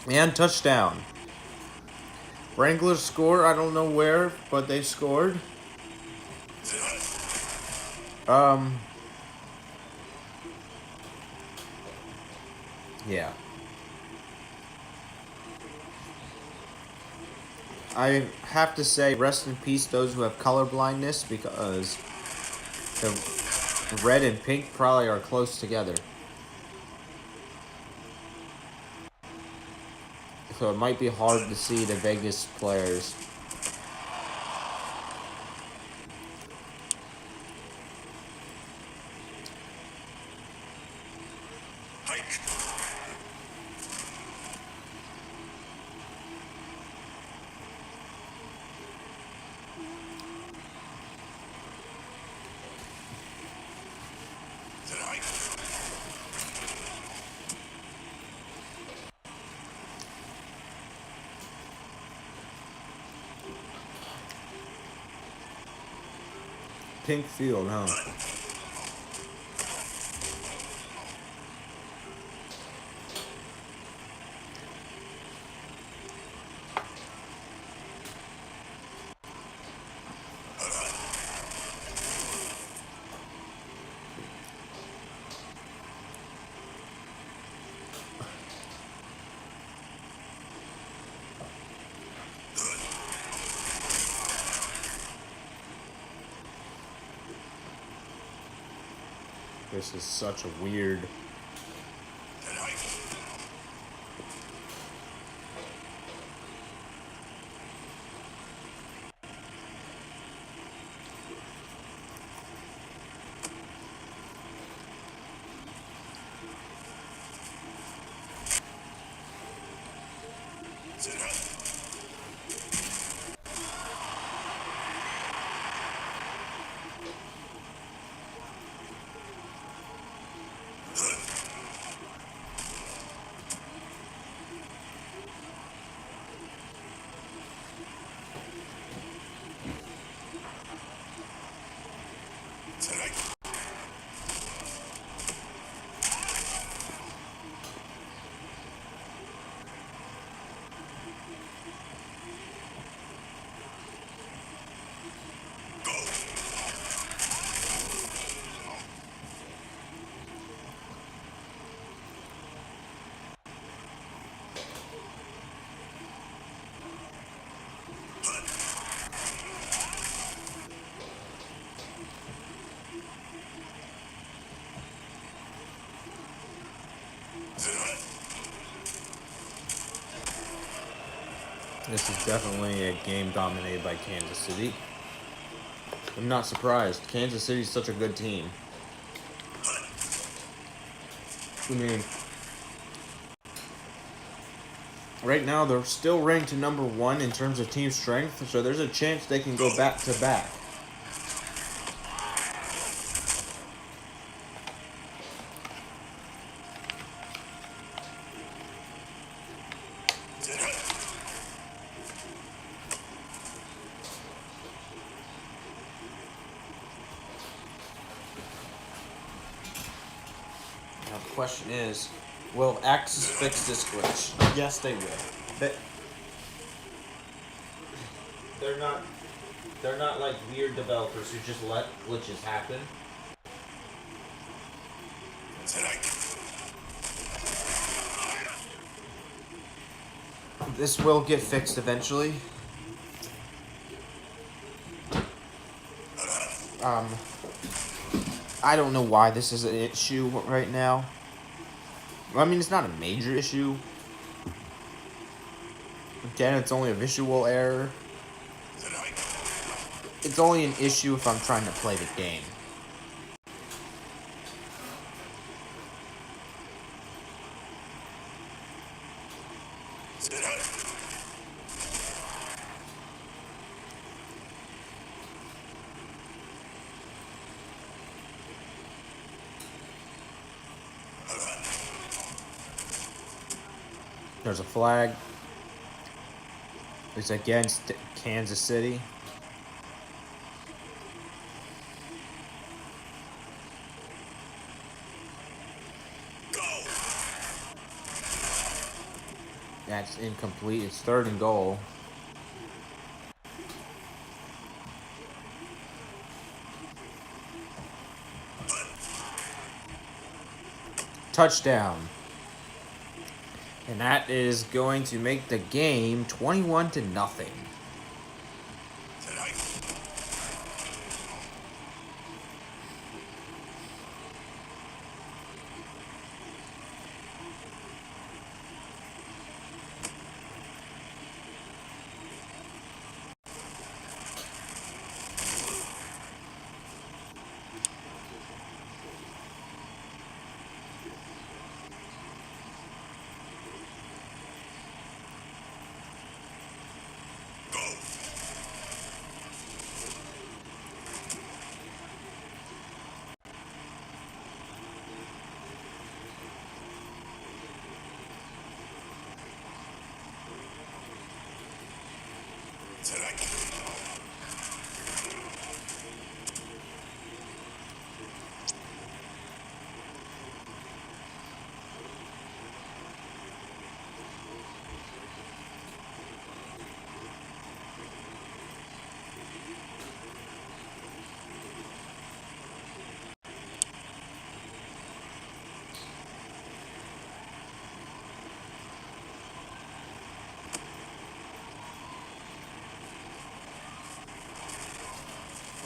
And touchdown. Wranglers score. I don't know where, but they scored. Yeah. I have to say, rest in peace those who have color blindness, because the red and pink probably are close together. So it might be hard to see the Vegas players. Pink field, huh? This is such a weird. This is definitely a game dominated by Kansas City. I'm not surprised. Kansas City's such a good team. I mean, right now they're still ranked number 1 in terms of team strength, so there's a chance they can go back to back. Now the question is, will Axis fix this glitch? Yes, they will. They're not like weird developers who just let glitches happen. This will get fixed eventually. I don't know why this is an issue right now. I mean, it's not a major issue. Again, it's only a visual error. It's only an issue if I'm trying to play the game. There's a flag. It's against Kansas City. That's incomplete. It's 3rd and goal. touchdown. And that is going to make the game 21-0.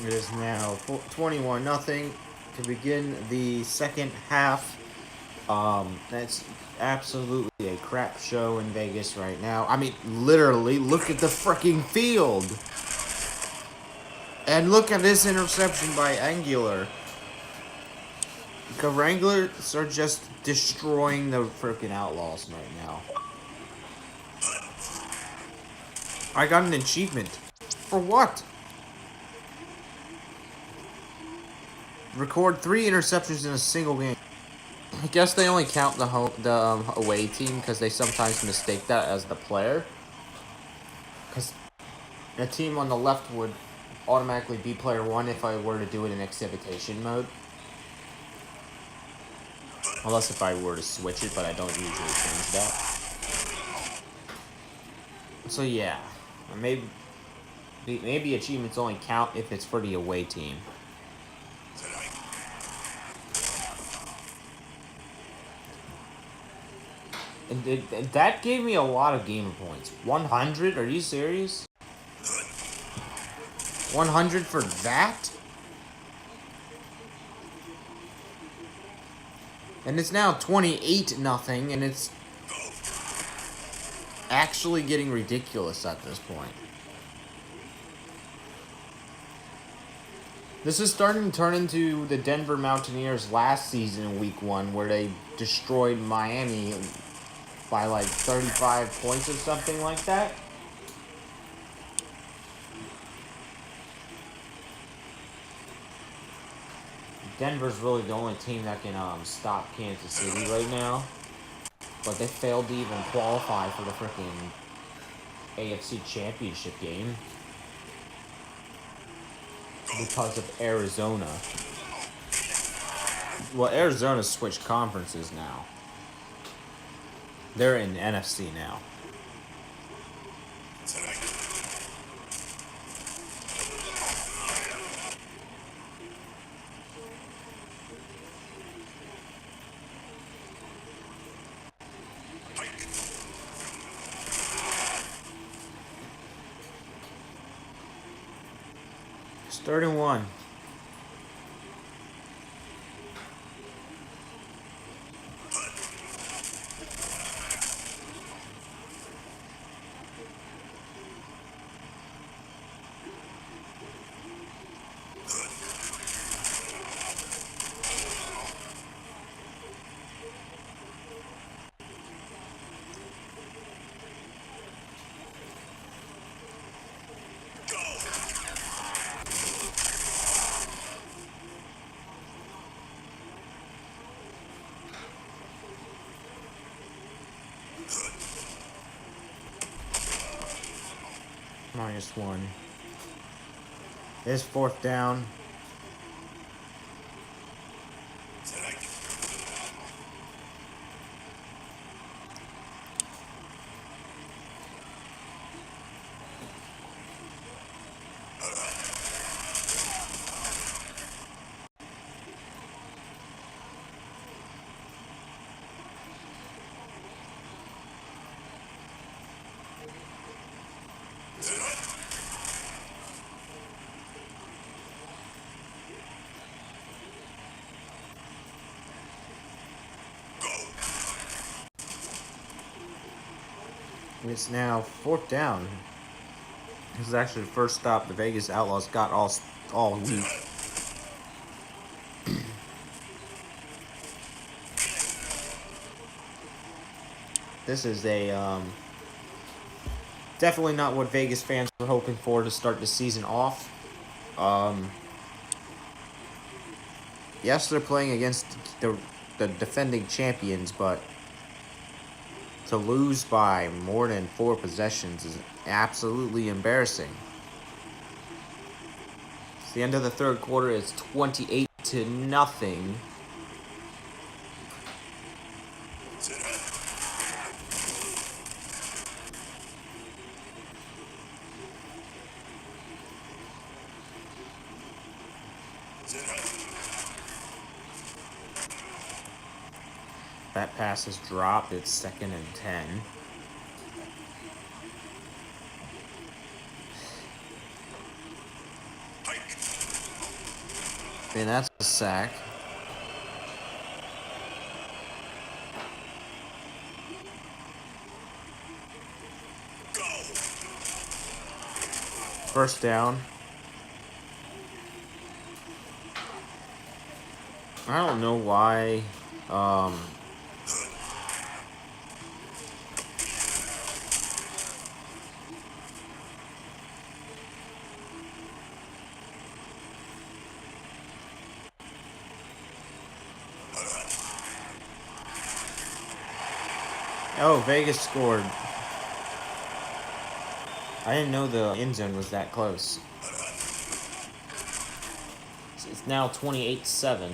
It is now 21-0 to begin the second half. That's absolutely a crap show in Vegas right now. I mean, literally, look at the freaking field. And look at this interception by Angular. The Wranglers are just destroying the freaking Outlaws right now. I got an achievement. For what? Record 3 interceptions in a single game. I guess they only count the away team because they sometimes mistake that as the player. Because a team on the left would automatically be player 1 if I were to do it in exhibition mode. Unless if I were to switch it, but I don't usually change that. So yeah, maybe achievements only count if it's for the away team. And that gave me a lot of gamer points. 100? Are you serious? 100 for that? And it's now 28-0, and it's actually getting ridiculous at this point. This is starting to turn into the Denver Mountaineers last season in Week 1, where they destroyed Miami by like 35 points or something like that. Denver's really the only team that can stop Kansas City right now. But they failed to even qualify for the freaking AFC Championship game because of Arizona. Well, Arizona switched conferences now. They're in NFC now. It's 31. -1. It's 4th down. It's now 4th down. This is actually the first stop the Vegas Outlaws got all week. This is a definitely not what Vegas fans were hoping for to start the season off. Yes, they're playing against the defending champions, but to lose by more than 4 possessions is absolutely embarrassing. It's the end of the third quarter. It's 28-0. That pass is dropped. It's 2nd and 10. And that's a sack. First down. I don't know why. Oh, Vegas scored. I didn't know the end zone was that close. It's now 28-7.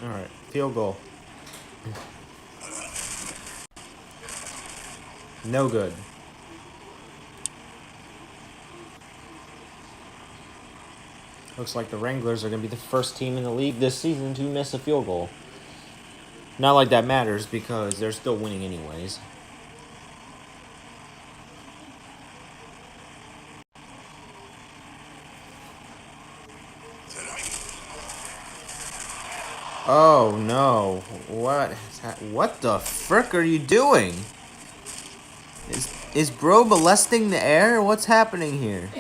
All right, field goal. No good. Looks like the Wranglers are going to be the first team in the league this season to miss a field goal. Not like that matters because they're still winning anyways. Oh no. What the frick are you doing? Is bro molesting the air? What's happening here?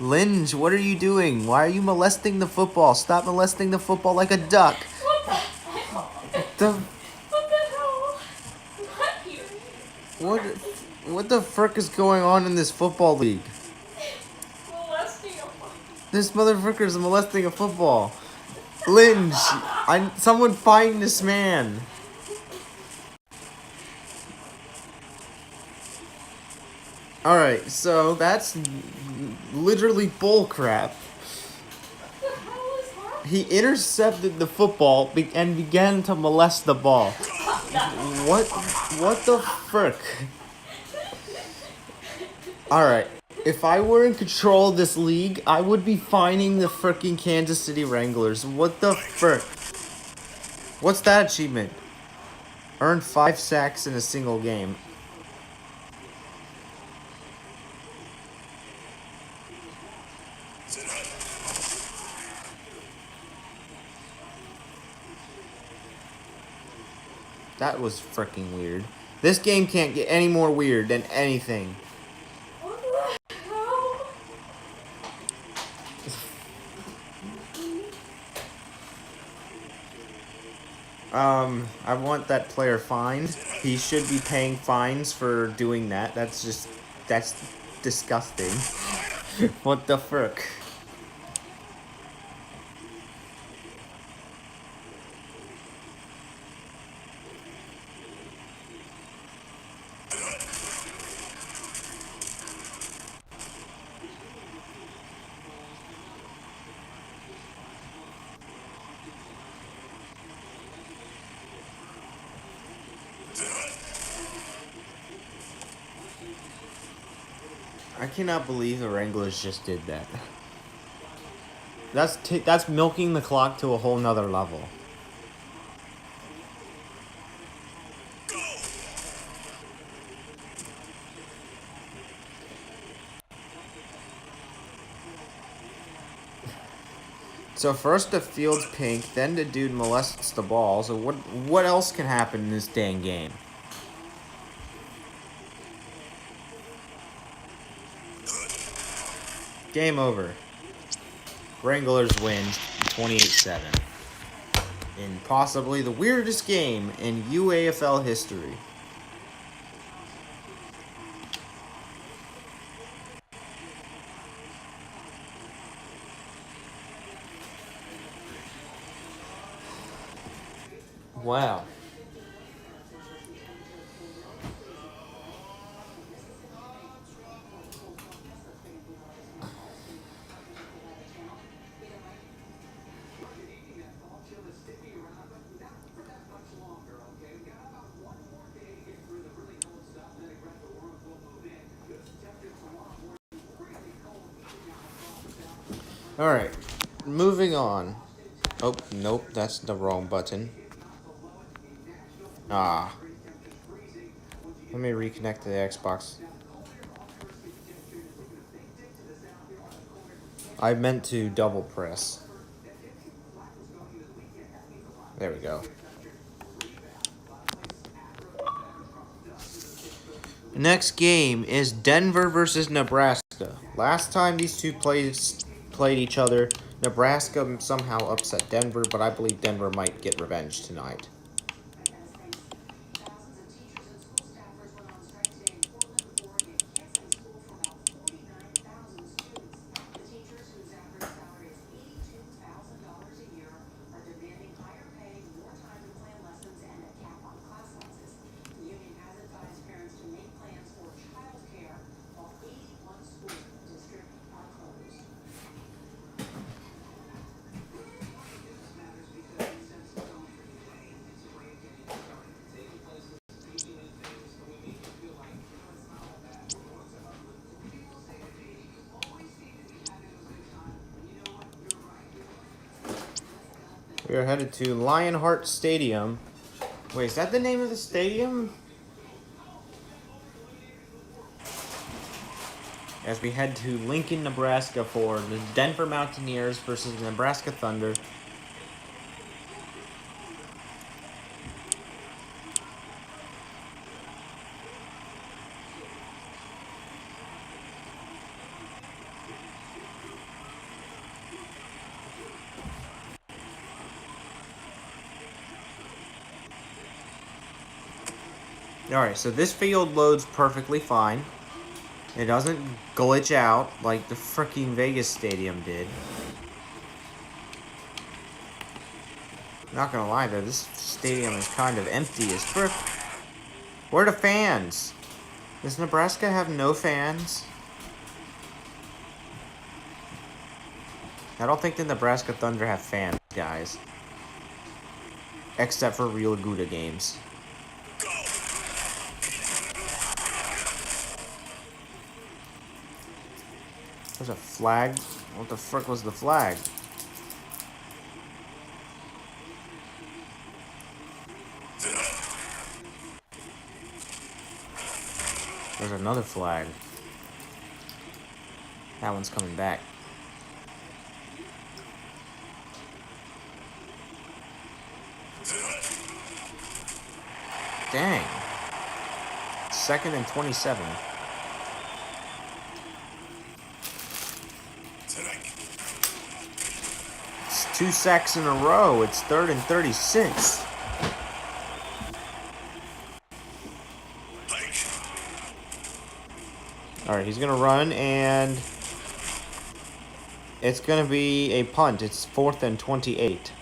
Linge, what are you doing? Why are you molesting the football? Stop molesting the football like a duck. What the hell? What the hell? What here? What the frick is going on in this football league? Molesting a monkey. This motherfucker is molesting a football. Linge, someone find this man. Alright, so that's literally bull crap. What the hell is that? He intercepted the football and began to molest the ball. What the frick? Alright, if I were in control of this league, I would be fining the frickin' Kansas City Wranglers. What the frick? What's that achievement? Earned 5 sacks in a single game. That was freaking weird. This game can't get any more weird than anything. What the hell? I want that player fined. He should be paying fines for doing that. That's disgusting. What the frick? I cannot believe the Wranglers just did that. That's milking the clock to a whole nother level. So first the field's pink, then the dude molests the ball. So what else can happen in this dang game? Game over. Wranglers win 28-7. In possibly the weirdest game in UAFL history. Wow. Alright, moving on. Oh, nope, that's the wrong button. Ah. Let me reconnect to the Xbox. I meant to double press. There we go. Next game is Denver versus Nebraska. Last time these two played each other, Nebraska somehow upset Denver, but I believe Denver might get revenge tonight. We are headed to Lionheart Stadium. Wait, is that the name of the stadium? As we head to Lincoln, Nebraska for the Denver Mountaineers versus the Nebraska Thunder. Alright, so this field loads perfectly fine. It doesn't glitch out like the freaking Vegas stadium did. Not gonna lie though, this stadium is kind of empty as frick. Where are the fans? Does Nebraska have no fans? I don't think the Nebraska Thunder have fans, guys. Except for real Gouda games. There's a flag? What the frick was the flag? There's another flag. That one's coming back. Dang. 2nd and 27. It's 2 sacks in a row. It's 3rd and 36. All right, he's going to run, and it's going to be a punt. It's 4th and 28.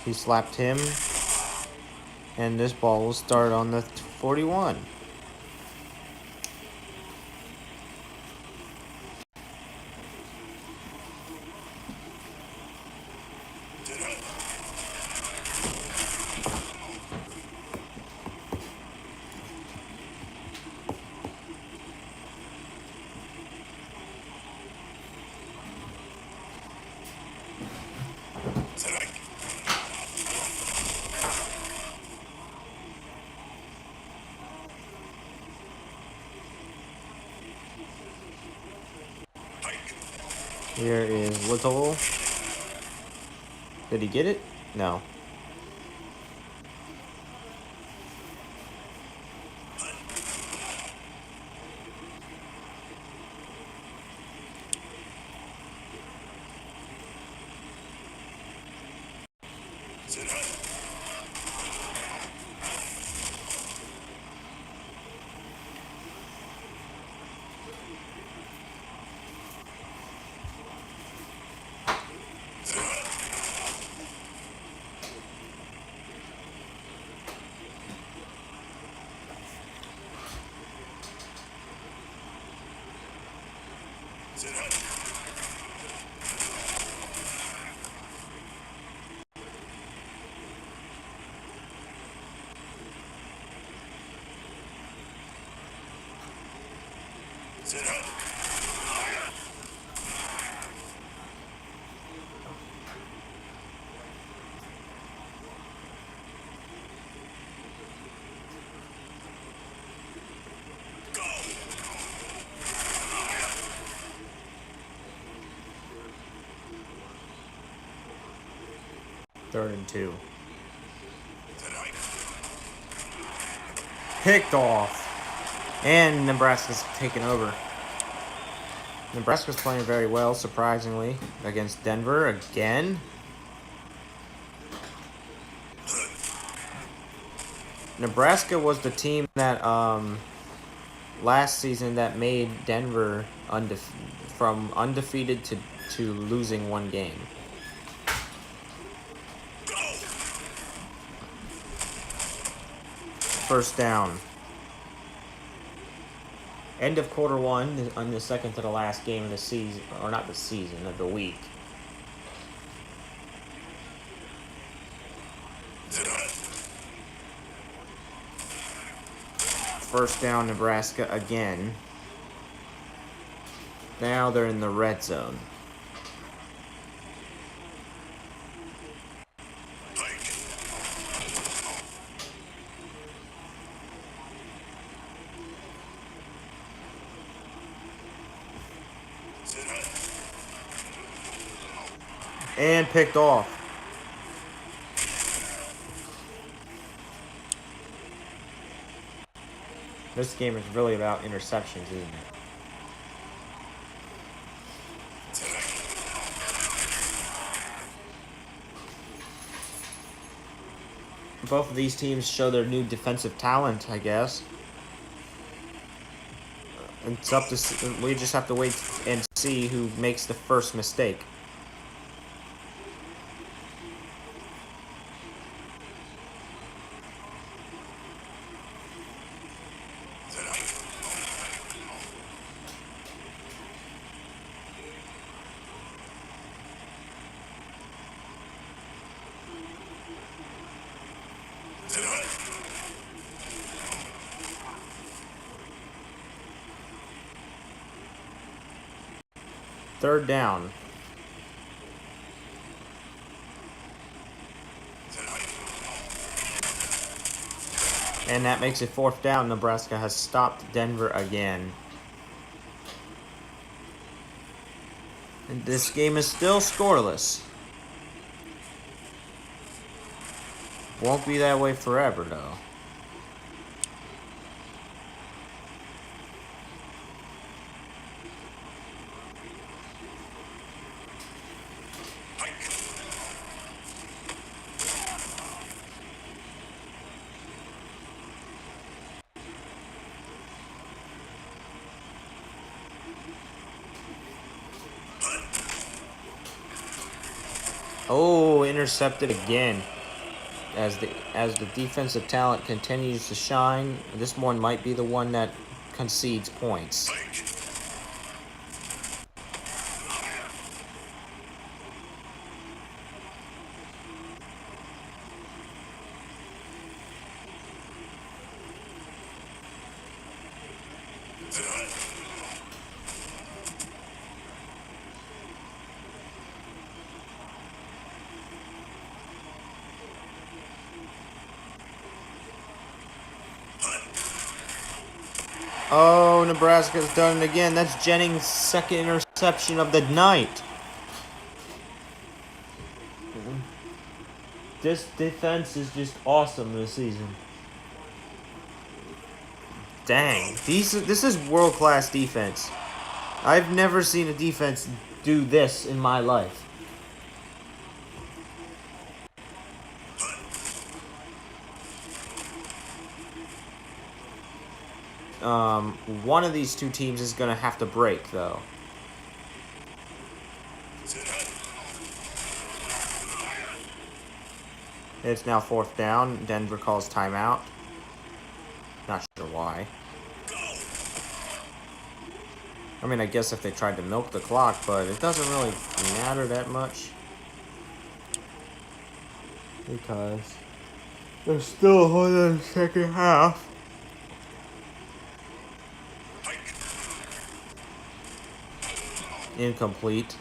He slapped him, and this ball will start on the 41. Here is Little. Did he get it? No. Third and 2. Picked off. And Nebraska's taken over. Nebraska's playing very well, surprisingly, against Denver again. Nebraska was the team that last season that made Denver from undefeated to losing one game. First down. End of quarter 1 on the second to the last game of the season, or not the season, of the week. First down, Nebraska again. Now they're in the red zone. And picked off. This game is really about interceptions, isn't it? Both of these teams show their new defensive talent, I guess. It's up to we just have to wait and see who makes the first mistake. Third down. And that makes it fourth down. Nebraska has stopped Denver again. And this game is still scoreless. Won't be that way forever, though. Oh, intercepted again. As the defensive talent continues to shine, this one might be the one that concedes points. Oh, Nebraska's done it again. That's Jennings' second interception of the night. This defense is just awesome this season. Dang, this is world-class defense. I've never seen a defense do this in my life. One of these two teams is going to have to break, though. It's now 4th down. Denver calls timeout. Not sure why. I mean, I guess if they tried to milk the clock, but it doesn't really matter that much. Because there's still a whole other second half. Incomplete.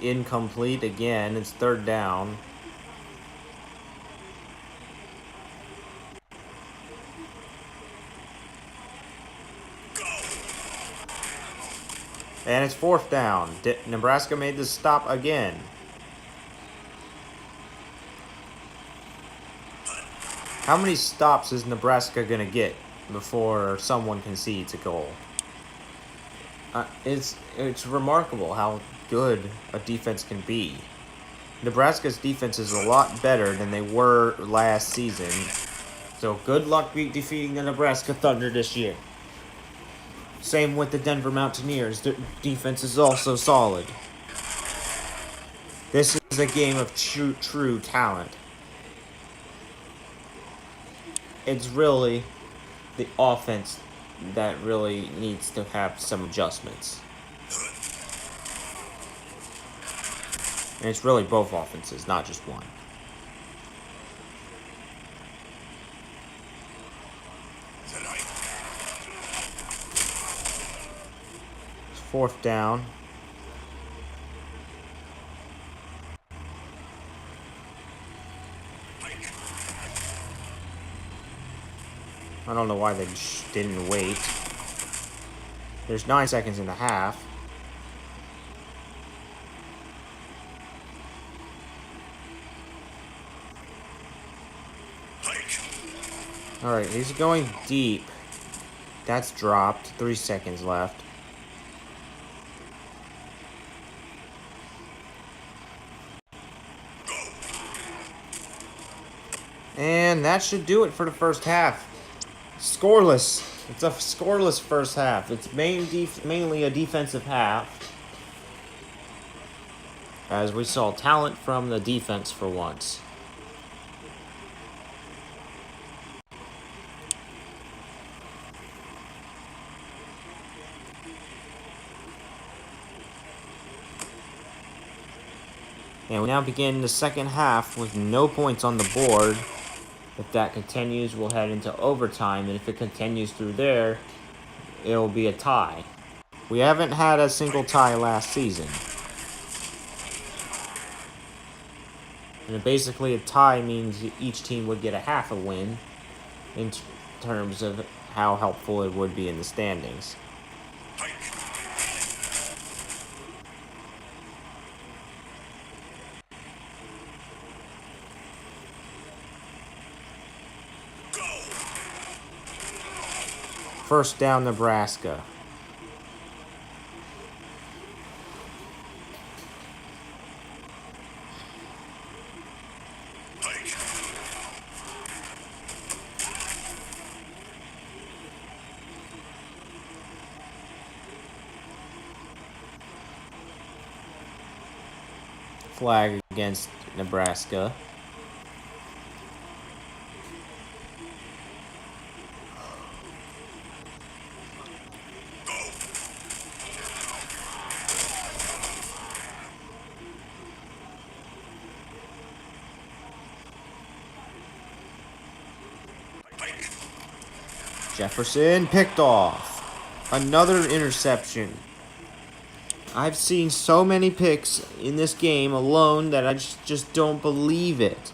Incomplete again. It's 3rd down. And it's 4th down. Nebraska made the stop again. How many stops is Nebraska going to get before someone concedes a goal? It's remarkable how good a defense can be. Nebraska's defense is a lot better than they were last season. So good luck defeating the Nebraska Thunder this year. Same with the Denver Mountaineers. Their defense is also solid. This is a game of true talent. It's really the offense that really needs to have some adjustments. And it's really both offenses, not just one. It's 4th down. I don't know why they didn't wait. There's 9 seconds in the half. Alright, he's going deep. That's dropped. 3 seconds left. And that should do it for the first half. Scoreless. It's a scoreless first half. It's mainly a defensive half. As we saw talent from the defense for once. And we now begin the second half with no points on the board. If that continues, we'll head into overtime, and if it continues through there, it'll be a tie. We haven't had a single tie last season. And basically a tie means each team would get a half a win in terms of how helpful it would be in the standings. First down, Nebraska. Flag against Nebraska. Jefferson picked off. Another interception. I've seen so many picks in this game alone that I just don't believe it.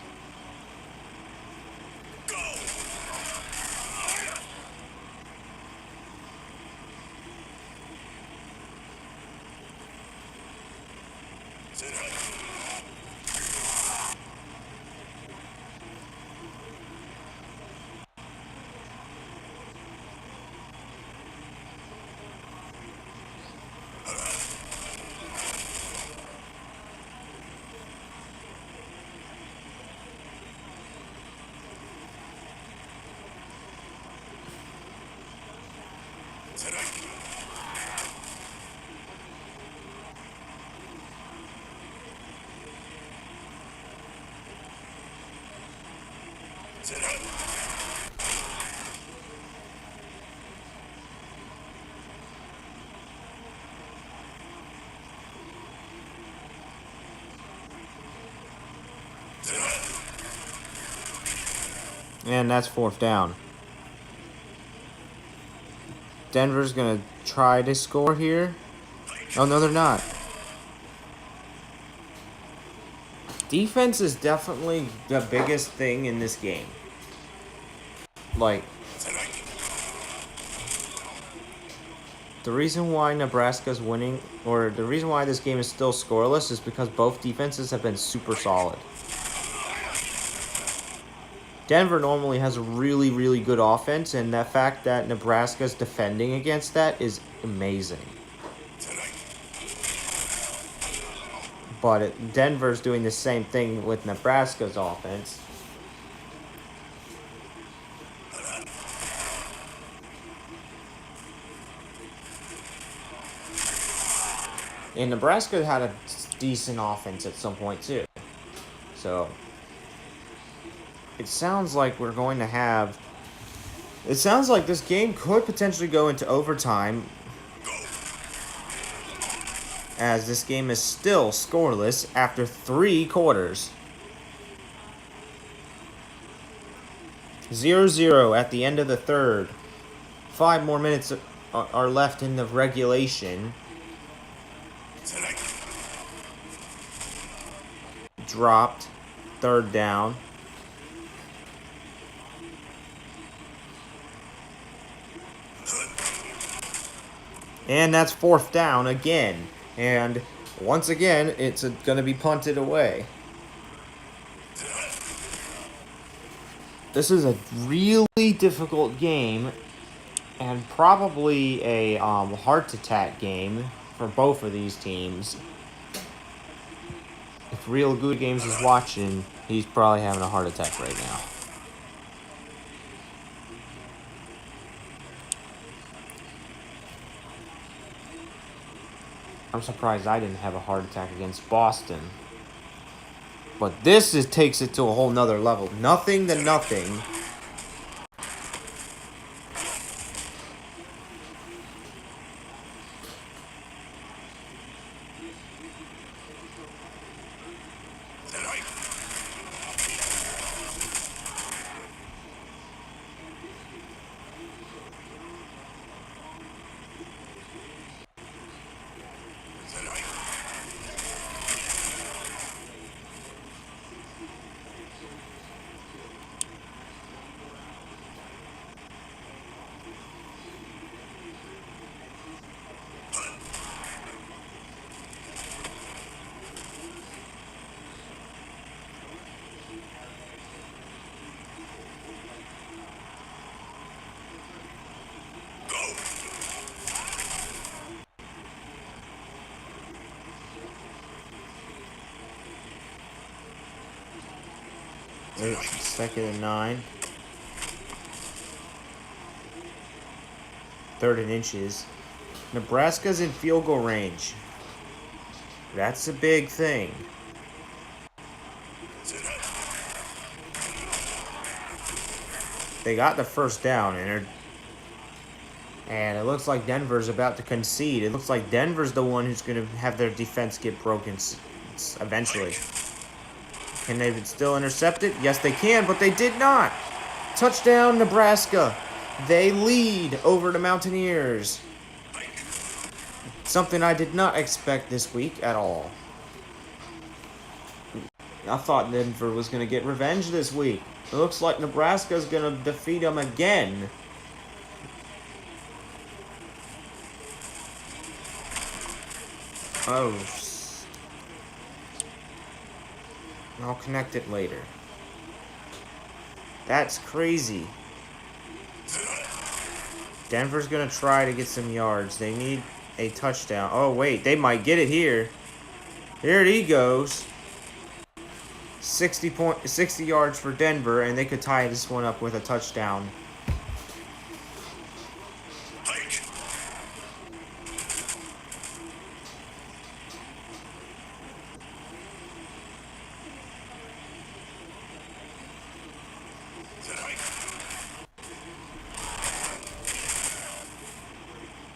And that's fourth down. Denver's going to try to score here. Oh, no, they're not. Defense is definitely the biggest thing in this game. Like, the reason why Nebraska's winning, or the reason why this game is still scoreless, is because both defenses have been super solid. Denver normally has a really, really good offense, and the fact that Nebraska's defending against that is amazing. But Denver's doing the same thing with Nebraska's offense. And Nebraska had a decent offense at some point, too. So it sounds like we're going to have... It sounds like this game could potentially go into overtime, as this game is still scoreless after 3 quarters. 0-0 at the end of the third. 5 more minutes are left in the regulation. Dropped. Third down. And that's fourth down again. And once again, it's going to be punted away. This is a really difficult game, and probably a heart attack game for both of these teams. If Real Good Games is watching, he's probably having a heart attack right now. I'm surprised I didn't have a heart attack against Boston. But this takes it to a whole nother level. Nothing to nothing. Second and 9. 3rd and inches. Nebraska's in field goal range. That's a big thing. They got the first down, and it looks like Denver's about to concede. It looks like Denver's the one who's going to have their defense get broken eventually. Can they still intercept it? Yes, they can, but they did not. Touchdown, Nebraska. They lead over the Mountaineers. Something I did not expect this week at all. I thought Denver was going to get revenge this week. It looks like Nebraska's going to defeat them again. Oh. I'll connect it later. That's crazy. Denver's going to try to get some yards. They need a touchdown. Oh, wait. They might get it here. Here he goes. 60 yards for Denver, and they could tie this one up with a touchdown.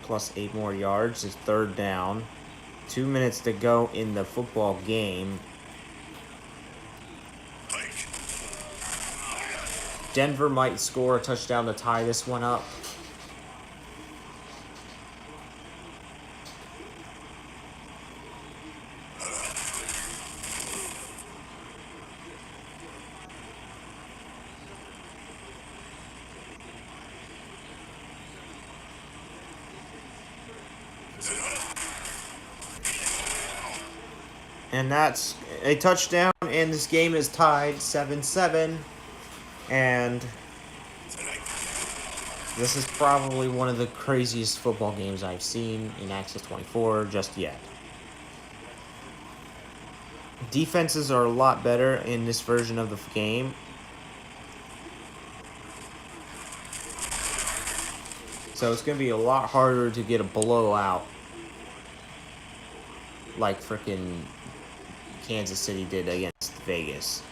Plus 8 more yards is 3rd down. 2 minutes to go in the football game. Denver might score a touchdown to tie this one up. And that's a touchdown, and this game is tied 7-7. And this is probably one of the craziest football games I've seen in Access 24 just yet. Defenses are a lot better in this version of the game. So it's going to be a lot harder to get a blowout like frickin' Kansas City did against Vegas.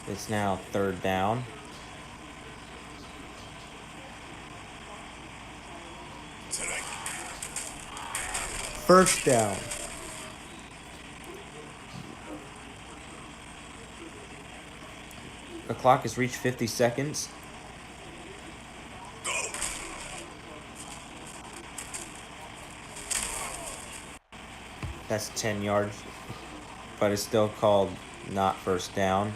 It's now 3rd down. First down. The clock has reached 50 seconds. That's 10 yards, but it's still called not first down.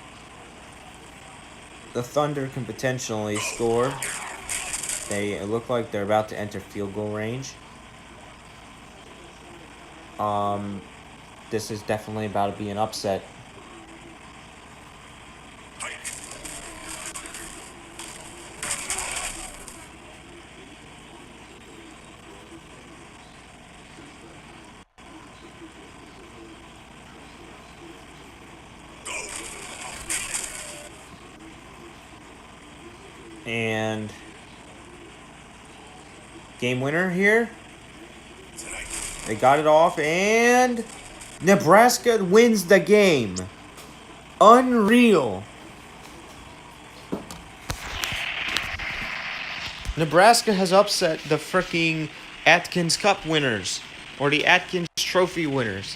The Thunder can potentially score. They look like they're about to enter field goal range. This is definitely about to be an upset. And game winner here. They got it off, and Nebraska wins the game. Unreal. Nebraska has upset the freaking Atkins Cup winners, or the Atkins Trophy winners.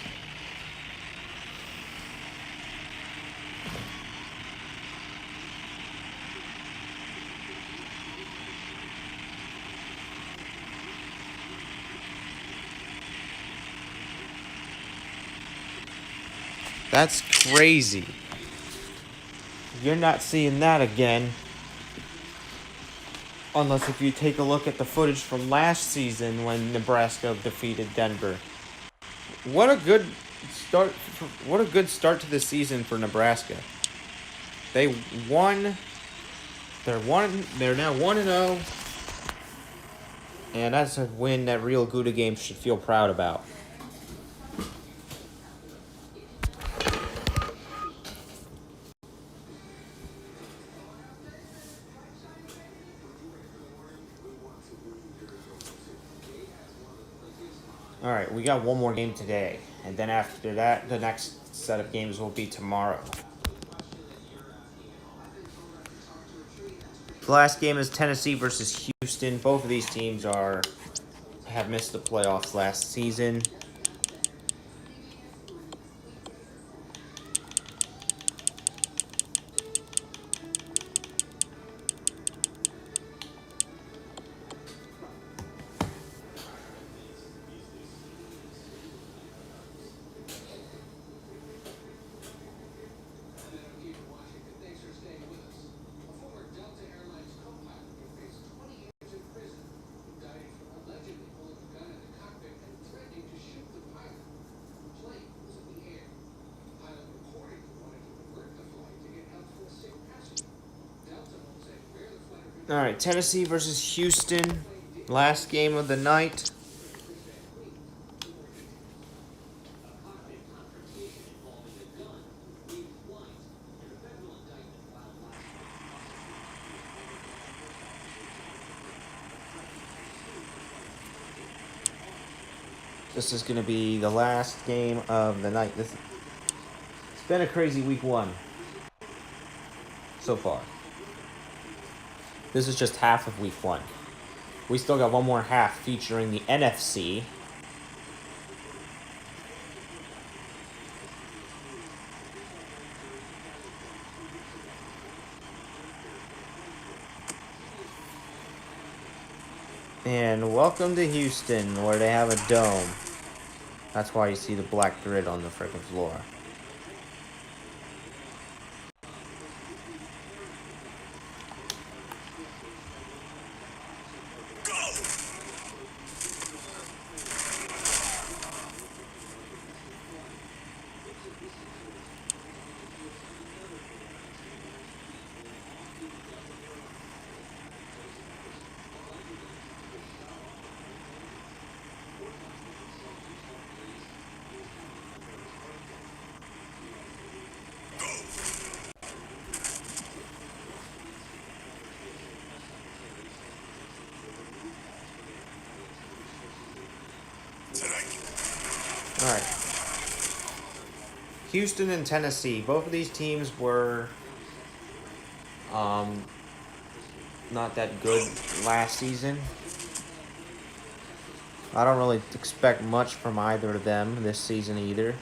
That's crazy. You're not seeing that again. Unless if you take a look at the footage from last season when Nebraska defeated Denver. What a good start to the season for Nebraska. They won They're now 1-0. And that's a win that Real Gouda Games should feel proud about. All right, we got one more game today, and then after that, the next set of games will be tomorrow. The last game is Tennessee versus Houston. Both of these teams have missed the playoffs last season. All right, Tennessee versus Houston. Last game of the night. This is going to be the last game of the night. It's been a crazy week one so far. This is just half of week one. We still got one more half featuring the NFC. And welcome to Houston, where they have a dome. That's why you see the black grid on the frickin' floor. All right. Houston and Tennessee. Both of these teams were not that good last season. I don't really expect much from either of them this season either.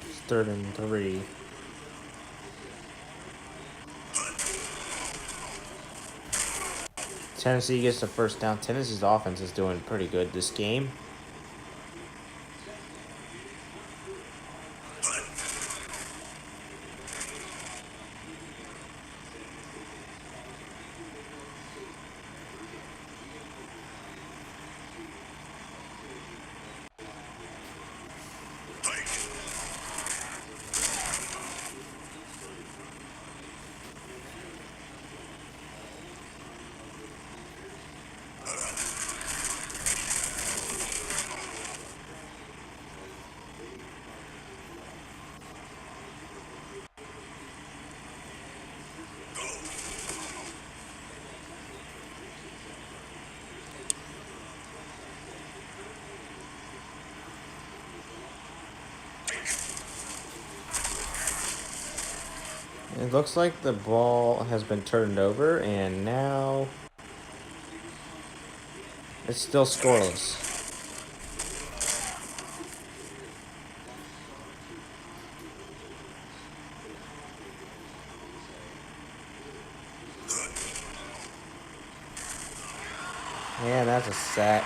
It's 3rd and 3. Tennessee gets the first down. Tennessee's offense is doing pretty good this game. looks like the ball has been turned over, and now it's still scoreless. Yeah, that's a sack.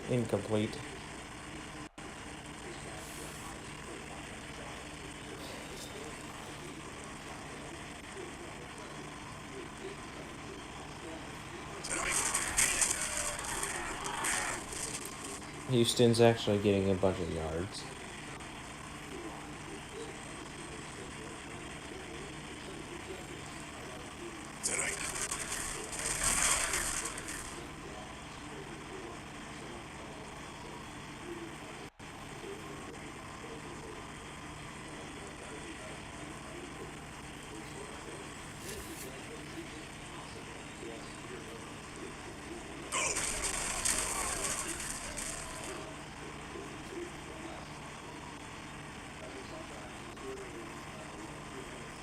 Incomplete. Houston's actually getting a bunch of yards.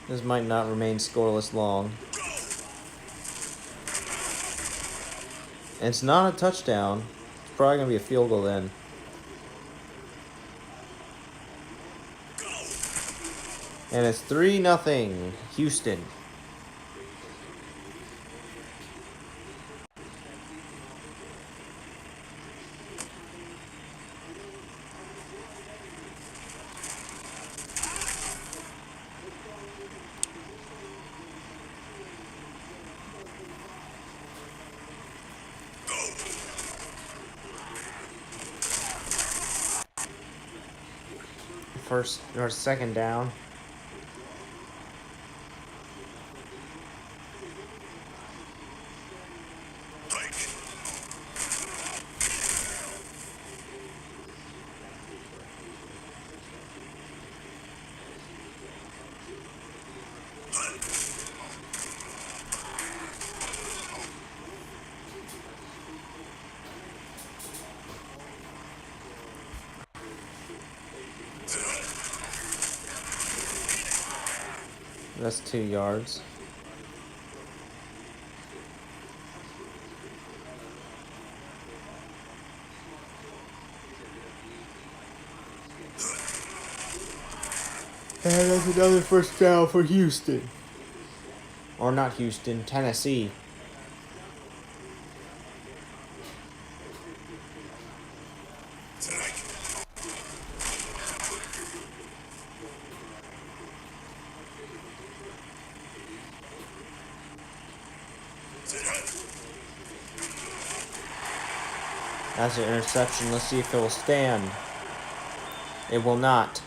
This might not remain scoreless long. And it's not a touchdown. It's probably going to be a field goal then. And it's 3-0 Houston. First or second down. That's 2 yards. And that's another first down for Houston. Or not Houston, Tennessee. That's an interception. Let's see if it will stand. It will not.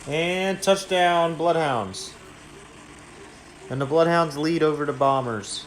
And touchdown, Bloodhounds. And the Bloodhounds lead over the Bombers.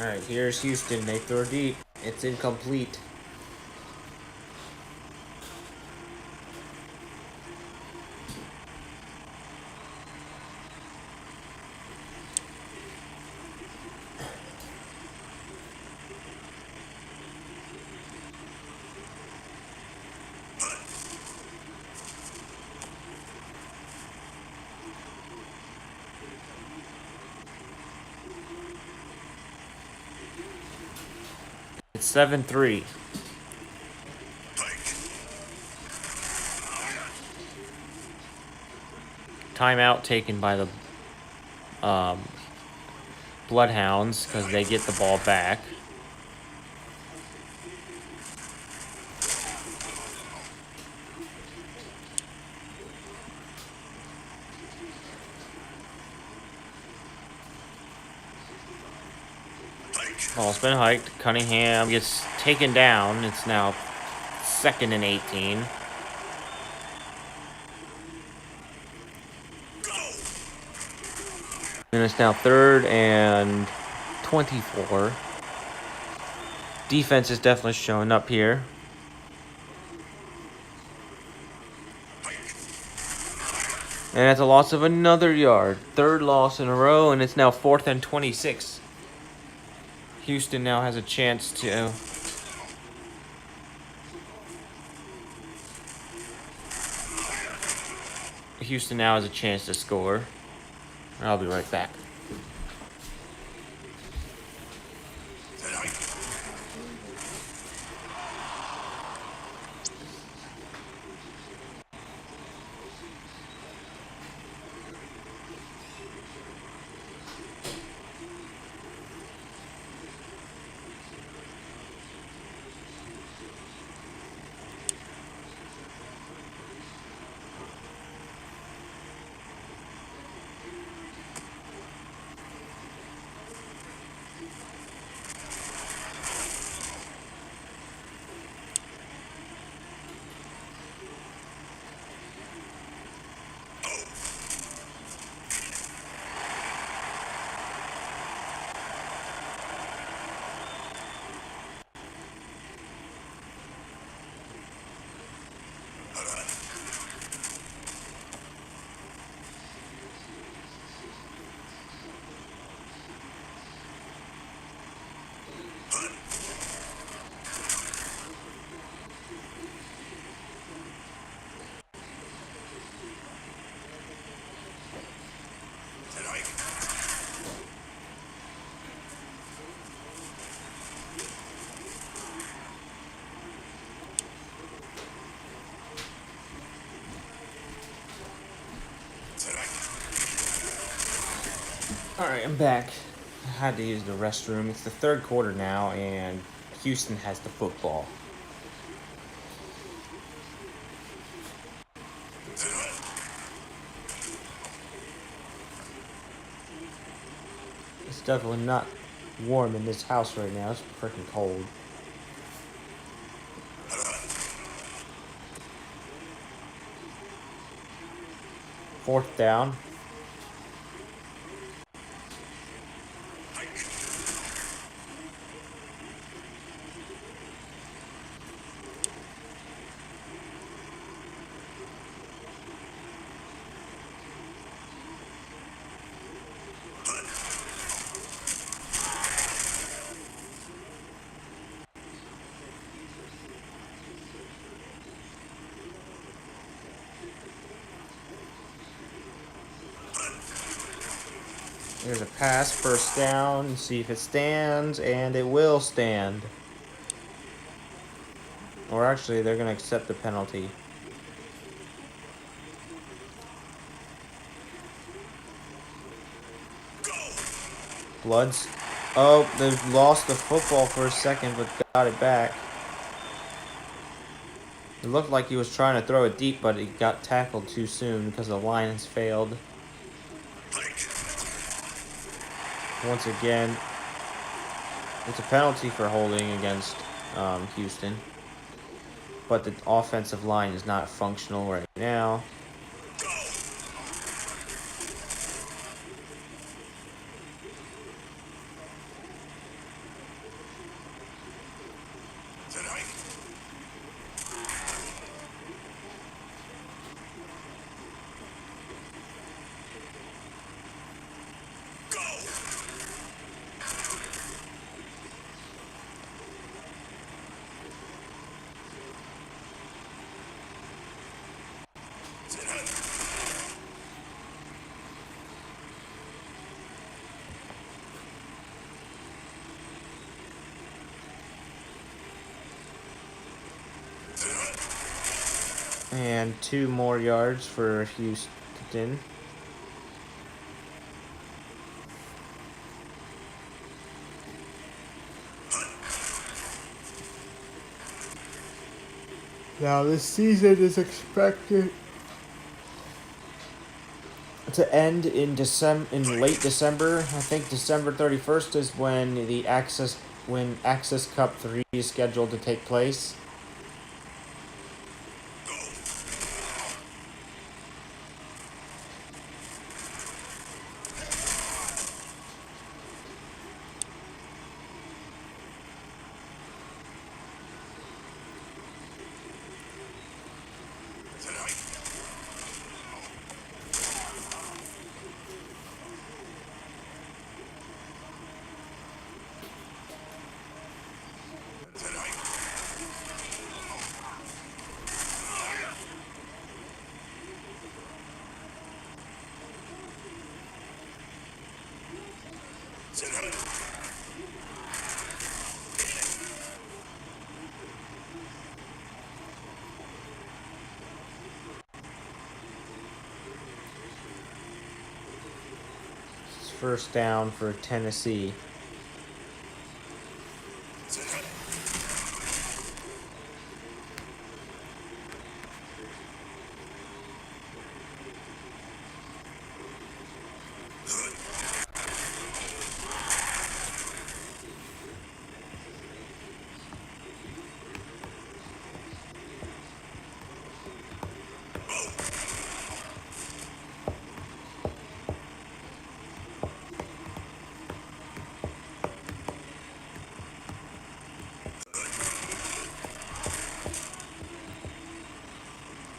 Alright, here's Houston. They throw deep. It's incomplete. It's 7-3. Timeout taken by the Bloodhounds because they get the ball back. Ball's been hiked. Cunningham gets taken down. It's now 2nd and 18. And it's now 3rd and 24. Defense is definitely showing up here. And it's a loss of another yard. 3rd loss in a row, and it's now 4th and 26. Houston now has a chance to... Houston now has a chance to score. I'll be right back. Alright, I'm back. I had to use the restroom. It's the 3rd quarter now, and Houston has the football. It's definitely not warm in this house right now. It's freaking cold. Fourth down. Here's a pass, 1st down, see if it stands, and it will stand. Or actually, they're going to accept the penalty. Bloods. Oh, they lost the football for a second, but got it back. It looked like he was trying to throw it deep, but he got tackled too soon because the line has failed. Once again, it's a penalty for holding against Houston. But the offensive line is not functional right now. And 2 more yards for Houston. Now this season is expected to end in late December. I think December 31st is when the Access Cup 3 is scheduled to take place. First down for Tennessee.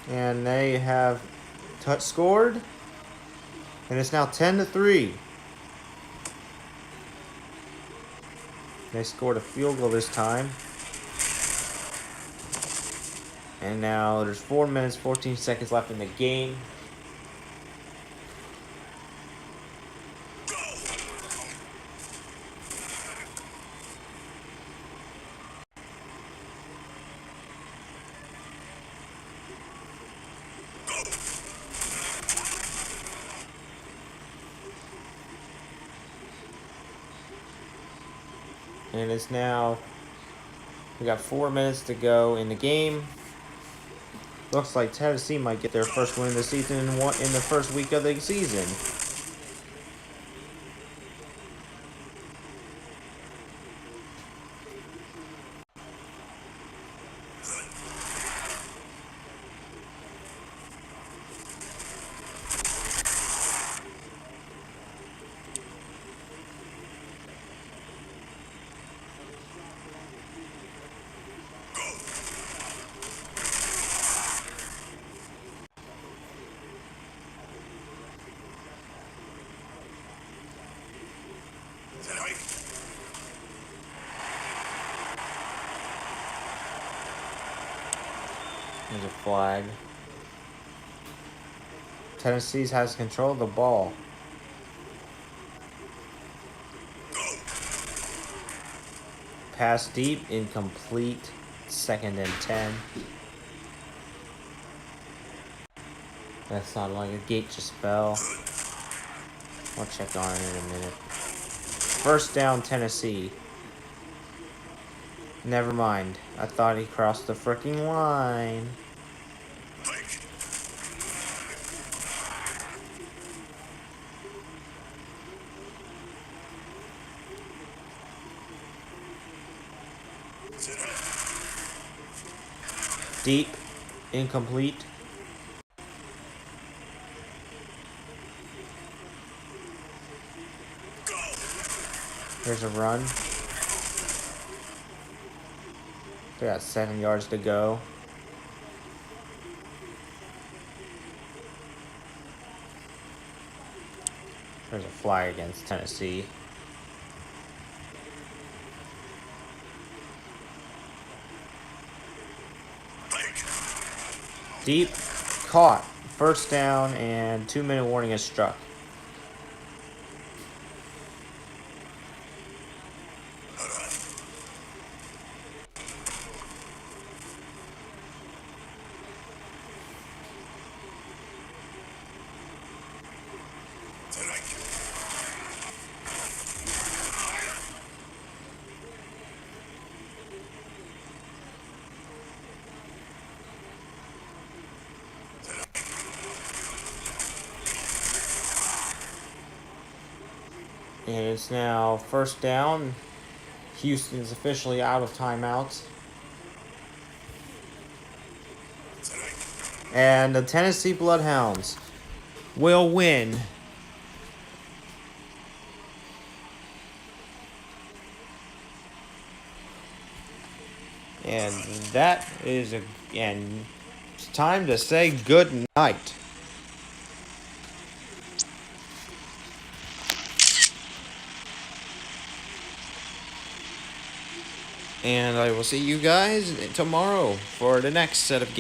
And they have scored. And it's now 10-3. They scored a field goal this time. And now there's 4 minutes, 14 seconds left in the game. And it's now, we got 4 minutes to go in the game. Looks like Tennessee might get their first win of the season in the first week of the season. There's a flag. Tennessee has control of the ball. Pass deep, incomplete. 2nd and 10. That sounded like a gate just fell. I'll check on it in a minute. First down, Tennessee. Never mind. I thought he crossed the freaking line. Deep, incomplete. There's a run. They got 7 yards to go. There's a flag against Tennessee. Deep, caught. First down, and 2-minute warning is struck. And it's now first down. Houston's officially out of timeouts. And the Tennessee Bloodhounds will win. And that is and it's time to say good night. And I will see you guys tomorrow for the next set of games.